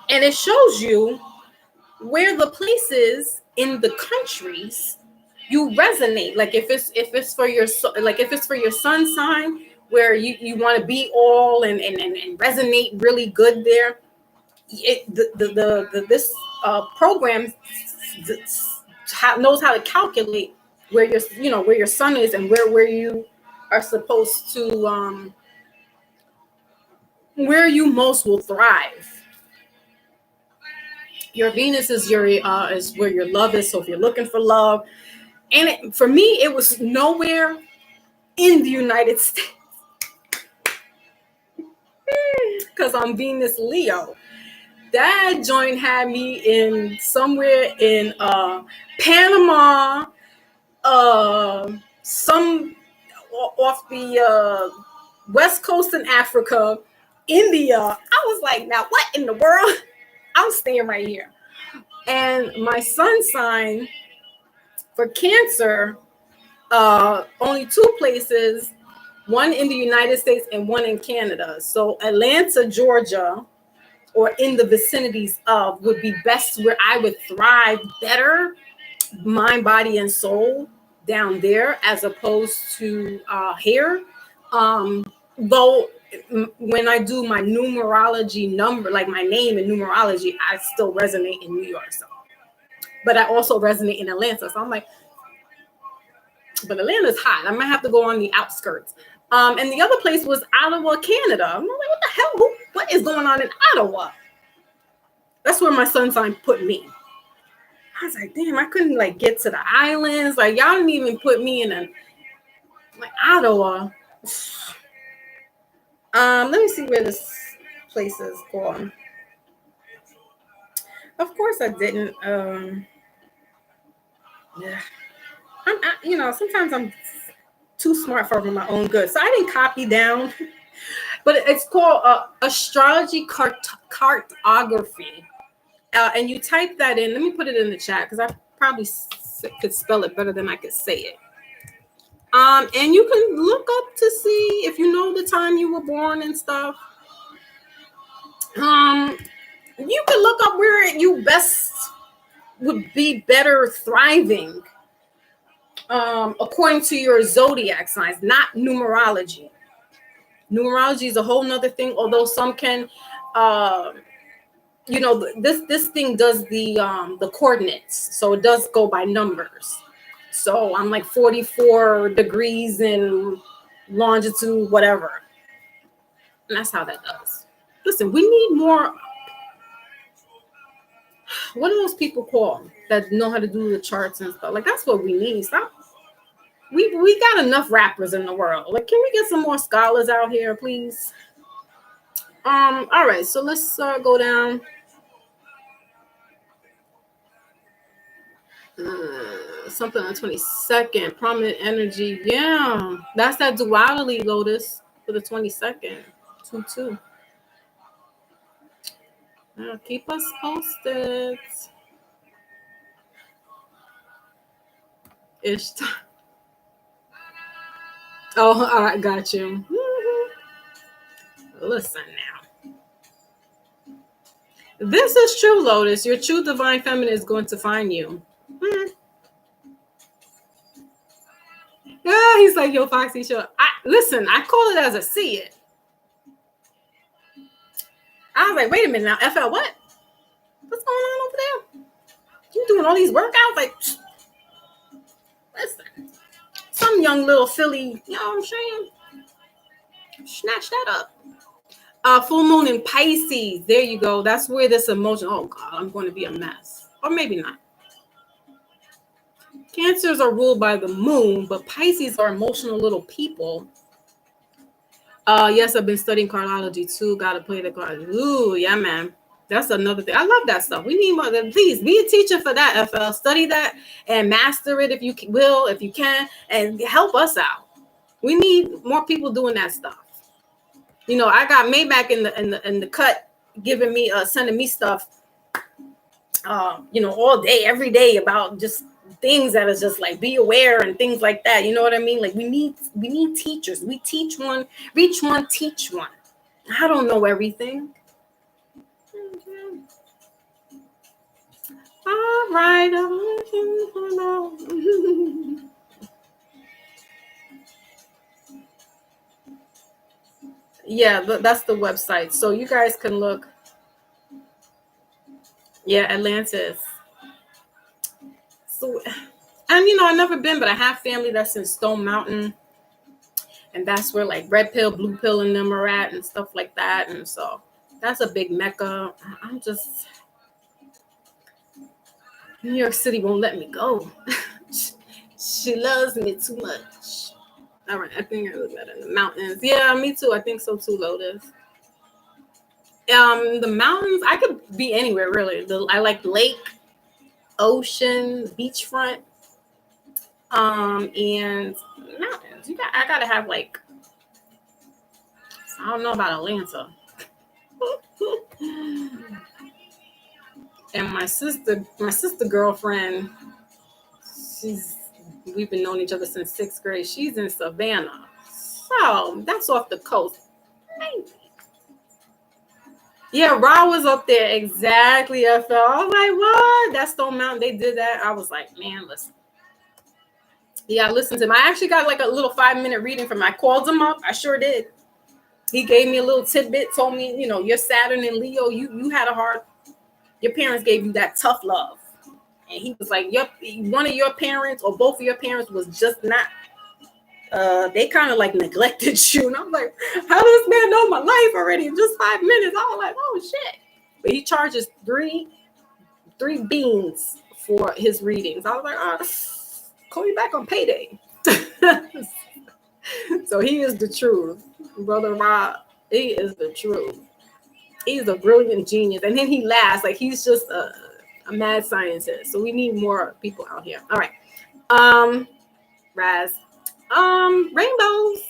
And it shows you where the places in the countries you resonate. Like if it's for your if it's for your sun sign, where you want to be all and resonate really good there. This program knows how to calculate where your sun is and where you are supposed to where you most will thrive. Your Venus is is where your love is. So if you're looking for love, and for me, it was nowhere in the United States because I'm Venus Leo. That joint had me in somewhere in Panama, some off the west coast in Africa, India. I was like, now what in the world? I'm staying right here. And my sun sign for Cancer, only two places, one in the United States and one in Canada. So Atlanta, Georgia, or in the vicinities of would be best where I would thrive better, mind, body, and soul down there as opposed to here. Though when I do my numerology number, like my name in numerology, I still resonate in New York. So, but I also resonate in Atlanta. So I'm like, but Atlanta's hot. I might have to go on the outskirts. And the other place was Ottawa, Canada. I'm like, what the hell? What is going on in Ottawa? That's where my sun sign put me. I was like, damn, I couldn't get to the islands. Like, y'all didn't even put me in Ottawa. Let me see where this place is going. Of course I didn't. Yeah. Sometimes I'm too smart for my own good. So I didn't copy down. But it's called astrology cartography. And you type that in. Let me put it in the chat because I probably could spell it better than I could say it. And you can look up to see if you know the time you were born and stuff. You can look up where you best would be better thriving, according to your zodiac signs, not numerology. Numerology is a whole nother thing, although some can, this thing does the coordinates, so it does go by numbers. So I'm like 44 degrees in longitude, whatever. And that's how that does. Listen, we need more. What are those people called that know how to do the charts and stuff? Like, that's what we need. Stop. We got enough rappers in the world. Like, can we get some more scholars out here, please? All right, so let's go down. Something on 22nd, prominent energy. Yeah, that's that duality, Lotus, for the 22nd. 2-2. Keep us posted. Ishtar. Oh, all right, got you. Listen now. This is true, Lotus. Your true divine feminine is going to find you. Yeah, he's like, yo, Foxy, sure. Listen, I call it as I see it. I was like, wait a minute now, FL, what? What's going on over there? You doing all these workouts? Like, listen, some young little Philly, you know what I'm saying? Snatch that up. Full moon in Pisces. There you go. That's where this emotion. Oh God, I'm going to be a mess, or maybe not. Cancers are ruled by the moon, but Pisces are emotional little people. Yes, I've been studying cardiology too. Got to play the cards. Ooh, yeah, man. That's another thing. I love that stuff. We need more. Please be a teacher for that. FL, study that and master it if you will, if you can, and help us out. We need more people doing that stuff. You know, I got Maybach in the cut, giving me sending me stuff. You know, all day, every day about just things that is just like be aware and things like that. You know what I mean? Like we need teachers. We teach one, reach one, teach one. I don't know everything. All right. Yeah, that's the website. So you guys can look. Yeah, Atlantis. So, and you know, I've never been, but I have family that's in Stone Mountain. And that's where like red pill, blue pill and them are at and stuff like that. And so that's a big mecca. I'm just, New York City won't let me go. She loves me too much. All right, I think I look at it in the mountains. Yeah, me too. I think so too, Lotus. The mountains, I could be anywhere really. I like lake, ocean, beachfront, and mountains. I gotta have like, I don't know about Atlanta. And my sister girlfriend, we've been knowing each other since 6th grade. She's in Savannah. So that's off the coast. Maybe. Yeah, Ra was up there. Exactly. I was like, what? That's Stone Mountain. They did that. I was like, man, listen. Yeah, I listened to him. I actually got like a little 5-minute reading from him. I called him up. I sure did. He gave me a little tidbit, told me, you know, your Saturn and Leo, you had a hard, your parents gave you that tough love. And he was like, yep, one of your parents or both of your parents was just not, they kind of like neglected you. And I'm like, how does this man know my life already in just 5 minutes? I was like, oh shit. But he charges three beans for his readings. I was like, oh, call you back on payday. So he is the truth. Brother Rob, he is the truth. He's a brilliant genius. And then he laughs like he's just a mad scientist. So we need more people out here. All right. Raz. Rainbows.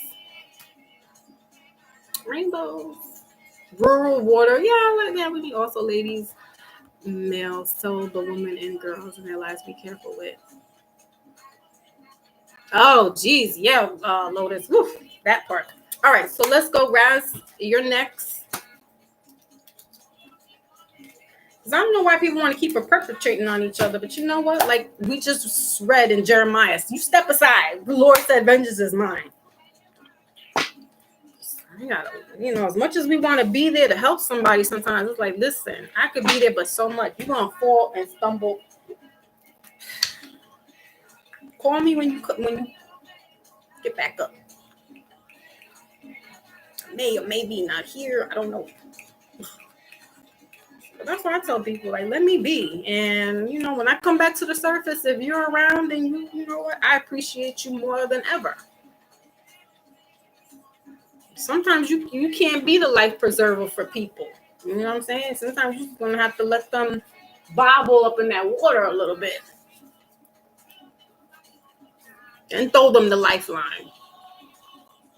Rural water. Yeah, we need also ladies, males, tell the women and girls in their lives be careful with. Oh, geez. Yeah, Lotus. Woo, that part. All right, so let's go, Raz. You're next. Because I don't know why people want to keep perpetrating on each other, but you know what? Like we just read in Jeremiah, you step aside. The Lord said, vengeance is mine. I gotta, you know, as much as we want to be there to help somebody, sometimes it's like, listen, I could be there, but so much. You're going to fall and stumble. Call me when you get back up. May or maybe not here. I don't know. But that's why I tell people, like, let me be. And, you know, when I come back to the surface, if you're around and you know what, I appreciate you more than ever. Sometimes you can't be the life preserver for people. You know what I'm saying? Sometimes you're just going to have to let them bobble up in that water a little bit. And throw them the lifeline.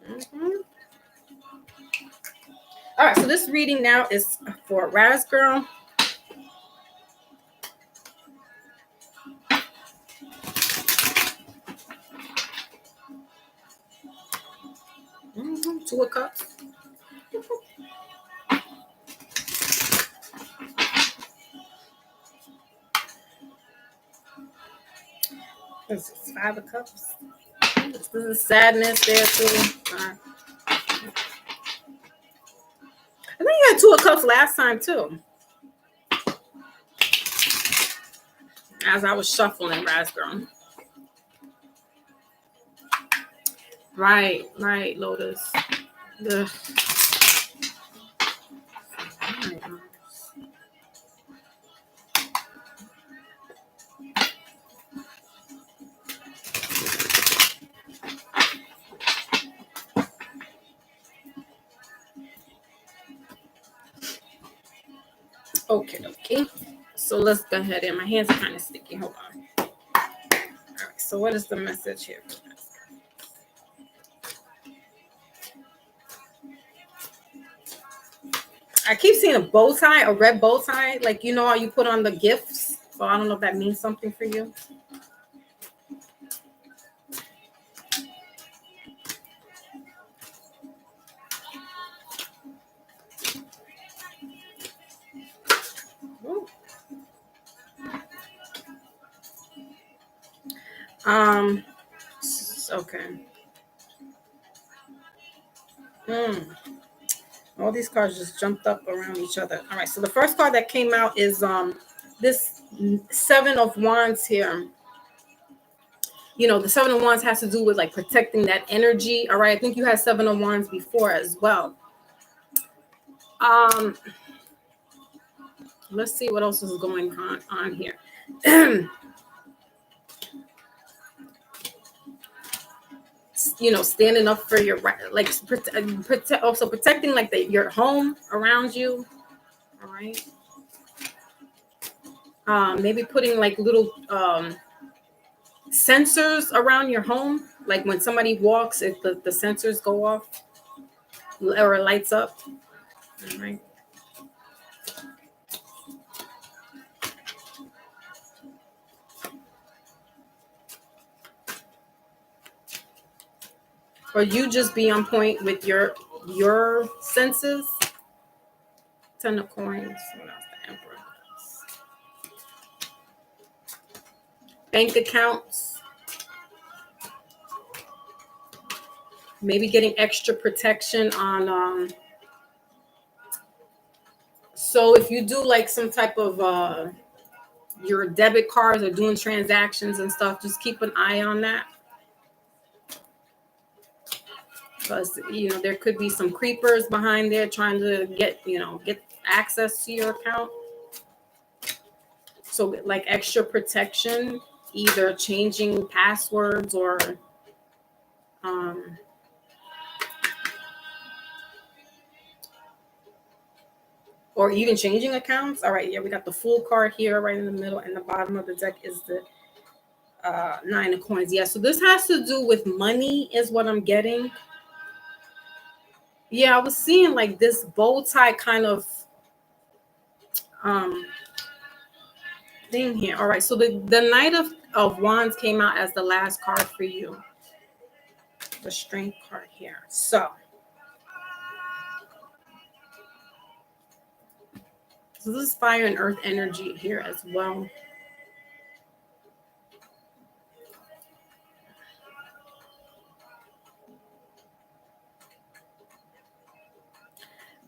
Mm-hmm. All right, so this reading now is for Raz Girl. Mm-hmm. 2 of Cups. This is 5 of Cups. This is sadness there too. I think you had 2 of Cups last time too. As I was shuffling, Raz Girl. Right, Lotus. Ugh. Okay, okay. So let's go ahead, and my hands are kind of sticky. Hold on. All right. So what is the message here? I keep seeing a bow tie, a red bow tie, like you know how you put on the gifts. So I don't know if that means something for you. Ooh. Um. Okay. Hmm. All these cards just jumped up around each other. All right. So the first card that came out is this Seven of Wands here. You know, the Seven of Wands has to do with like protecting that energy. All right. I think you had Seven of Wands before as well. Um. Let's see what else is going on here. You know, standing up for your right, like also protecting like your home around you. All right. Maybe putting like little sensors around your home, like when somebody walks, if the sensors go off or it lights up. All right. Or you just be on point with your senses. Ten of coins. What else? The Emperor. Bank accounts. Maybe getting extra protection on so if you do like some type of your debit cards or doing transactions and stuff, just keep an eye on that. Because you know there could be some creepers behind there trying to get access to your account. So like extra protection, either changing passwords um or even changing accounts. All right, yeah, we got the Fool card here right in the middle, and the bottom of the deck is the Nine of Coins. Yeah, so this has to do with money is what I'm getting. Yeah, I was seeing like this bow tie kind of um thing here. All right, so the Knight of Wands came out as the last card for you. The Strength card here. So this is fire and earth energy here as well.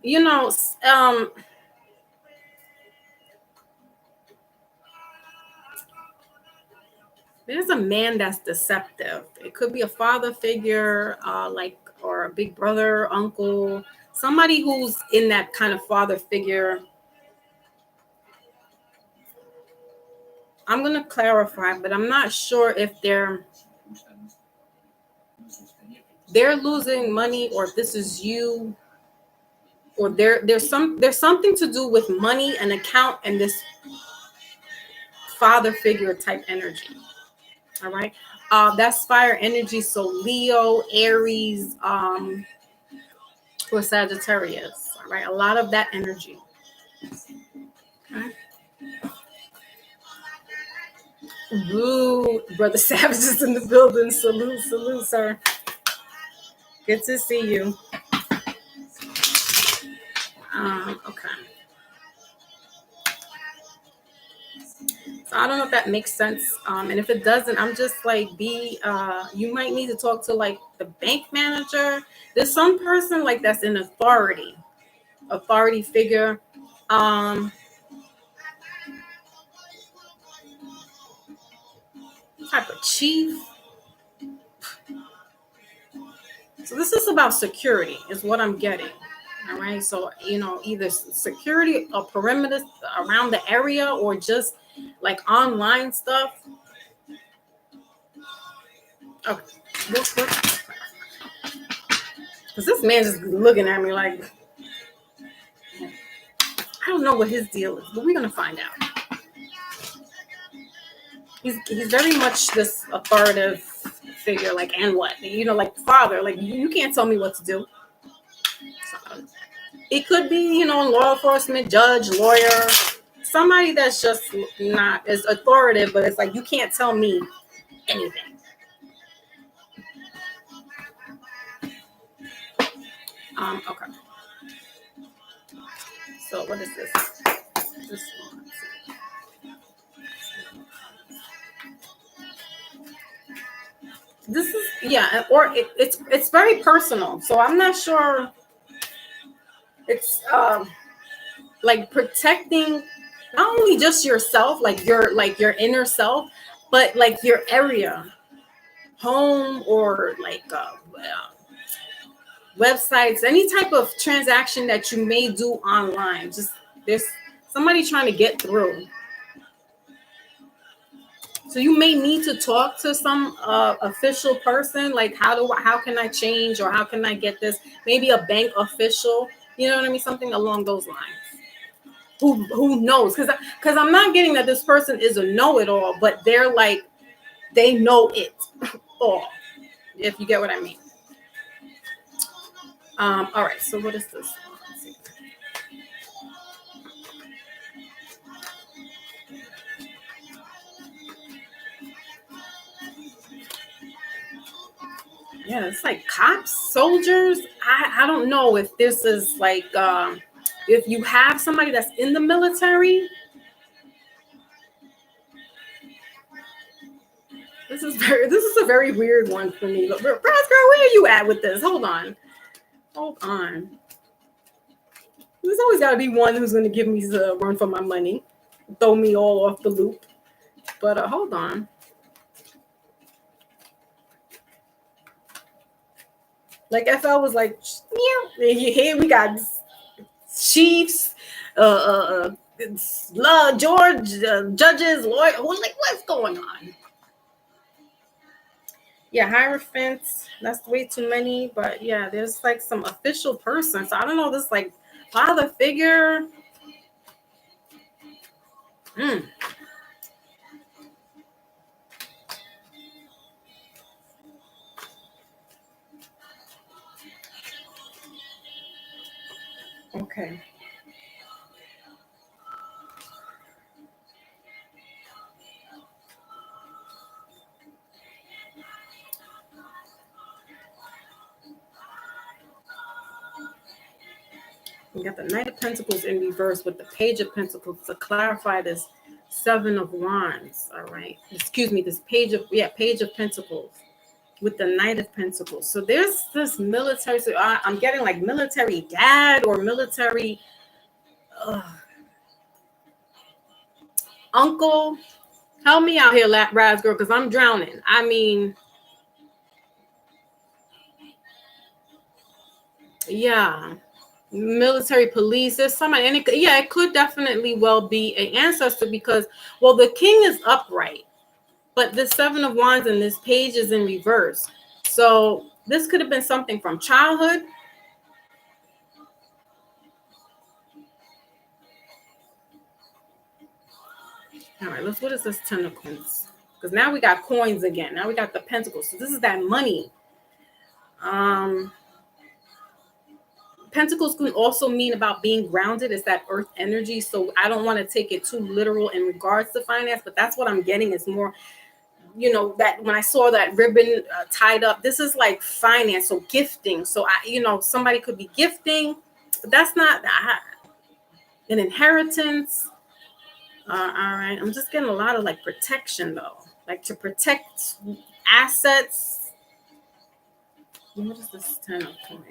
You know, there's a man that's deceptive. It could be a father figure, like, or a big brother, uncle, somebody who's in that kind of father figure. I'm gonna clarify, but I'm not sure if they're losing money or if this is you, or there's something to do with money, an account, and this father figure type energy. All right. That's fire energy. So Leo, Aries, or Sagittarius. All right. A lot of that energy. Okay. Ooh, Brother Savage is in the building. Salute, salute, sir. Good to see you. Okay. So I don't know if that makes sense. And if it doesn't, I'm just like, you might need to talk to like the bank manager. There's some person like that's in authority figure. Um, Type of chief. So this is about security, is what I'm getting. All right. So either security or perimeter around the area, or just like online stuff. Okay. Because this man just looking at me like, I don't know what his deal is, but we're gonna find out. He's very much this authoritative figure, like, and what, like father, like you can't tell me what to do. So, it could be, law enforcement, judge, lawyer, somebody that's just not as authoritative, but it's like you can't tell me anything. Okay. So what is this? This one. This is, yeah, or it's very personal. So I'm not sure. It's like protecting not only just yourself, like your inner self, but like your area, home, or like websites, any type of transaction that you may do online. Just there's somebody trying to get through. So you may need to talk to some official person, like how can I change, or how can I get this? Maybe a bank official, you know what I mean, something along those lines. Who knows? Because I'm not getting that this person is a know-it-all, but they're like they know it all. If you get what I mean. All right. So what is this? Let's see. Yeah, it's like cops, soldiers. I don't know if this is like if you have somebody that's in the military. This is a very weird one for me. But Brass girl, where are you at with this? Hold on. There's always got to be one who's going to give me the run for my money, throw me all off the loop. But hold on. Like FL was like, here we got chiefs, George, judges, lawyer. Like, what's going on? Yeah, Hierophants. That's way too many. But yeah, there's like some official person. So I don't know. This like father figure. Okay. We got the Knight of Pentacles in reverse with the Page of Pentacles to clarify this Seven of Wands. All right. Excuse me, this Page of Pentacles with the Knight of Pentacles. So there's this military. So I'm getting like military dad or military uncle. Help me out here, Raz girl, because I'm drowning. I mean, yeah. Military police, there's somebody, and it could definitely well be an ancestor because, well, the king is upright, but the Seven of Wands and this page is in reverse. So this could have been something from childhood. All right, what is this Ten of Coins? Because now we got coins again. Now we got the pentacles. So this is that money. Pentacles can also mean about being grounded. It's that earth energy. So I don't want to take it too literal in regards to finance, but that's what I'm getting is more, that when I saw that ribbon tied up, this is like finance. So gifting. So somebody could be gifting, but that's not an inheritance. All right. I'm just getting a lot of like protection though, like to protect assets. What is this Ten of Coins?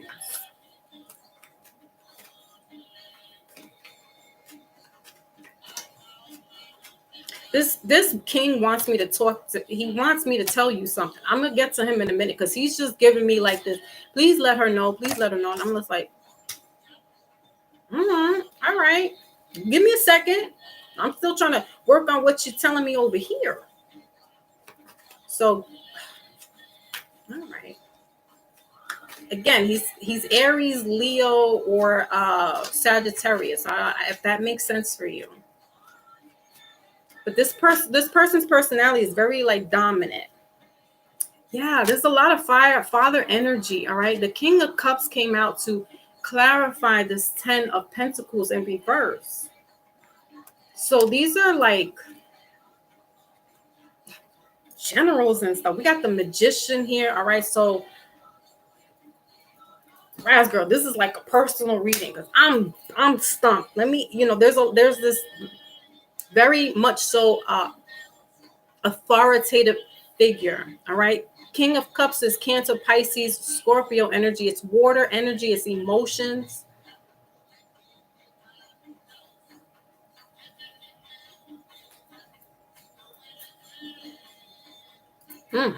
This king wants me to talk to. He wants me to tell you something. I'm gonna get to him in a minute because he's just giving me like this. Please let her know. Please let her know. And I'm just like, all right. Give me a second. I'm still trying to work on what you're telling me over here. So, all right. again, he's Aries, Leo, or Sagittarius. If that makes sense for you. But this person's personality is very like dominant. Yeah, there's a lot of father energy. All right. The King of Cups came out to clarify this 10 of Pentacles in reverse. So these are like generals and stuff. We got the Magician here. All right. So Raz girl, this is like a personal reading because I'm stumped. Let me, there's this very much so authoritative figure. All right. King of Cups is Cancer, Pisces, Scorpio energy. It's water energy. It's emotions. I'm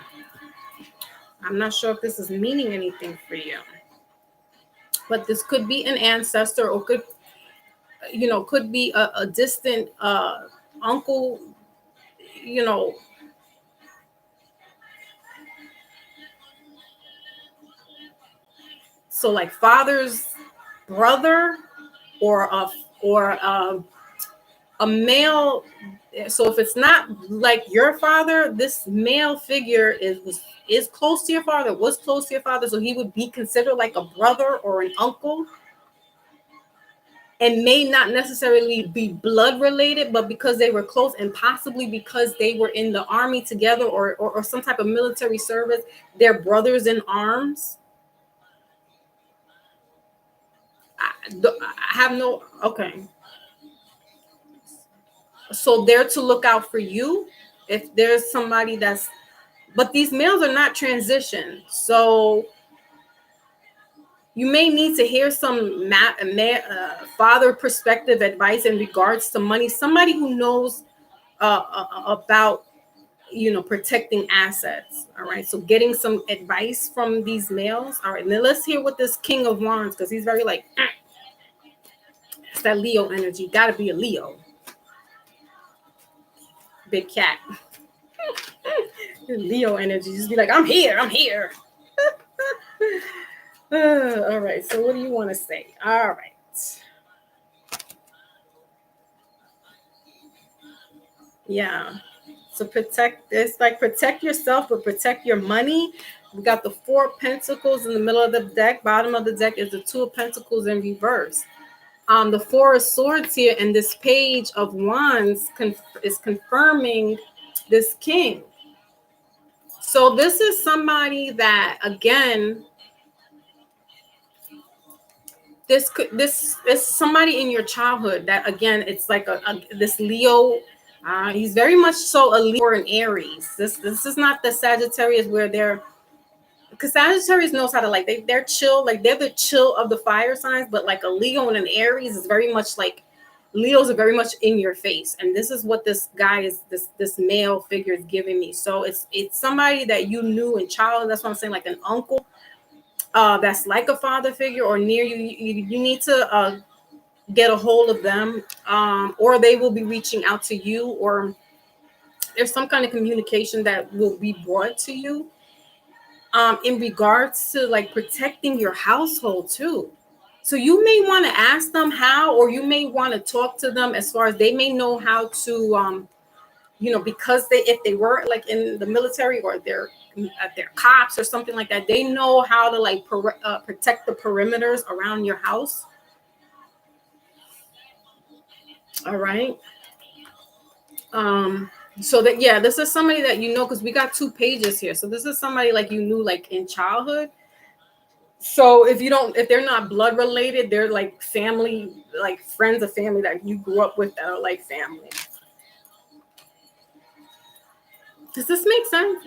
not sure if this is meaning anything for you, but this could be an ancestor, or could be a distant uncle, you know. So like father's brother, or a male. So if it's not like your father, this male figure is close to your father, was close to your father, so he would be considered like a brother or an uncle, and may not necessarily be blood related, but because they were close, and possibly because they were in the army together, or some type of military service, they're brothers in arms. I have no, okay. So they're to look out for you if there's somebody but these males are not transition. So you may need to hear some father perspective advice in regards to money. Somebody who knows about protecting assets. All right. So getting some advice from these males. All right. Now let's hear what this King of Wands, because he's very like, it's that Leo energy. Gotta be a Leo. Big cat. Leo energy. Just be like, I'm here. I'm here. All right. So what do you want to say? All right. Yeah. So protect yourself, but protect your money. We got the Four of Pentacles in the middle of the deck. Bottom of the deck is the Two of Pentacles in reverse. The Four of Swords here, and this Page of Wands is confirming this king. So this is somebody that, again, this is somebody in your childhood that, again, it's like this Leo. He's very much so a Leo or an Aries. This is not the Sagittarius where because Sagittarius knows how to they're chill, like they're the chill of the fire signs, but like a Leo and an Aries is very much like, Leos are very much in your face, and this is what this guy is. This male figure is giving me. So it's somebody that you knew in childhood. That's what I'm saying, like an uncle, that's like a father figure or near you. You need to get a hold of them, or they will be reaching out to you, or there's some kind of communication that will be brought to you in regards to like protecting your household too. So you may want to ask them how, or you may want to talk to them as far as they may know how to, because if they were like in the military, or they're cops or something like that, they know how to like protect the perimeters around your house. All right. So that, yeah, this is somebody that because we got two pages here. So this is somebody like you knew like in childhood. So if they're not blood related, they're like family, like friends of family that you grew up with that are like family. Does this make sense?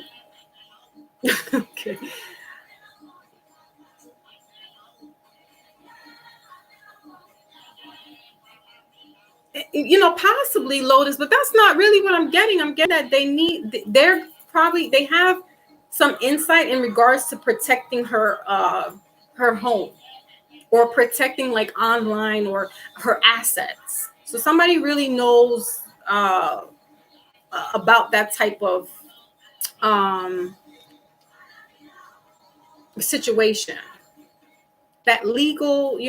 Okay. Possibly Lotus, but that's not really what I'm getting. I'm getting that they have some insight in regards to protecting her home, or protecting like online, or her assets. So somebody really knows about that type of situation. that legal,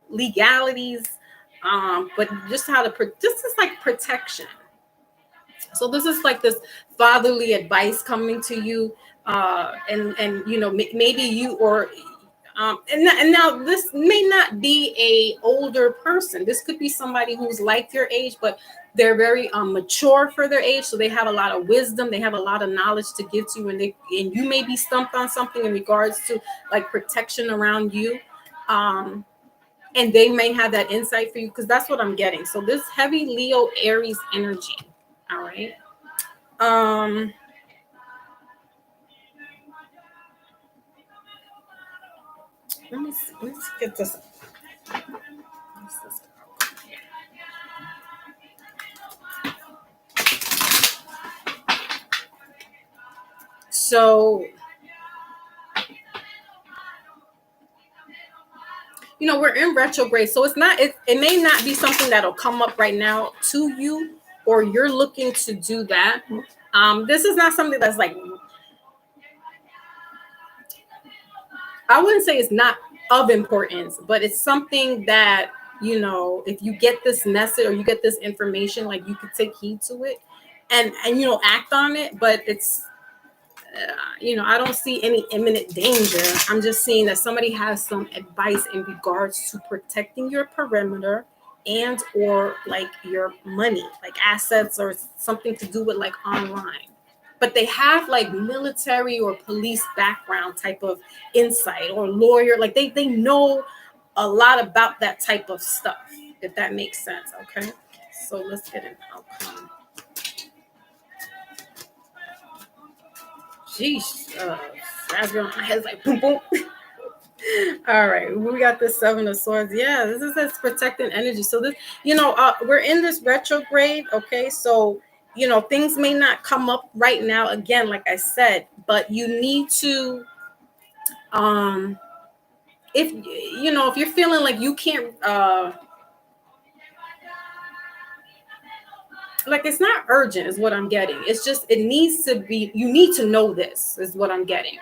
legalities, but just how to this is like protection. So this is like this fatherly advice coming to you, and maybe you or and now this may not be a older person. This could be somebody who's like your age, but they're very mature for their age, so they have a lot of wisdom. They have a lot of knowledge to give to you, and you may be stumped on something in regards to like protection around you. Um, and they may have that insight for you because that's what I'm getting. So this heavy Leo Aries energy. All right. Um, let's get this. So, we're in retrograde, so it may not be something that'll come up right now to you, or you're looking to do that. This is not something that's like, I wouldn't say it's not of importance, but it's something that, if you get this message or you get this information, like you could take heed to it and act on it. But it's, I don't see any imminent danger. I'm just seeing that somebody has some advice in regards to protecting your perimeter and or like your money, like assets or something to do with like online. But they have like military or police background type of insight, or lawyer. Like they know a lot about that type of stuff, if that makes sense. Okay. So let's get an outcome. Jeez, raspberry on my head's like boom boom. All right, we got the Seven of Swords. Yeah, this is this protecting energy. So this, we're in this retrograde. Okay, so things may not come up right now. Again, like I said, but you need to, if you're feeling like you can't, like it's not urgent, is what I'm getting. It's just it needs to be. You need to know this is what I'm getting.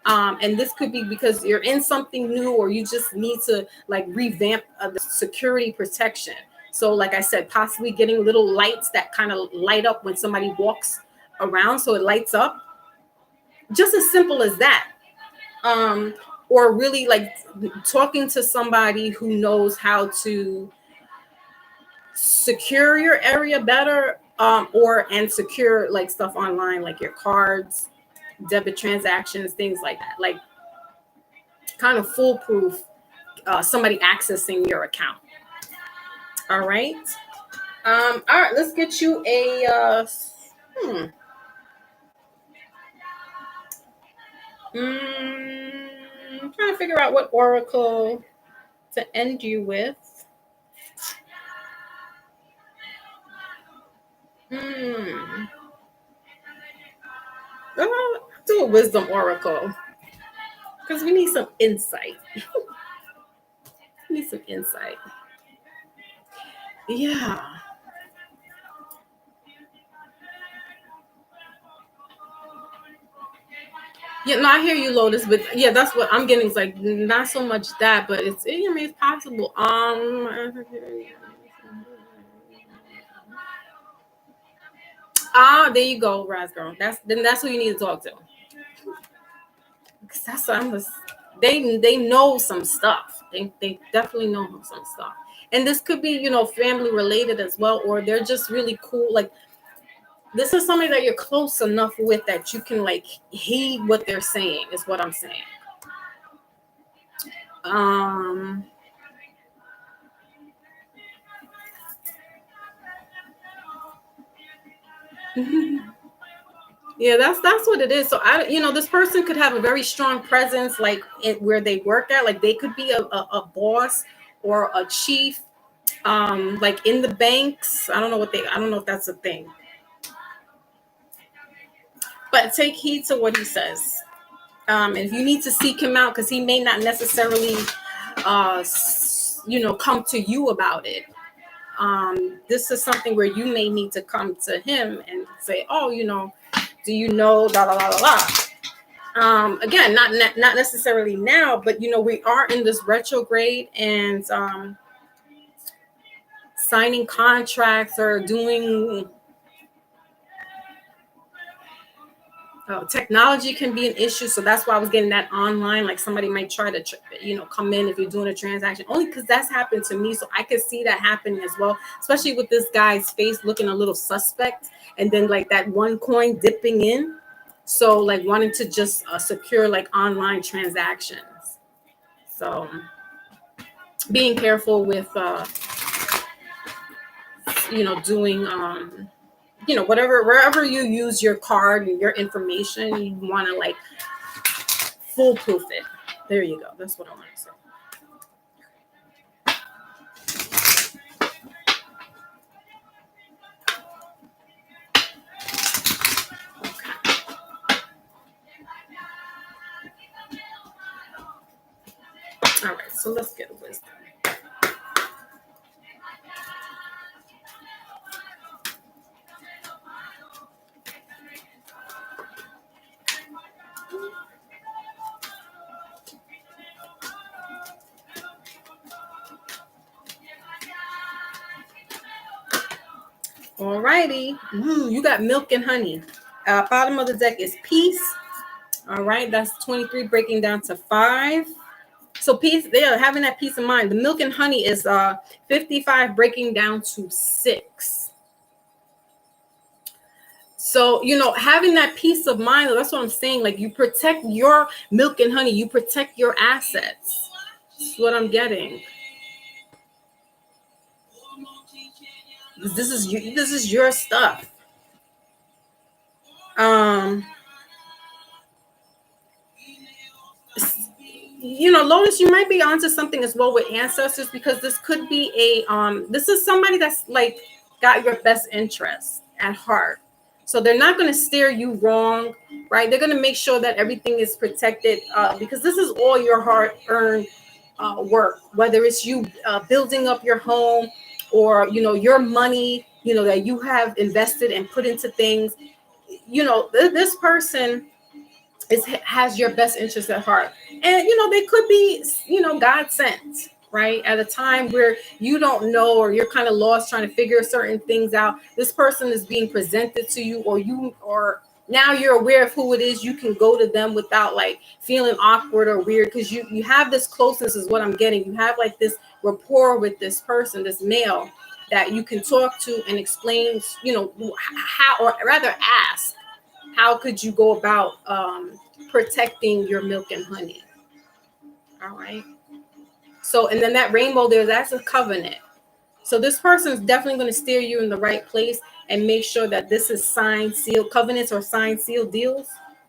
And this could be because you're in something new, or you just need to like revamp the security protection. So like I said, possibly getting little lights that kind of light up when somebody walks around, so it lights up. Just as simple as that. Or really like talking to somebody who knows how to secure your area better, and secure like stuff online, like your cards, debit transactions, things like that, like kind of foolproof somebody accessing your account. All right. All right, let's get you a I'm trying to figure out what oracle to end you with. Do a wisdom oracle because we need some insight. We need some insight. Yeah. Yeah, no, I hear you, Lotus, but yeah, that's what I'm getting. It's like not so much that, but I mean, it's possible. There you go, Raz girl. That's who you need to talk to. Because that's what they know some stuff. They definitely know some stuff. And this could be, family related as well, or they're just really cool. Like this is somebody that you're close enough with that you can like heed what they're saying, is what I'm saying. Yeah, that's what it is. So this person could have a very strong presence, like where they work at. Like they could be a boss or a chief, like in the banks. I don't know if that's a thing. But take heed to what he says. If you need to seek him out, because he may not necessarily, come to you about it. This is something where you may need to come to him and say, oh, do you know, da, da, da, da, da. Again, not necessarily now, but we are in this retrograde, and signing contracts or doing technology can be an issue. So that's why I was getting that online. Like somebody might try to, come in if you're doing a transaction, only because that's happened to me. So I could see that happening as well, especially with this guy's face looking a little suspect. And then like that one coin dipping in. So like wanting to just secure like online transactions. So being careful with, doing, wherever you use your card and your information, you want to like foolproof it. There you go. That's what I want to say. All right, so let's get a wisdom. All righty. You got milk and honey. Bottom of the deck is peace. All right, that's 23 breaking down to 5. So peace, they are having that peace of mind. The milk and honey is 55 breaking down to 6. So, having that peace of mind, that's what I'm saying. Like you protect your milk and honey, you protect your assets. That's what I'm getting. This is your stuff. Lotus, you might be onto something as well with ancestors, because this could be this is somebody that's like got your best interest at heart. So they're not going to steer you wrong, right? They're going to make sure that everything is protected, because this is all your hard-earned work, whether it's you building up your home or, your money, that you have invested and put into things. This person has your best interest at heart. And, they could be, God sent, right? At a time where you don't know, or you're kind of lost trying to figure certain things out. This person is being presented to you, or now you're aware of who it is. You can go to them without like feeling awkward or weird, because you have this closeness is what I'm getting. You have like this rapport with this person, this male, that you can talk to and explain, how, or rather ask, how could you go about protecting your milk and honey? All right. So, and then that rainbow there, that's a covenant. So this person is definitely going to steer you in the right place and make sure that this is signed, sealed covenants or signed, sealed deals.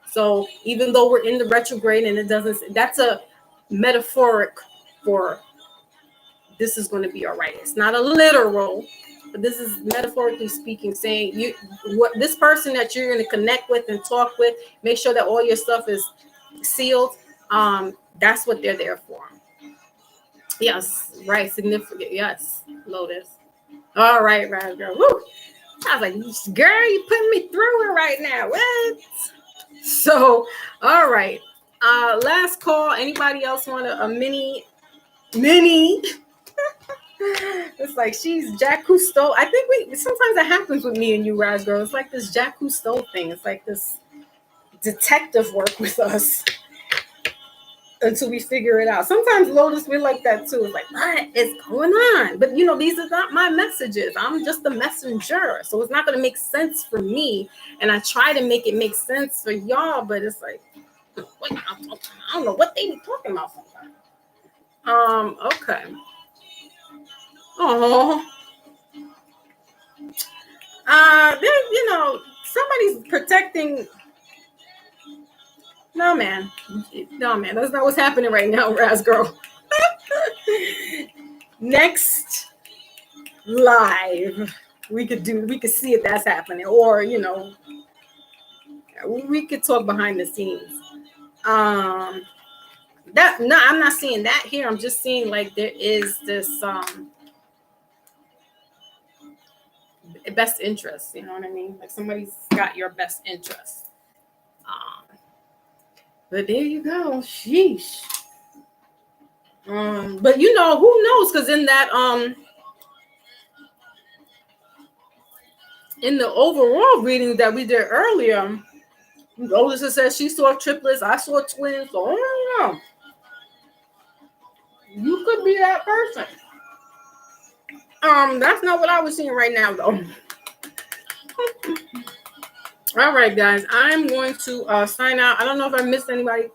So even though we're in the retrograde and it doesn't, that's a metaphoric for this is going to be all right. It's not a literal, but this is metaphorically speaking, saying this person that you're going to connect with and talk with, make sure that all your stuff is sealed. That's what they're there for. Yes, right. Significant. Yes, Lotus. All right, right, girl. Woo. I was like, girl, you putting me through it right now. What? So, all right. Last call. Anybody else want a mini? It's like she's Jacques Cousteau. I think sometimes that happens with me and you, Raz girl. It's like this Jacques Cousteau thing. It's like this detective work with us until we figure it out. Sometimes Lotus, we're like that too. It's like, what is going on? But these are not my messages. I'm just the messenger. So it's not going to make sense for me. And I try to make it make sense for y'all, but it's like, I don't know what they be talking about sometimes. Okay. Oh. Somebody's protecting. No, man. That's not what's happening right now, Raz girl. Next live, we could see if that's happening, or we could talk behind the scenes. I'm not seeing that here. I'm just seeing like there is this best interest. You know what I mean? Like somebody's got your best interest. But there you go. Sheesh. But who knows? Because in the overall reading that we did earlier, Olisa said she saw triplets. I saw twins. So I don't know. You could be that person. That's not what I was seeing right now, though. All right, guys. I'm going to sign out. I don't know if I missed anybody.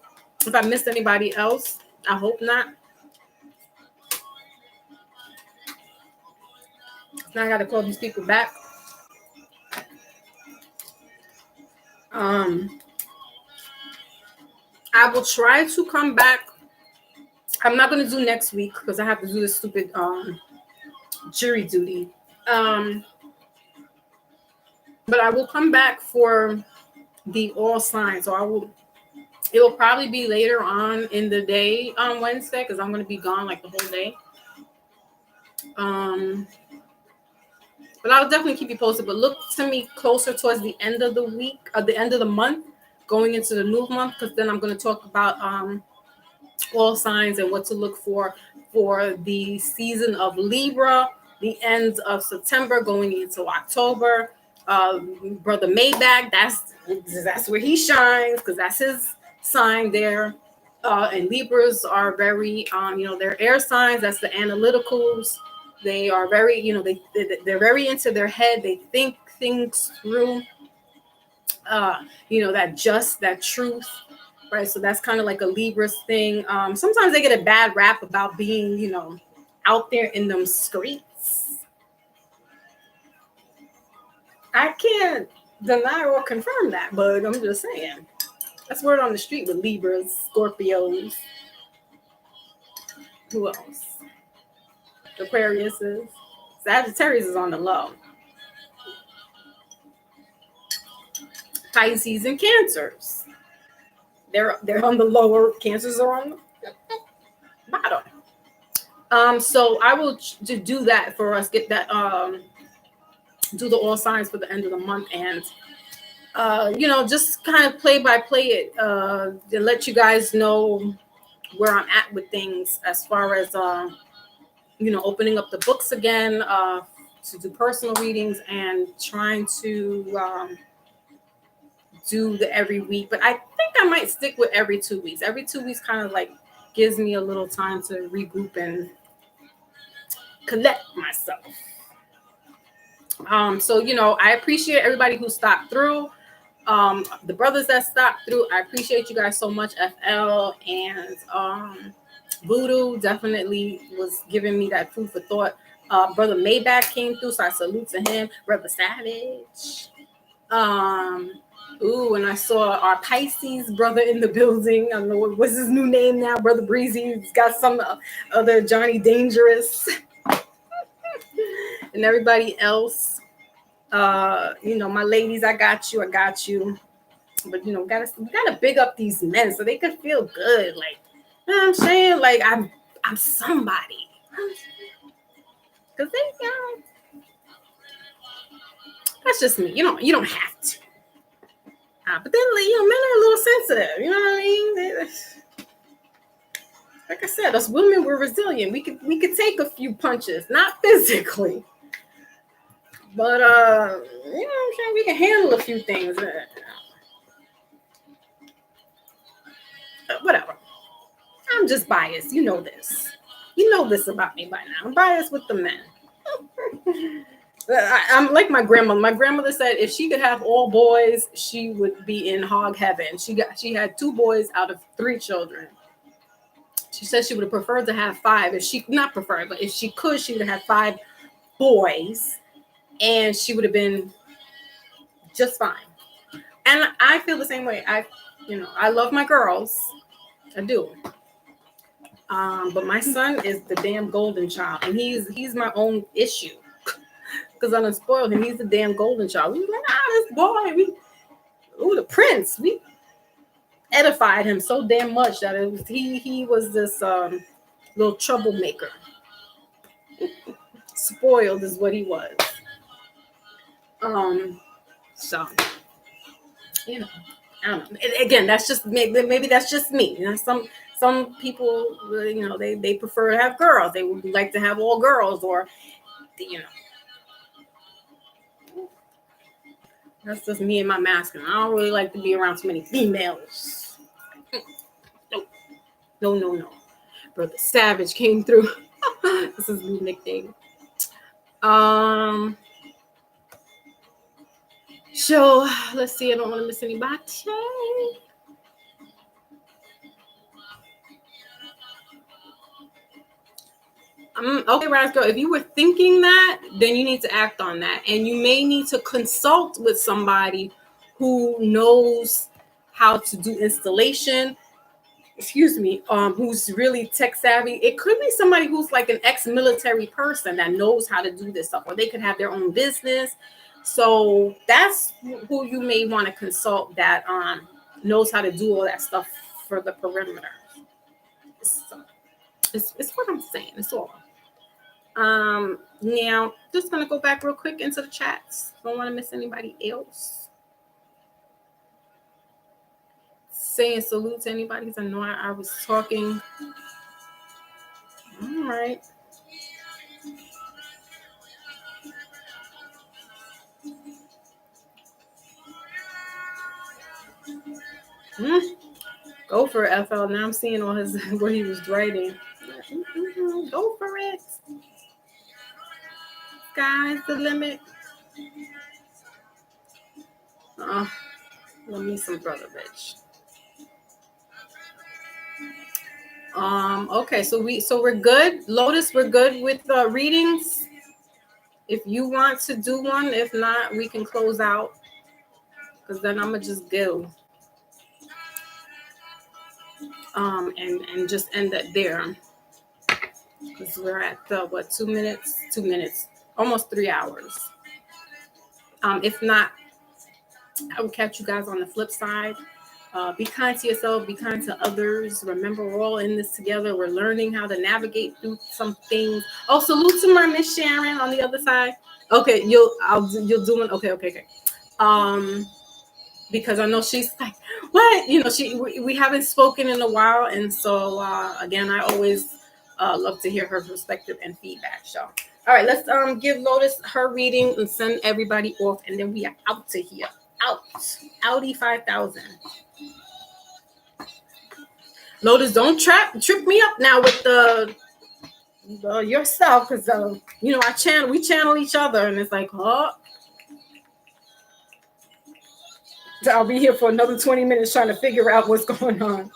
If I missed anybody else, I hope not. Now I got to call these people back. I will try to come back. I'm not going to do next week because I have to do this stupid jury duty. But I will come back for the all signs. So it will probably be later on in the day on Wednesday because I'm going to be gone like the whole day. But I'll definitely keep you posted. But look to me closer towards the end of the week, the end of the month, going into the new month, because then I'm going to talk about all signs and what to look for the season of Libra, the ends of September going into October. Brother Maybach, that's where he shines because that's his sign there. And Libras are very, they're air signs. That's the analyticals. They are very, they're very into their head. They think things through. That truth, right? So that's kind of like a Libra's thing. Sometimes they get a bad rap about being, out there in them streets. I can't deny or confirm that, but I'm just saying. That's word on the street with Libras, Scorpios. Who else? Aquarius is. Sagittarius is on the low. Pisces and Cancers. They're on the lower. Cancers are on the bottom. So I will do that for us. Get that. Do the all signs for the end of the month and just kind of play by play it and let you guys know where I'm at with things as far as opening up the books again to do personal readings and trying to do the every week. But I think I might stick with every 2 weeks. Every 2 weeks kind of like gives me a little time to regroup and collect myself. So I appreciate everybody who stopped through. The brothers that stopped through, I appreciate you guys so much. FL and Voodoo definitely was giving me that food for thought. Brother Maybach came through, so I salute to him. Brother Savage. And I saw our Pisces brother in the building. I don't know what's his new name now. Brother Breezy. He's got some other Johnny Dangerous. And everybody else. My ladies, I got you. But we gotta big up these men so they could feel good. Like, you know what I'm saying? Like I'm somebody. Cause that's just me. You don't have to. But then men are a little sensitive. You know what I mean? Like I said, us women we're resilient. We could take a few punches, not physically. But what I'm saying, we can handle a few things. Whatever. I'm just biased. You know this. You know this about me by now. I'm biased with the men. I'm like my grandmother. My grandmother said if she could have all boys, she would be in hog heaven. She had 2 boys out of 3 children. She said she would have preferred to have 5. If she could, she would have had 5 boys, and she would have been just fine. And I feel the same way. I love my girls. I do. But my son is the damn golden child, and he's my own issue because I done spoiled him. He's the damn golden child. We were like, this boy, the prince. We edified him so damn much that he was this little troublemaker. Spoiled is what he was. So I don't know. And again, that's just maybe that's just me. You know, some people, you know, they prefer to have girls. They would like to have all girls, or you know, that's just me and my masculine. I don't really like to be around too many females. No, no, no, no. Brother Savage came through. This is new nickname. So let's see. I don't want to miss anybody. Okay, Rascal, if you were thinking that, then you need to act on that. And you may need to consult with somebody who knows how to do installation. Excuse me, who's really tech savvy. It could be somebody who's like an ex-military person that knows how to do this stuff, or they could have their own business. So that's who you may want to consult, that knows how to do all that stuff for the perimeter. It's what I'm saying. It's all. Now just gonna go back real quick into the chats. Don't want to miss anybody else. Saying salute to anybody, because I know I was talking. All right. Go for it, FL. Now I'm seeing all his what he was writing. Go for it. Sky's the limit. Let me some brother bitch. Okay, so we're good. Lotus, we're good with readings. If you want to do one, if not, we can close out. Because then I'm gonna just go. And just end it there. Because we're at what, 2 minutes? 2 minutes. Almost 3 hours. If not, I will catch you guys on the flip side. Be kind to yourself, be kind to others. Remember, we're all in this together. We're learning how to navigate through some things. Oh, salute to my Miss Sharon on the other side. Okay, you'll do it. Okay. Because I know she's like, what? You know, we haven't spoken in a while, and so again, I always love to hear her perspective and feedback. So, all right, let's give Lotus her reading and send everybody off, and then we are out to here. Audi 5000. Lotus, don't trip me up now with the yourself, because you know, we channel each other, and it's like, oh, I'll be here for another 20 minutes trying to figure out what's going on.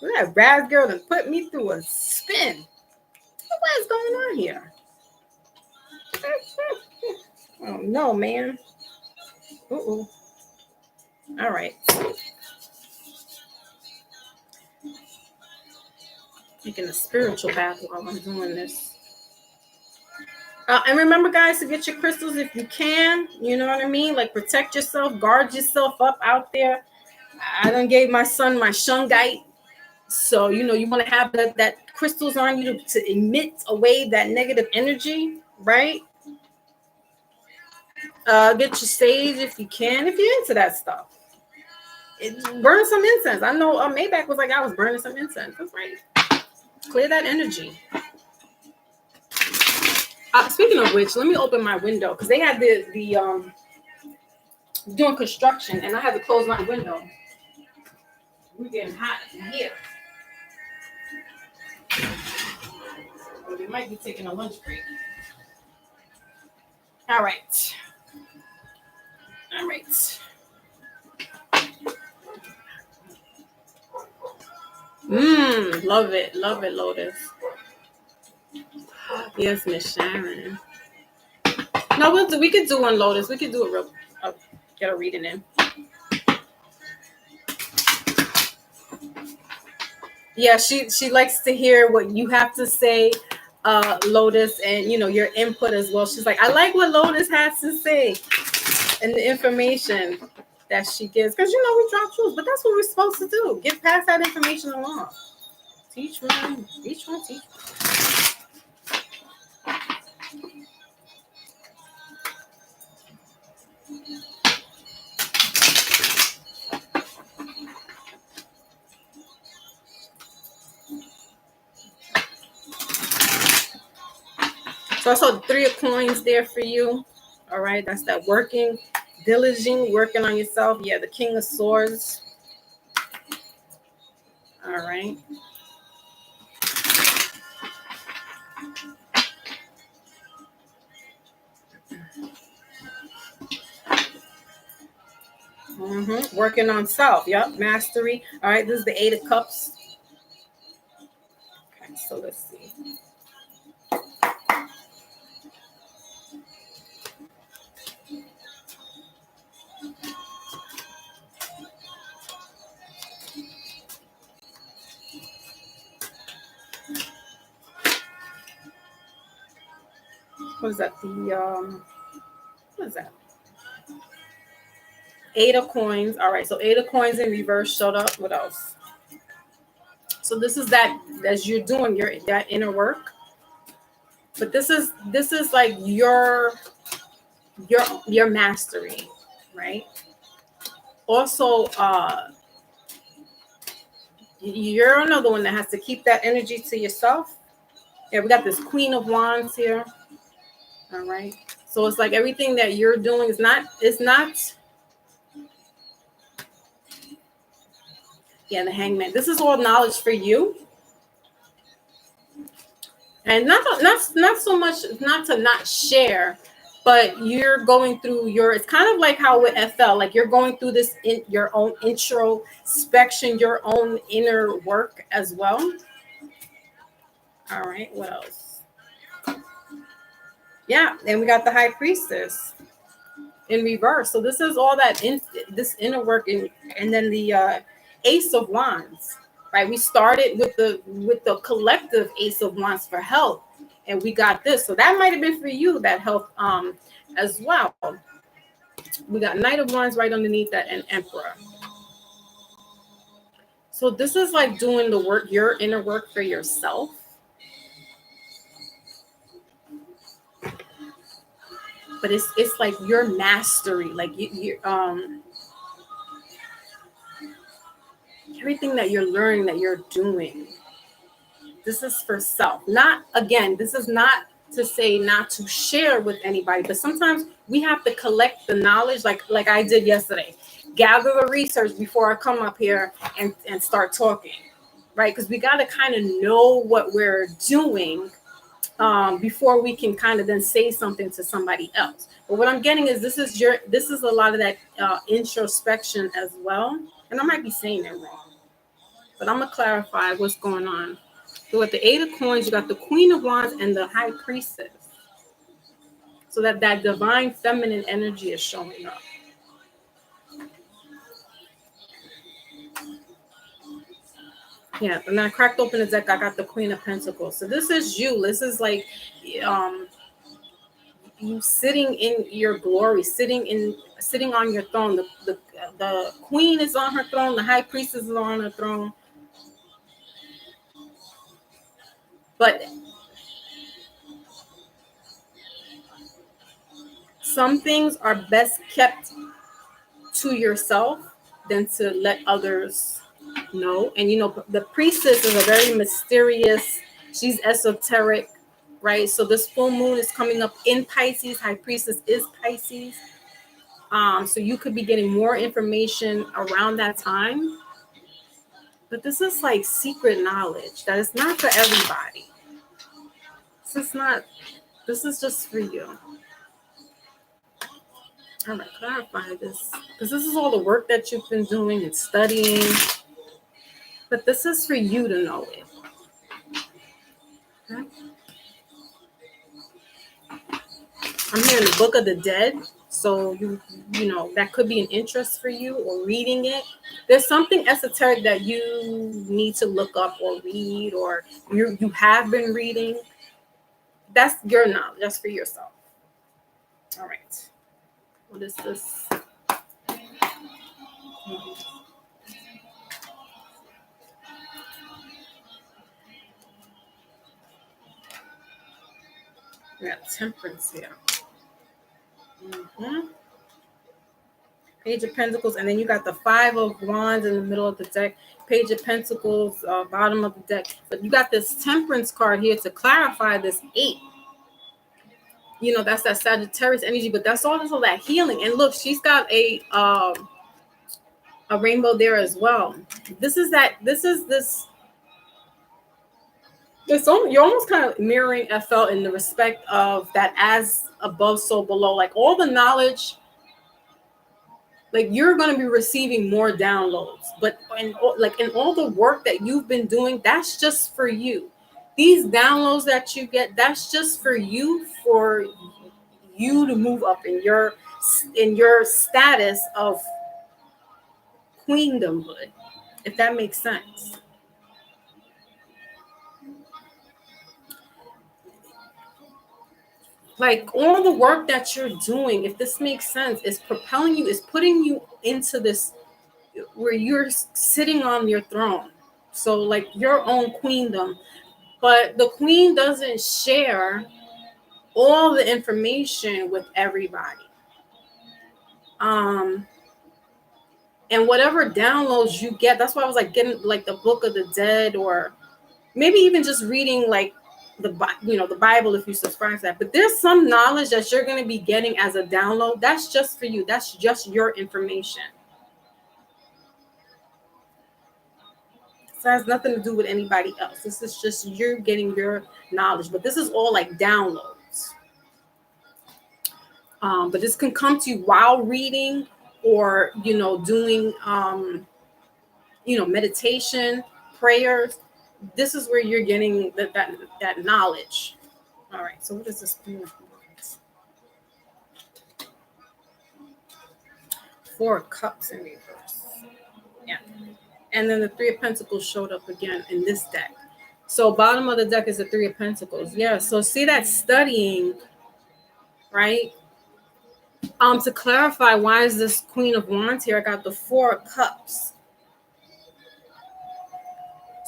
That Raz girl done put me through a spin. What is going on here? Oh no, man. Uh-oh. All right. Taking a spiritual bath while I'm doing this. And remember, guys, to get your crystals if you can. You know what I mean? Like, protect yourself, guard yourself up out there. I done gave my son my shungite. So, you know, you want to have that crystals on you to emit away that negative energy, right? Get your sage if you can, if you're into that stuff. Burn some incense. I know Maybach was like, I was burning some incense. That's right. Clear that energy. Speaking of which, let me open my window, because they had the doing construction, and I had to close my window. We're getting hot in here. We might be taking a lunch break. All right. Love it, Lotus. Yes, Miss Sharon. No, we could do one, Lotus. We could do it real. Get a reading in. Yeah, she likes to hear what you have to say, Lotus, and you know, your input as well. She's like, I like what Lotus has to say and the information that she gives, because you know, we drop truths, but that's what we're supposed to do. Get past that information along. Teach one. So I saw the Three of Coins there for you. All right, that's that working, diligent, working on yourself. Yeah, the King of Swords. All right. Working on self. Yep, mastery. All right, this is the Eight of Cups. Okay, so let's see. What is that? What is that? Eight of Coins. All right, so Eight of Coins in reverse showed up. What else? So this is that as you're doing that inner work. But this is like your mastery, right? Also, you're another one that has to keep that energy to yourself. Yeah, we got this Queen of Wands here. All right. So it's like everything that you're doing is not. Yeah, the Hangman. This is all knowledge for you. And not so much, not to not share, but you're going through it's kind of like how with FL, like you're going through this in your own introspection, your own inner work as well. All right, what else? Yeah, and we got the High Priestess in reverse. So this is all that this inner work, and then the Ace of Wands. Right, we started with the collective Ace of Wands for health, and we got this. So that might have been for you, that health as well. We got Knight of Wands right underneath that, and Emperor. So this is like doing the work, your inner work for yourself. But it's like your mastery, like you everything that you're learning, that you're doing. This is for self. Not, again, this is not to say not to share with anybody, but sometimes we have to collect the knowledge, like I did yesterday. Gather the research before I come up here and start talking, right? Because we got to kind of know what we're doing before we can kind of then say something to somebody else. But what I'm getting is this is a lot of that introspection as well. And I might be saying it wrong, but I'm gonna clarify what's going on. So with the Eight of Coins, you got the Queen of Wands and the High Priestess. So that divine feminine energy is showing up. Yeah, and I cracked open the deck. I got the Queen of Pentacles. So this is you. This is like you sitting in your glory, sitting on your throne. The Queen is on her throne. The High Priestess is on her throne. But some things are best kept to yourself than to let others know. And the Priestess is a very mysterious, she's esoteric, right? So this full moon is coming up in Pisces. High Priestess is Pisces. So you could be getting more information around that time. But this is like secret knowledge that is not for everybody. This is just for you. All right, clarify this, because this is all the work that you've been doing and studying, but this is for you to know it. Okay? I'm hearing the Book of the Dead, so you know that could be an interest for you, or reading it. There's something esoteric that you need to look up or read, or you have been reading. That's your knowledge. That's for yourself. All right. What is this? We got Temperance here. Page of Pentacles, and then you got the Five of Wands in the middle of the deck. Page of Pentacles, bottom of the deck. But you got this Temperance card here to clarify this 8. That's that Sagittarius energy, but that's also that healing. And look, she's got a rainbow there as well. This is this. You're almost kind of mirroring FL in the respect of that as above, so below. Like all the knowledge, like you're going to be receiving more downloads, but in all the work that you've been doing, that's just for you. These downloads that you get, that's just for you to move up in your status of queendomhood, if that makes sense. Like all the work that you're doing, if this makes sense, is propelling you, is putting you into this where you're sitting on your throne. So like your own queendom, but the queen doesn't share all the information with everybody. And whatever downloads you get, that's why I was like getting like the Book of the Dead, or maybe even just reading like the Bible, if you subscribe to that. But there's some knowledge that you're going to be getting as a download that's just for you. That's just your information. So it has nothing to do with anybody else. This is just you're getting your knowledge, but this is all like downloads. But this can come to you while reading, or doing meditation, prayers. This is where you're getting that knowledge. All right, so what is this? 4 of Cups in reverse. Yeah. And then the 3 of Pentacles showed up again in this deck. So bottom of the deck is the 3 of Pentacles. Yeah, so see that studying, right? To clarify, why is this Queen of Wands here? I got the 4 of Cups.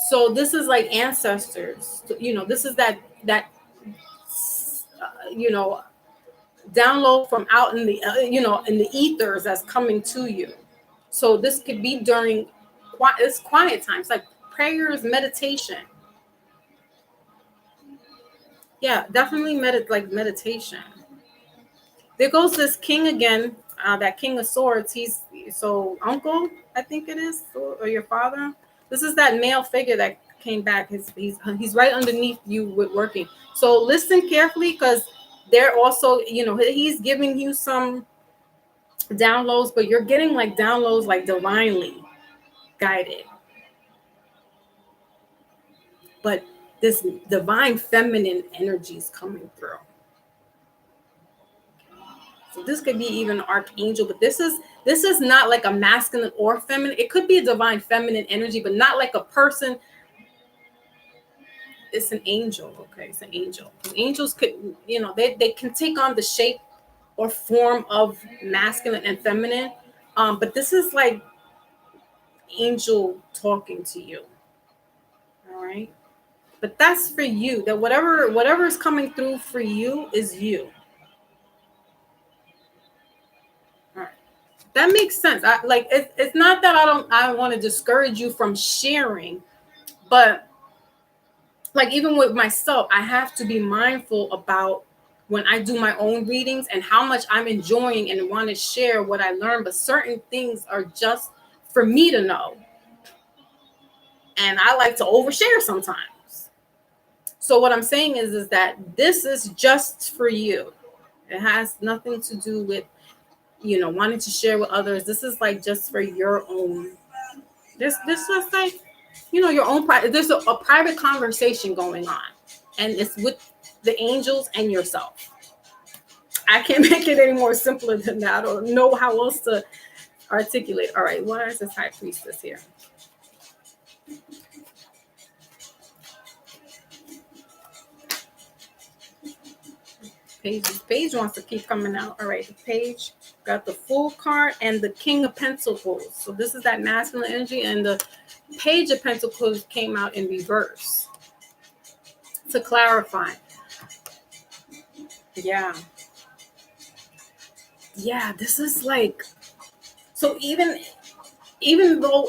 So this is like ancestors. This is that download from out in the in the ethers that's coming to you. So this could be during quiet times, like prayers, meditation. Yeah, definitely meditation. There goes this king again, that King of Swords. He's uncle, I think it is, or your father. This is that male figure that came back. He's right underneath you with working. So listen carefully, because they're also, he's giving you some downloads, but you're getting like downloads like divinely guided. But this divine feminine energy is coming through. So this could be even an archangel, but this is not like a masculine or feminine. It could be a divine feminine energy, but not like a person. It's an angel. Okay, it's an angel. Angels could, they can take on the shape or form of masculine and feminine. But this is like angel talking to you. All right. But that's for you. That whatever is coming through for you is you. All right. That makes sense. It's not that I want to discourage you from sharing, but like even with myself, I have to be mindful about when I do my own readings and how much I'm enjoying and want to share what I learned. But certain things are just for me to know. And I like to overshare sometimes. So what I'm saying is that this is just for you. It has nothing to do with, wanting to share with others. This is like just for your own. This is like, your own private. There's a private conversation going on, and it's with the angels and yourself. I can't make it any more simpler than that. I don't know how else to articulate. All right, why is this High Priestess here? Page wants to keep coming out. All right, the Page got the Fool card and the King of Pentacles. So this is that masculine energy, and the Page of Pentacles came out in reverse. To clarify. Yeah, this is like, so even though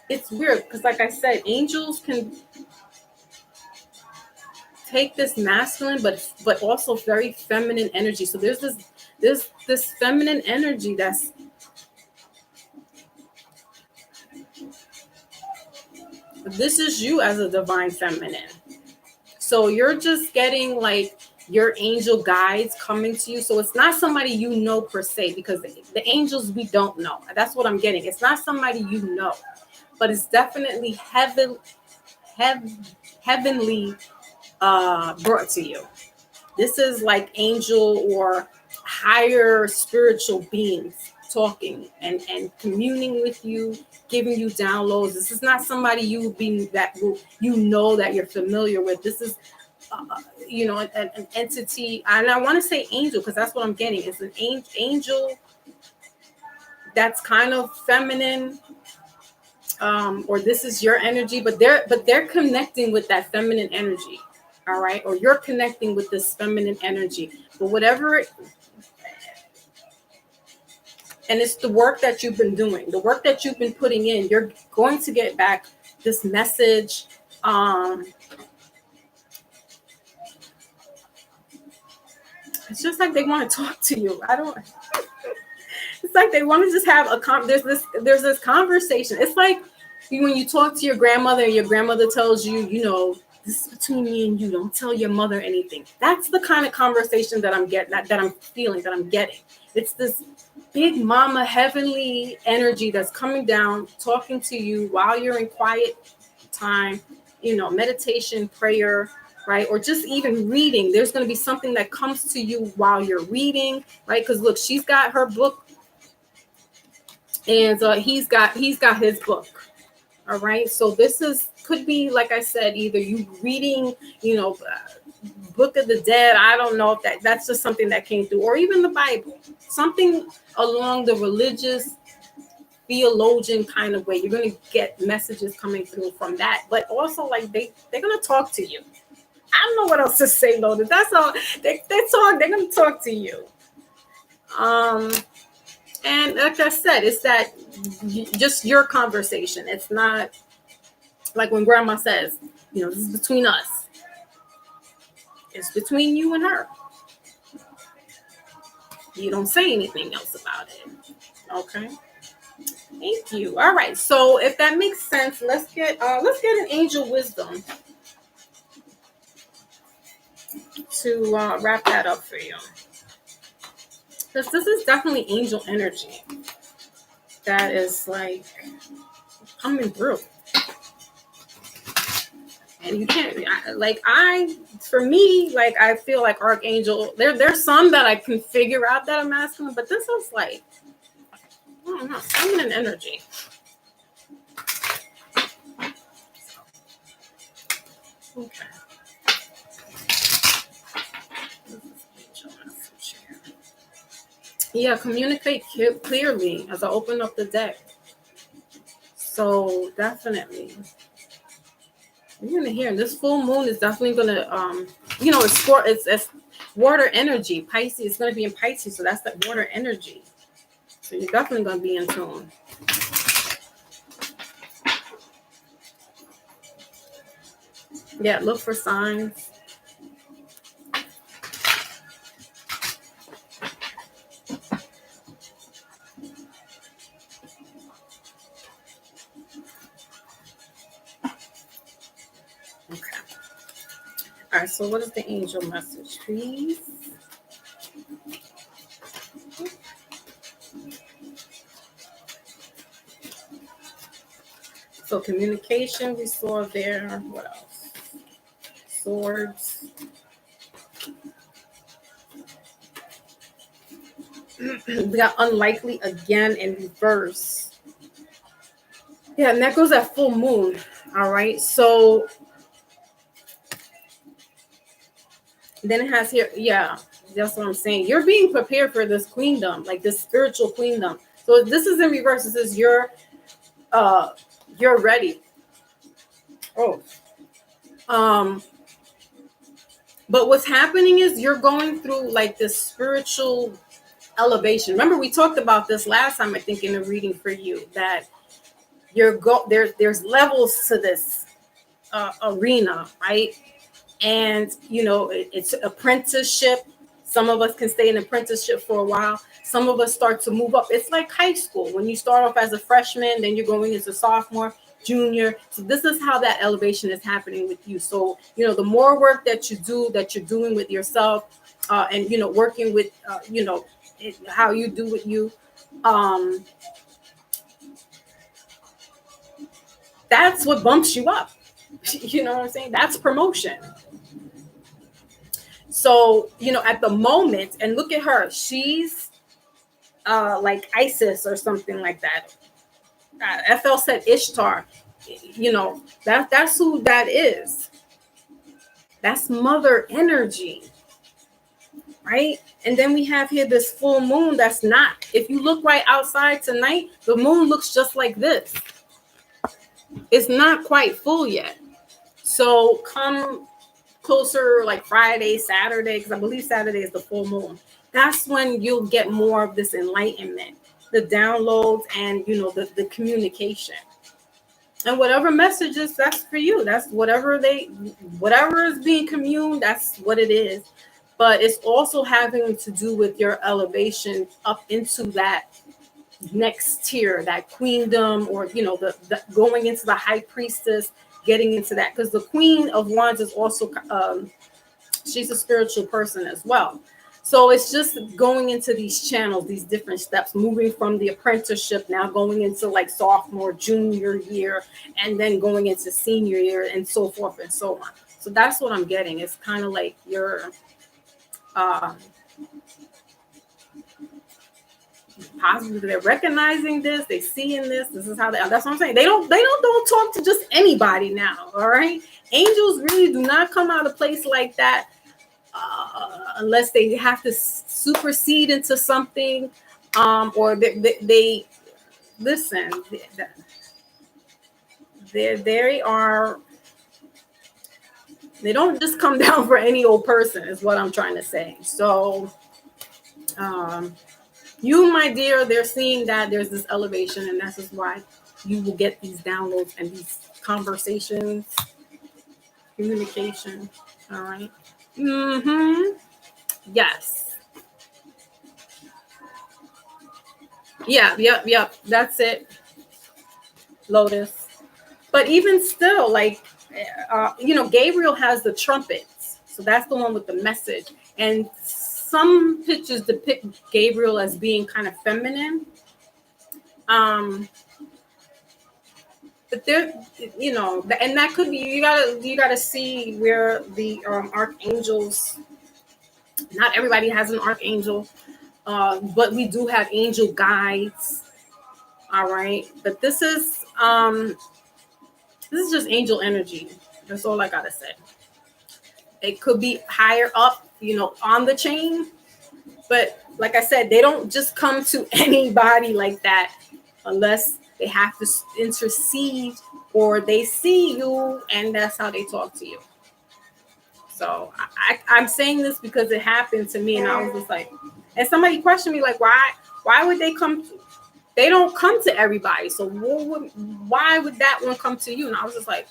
it's weird, because like I said, angels can take this masculine but also very feminine energy. So there's this feminine energy that's this is you as a divine feminine. So you're just getting like your angel guides coming to you. So it's not somebody you know per se, because the angels we don't know. That's what I'm getting. It's not somebody you know, but it's definitely heavenly brought to you. This is like angel or higher spiritual beings talking and communing with you, giving you downloads. This is not somebody you know that you're familiar with. This is an entity, and I want to say angel because that's what I'm getting. It's an angel that's kind of feminine, or this is your energy, but they're connecting with that feminine energy. All right, or you're connecting with this feminine energy, but whatever and it's the work that you've been doing, the work that you've been putting in. You're going to get back this message. It's just like they want to talk to you. It's like they want to just have there's this conversation. It's like when you talk to your grandmother and your grandmother tells you, this is between me and you. Don't tell your mother anything. That's the kind of conversation that I'm getting, that I'm feeling, that I'm getting. It's this big mama heavenly energy that's coming down, talking to you while you're in quiet time, meditation, prayer, right? Or just even reading. There's going to be something that comes to you while you're reading, right? Because look, she's got her book and he's got his book. All right. So this could be, like I said, either you reading, Book of the Dead. I don't know if that's just something that came through, or even the Bible, something along the religious theologian kind of way. You're going to get messages coming through from that, but also like they're going to talk to you. I don't know what else to say, though. That's all they're going to talk to you. And like I said, it's that just your conversation. It's not like when grandma says, this is between us. It's between you and her. You don't say anything else about it. Okay. Thank you. All right. So if that makes sense, let's get an angel wisdom to wrap that up for you. Because this is definitely angel energy that is like coming through. And you can't, for me, like, I feel like Archangel, there's some that I can figure out that I'm masculine, but this is like, I don't know, feminine energy. Okay. Yeah, communicate clearly as I open up the deck. So definitely, you're gonna hear this full moon is definitely gonna it's water energy. Pisces, it's gonna be in Pisces, so that's that water energy. So you're definitely gonna be in tune. Yeah, look for signs. Okay. All right, so what is the angel message, please? So communication, we saw there. What else? Swords. We got unlikely again in reverse. Yeah, and that goes at full moon. All right, so then it has here, yeah, that's what I'm saying. You're being prepared for this queendom, like this spiritual queendom. So this is in reverse. This is you're ready. Oh, but what's happening is you're going through like this spiritual elevation. Remember, we talked about this last time, I think, in a reading for you, that there's levels to this arena, right? And it's apprenticeship. Some of us can stay in apprenticeship for a while. Some of us start to move up. It's like high school. When you start off as a freshman, then you're going into sophomore, junior. So this is how that elevation is happening with you. So the more work that you do, that you're doing with yourself, and working with how you do with you, that's what bumps you up. You know what I'm saying? That's promotion. So, at the moment, and look at her, she's like Isis or something like that. FL said Ishtar. That's who that is. That's mother energy, right? And then we have here this full moon that's not. If you look right outside tonight, the moon looks just like this. It's not quite full yet. So come closer like Friday, Saturday, because I believe Saturday is the full moon. That's when you'll get more of this enlightenment, the downloads, and the communication. And whatever messages, that's for you. That's whatever is being communed, that's what it is. But it's also having to do with your elevation up into that next tier, that queendom, or the going into the high priestess, getting into that, because the Queen of Wands is also she's a spiritual person as well. So it's just going into these channels, these different steps, moving from the apprenticeship, now going into like sophomore, junior year, and then going into senior year, and so forth and so on. So that's what I'm getting. It's kind of like you're possibly they're recognizing this, they seeing this. This is how that's what I'm saying. They don't talk to just anybody now. All right. Angels really do not come out of place like that unless they have to supersede into something, or they listen. They don't just come down for any old person, is what I'm trying to say. So you, my dear, they're seeing that there's this elevation, and that's just why you will get these downloads and these conversations, communication. All right. Yes. Yep. That's it, Lotus. But even still, like, Gabriel has the trumpets. So that's the one with the message. And some pictures depict Gabriel as being kind of feminine. But there, and that could be, you gotta see where the archangels. Not everybody has an archangel, but we do have angel guides. All right, but this is just angel energy. That's all I gotta say. It could be higher up, on the chain, but like I said, they don't just come to anybody like that unless they have to intercede, or they see you and that's how they talk to you. So I'm saying this because it happened to me, and I was just like, and somebody questioned me like, why would they come? They don't come to everybody. So why would that one come to you? And I was just like,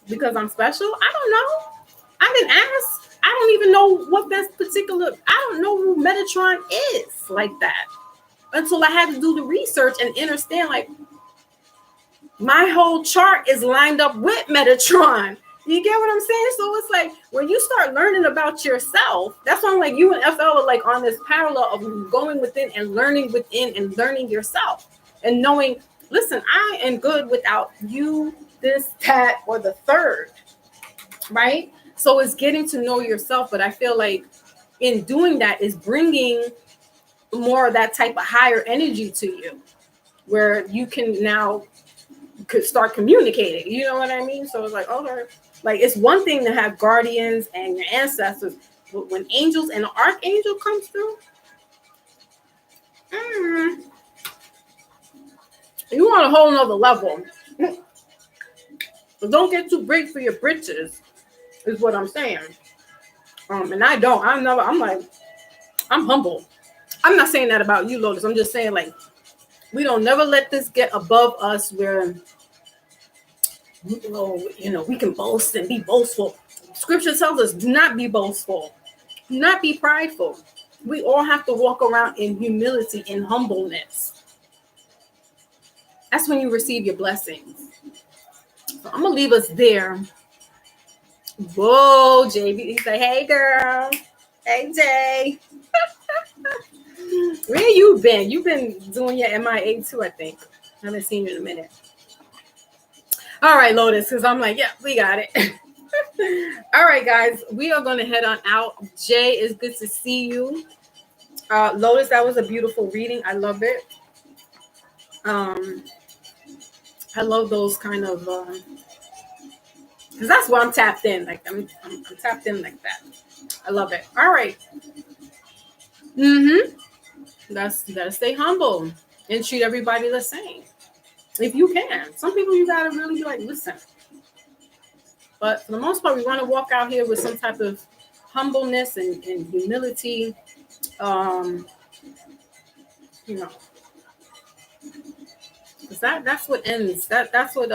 because I'm special? I don't know. I didn't ask. I don't even know what that particular, I don't know who Metatron is like that, until I had to do the research and understand, like, my whole chart is lined up with Metatron. You get what I'm saying? So it's like, when you start learning about yourself, that's why I'm like, you and FL are like on this parallel of going within and learning yourself, and knowing, listen, I am good without you, this, that, or the third, right? So it's getting to know yourself. But I feel like in doing that is bringing more of that type of higher energy to you, where you can now could start communicating. You know what I mean? So it's like, okay, like, it's one thing to have guardians and your ancestors, but when angels and an archangel comes through, you want a whole nother level. But don't get too big for your britches, is what I'm saying. And I don't. I'm like, I'm humble. I'm not saying that about you, Lotus. I'm just saying, like, we don't never let this get above us, where we can boast and be boastful. Scripture tells us, do not be boastful, do not be prideful. We all have to walk around in humility and humbleness. That's when you receive your blessings. So I'm gonna leave us there. Whoa, JB, he said, hey girl, hey Jay. Where you been? You've been doing your MIA too, I think. I haven't seen you in a minute. All right, Lotus, because I'm like, yeah, we got it. All right, guys, we are going to head on out. Jay, it's good to see you. Lotus, that was a beautiful reading. I love it. I love those kind of, because that's why I'm tapped in. Like I'm tapped in like that. I love it. All right. You gotta stay humble and treat everybody the same. If you can. Some people you gotta really be like, listen. But for the most part, we want to walk out here with some type of humbleness and humility. Because that's what ends. That's what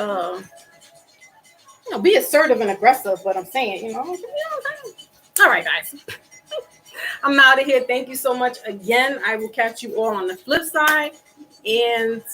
be assertive and aggressive. What I'm saying, All right, guys. I'm out of here. Thank you so much again. I will catch you all on the flip side, and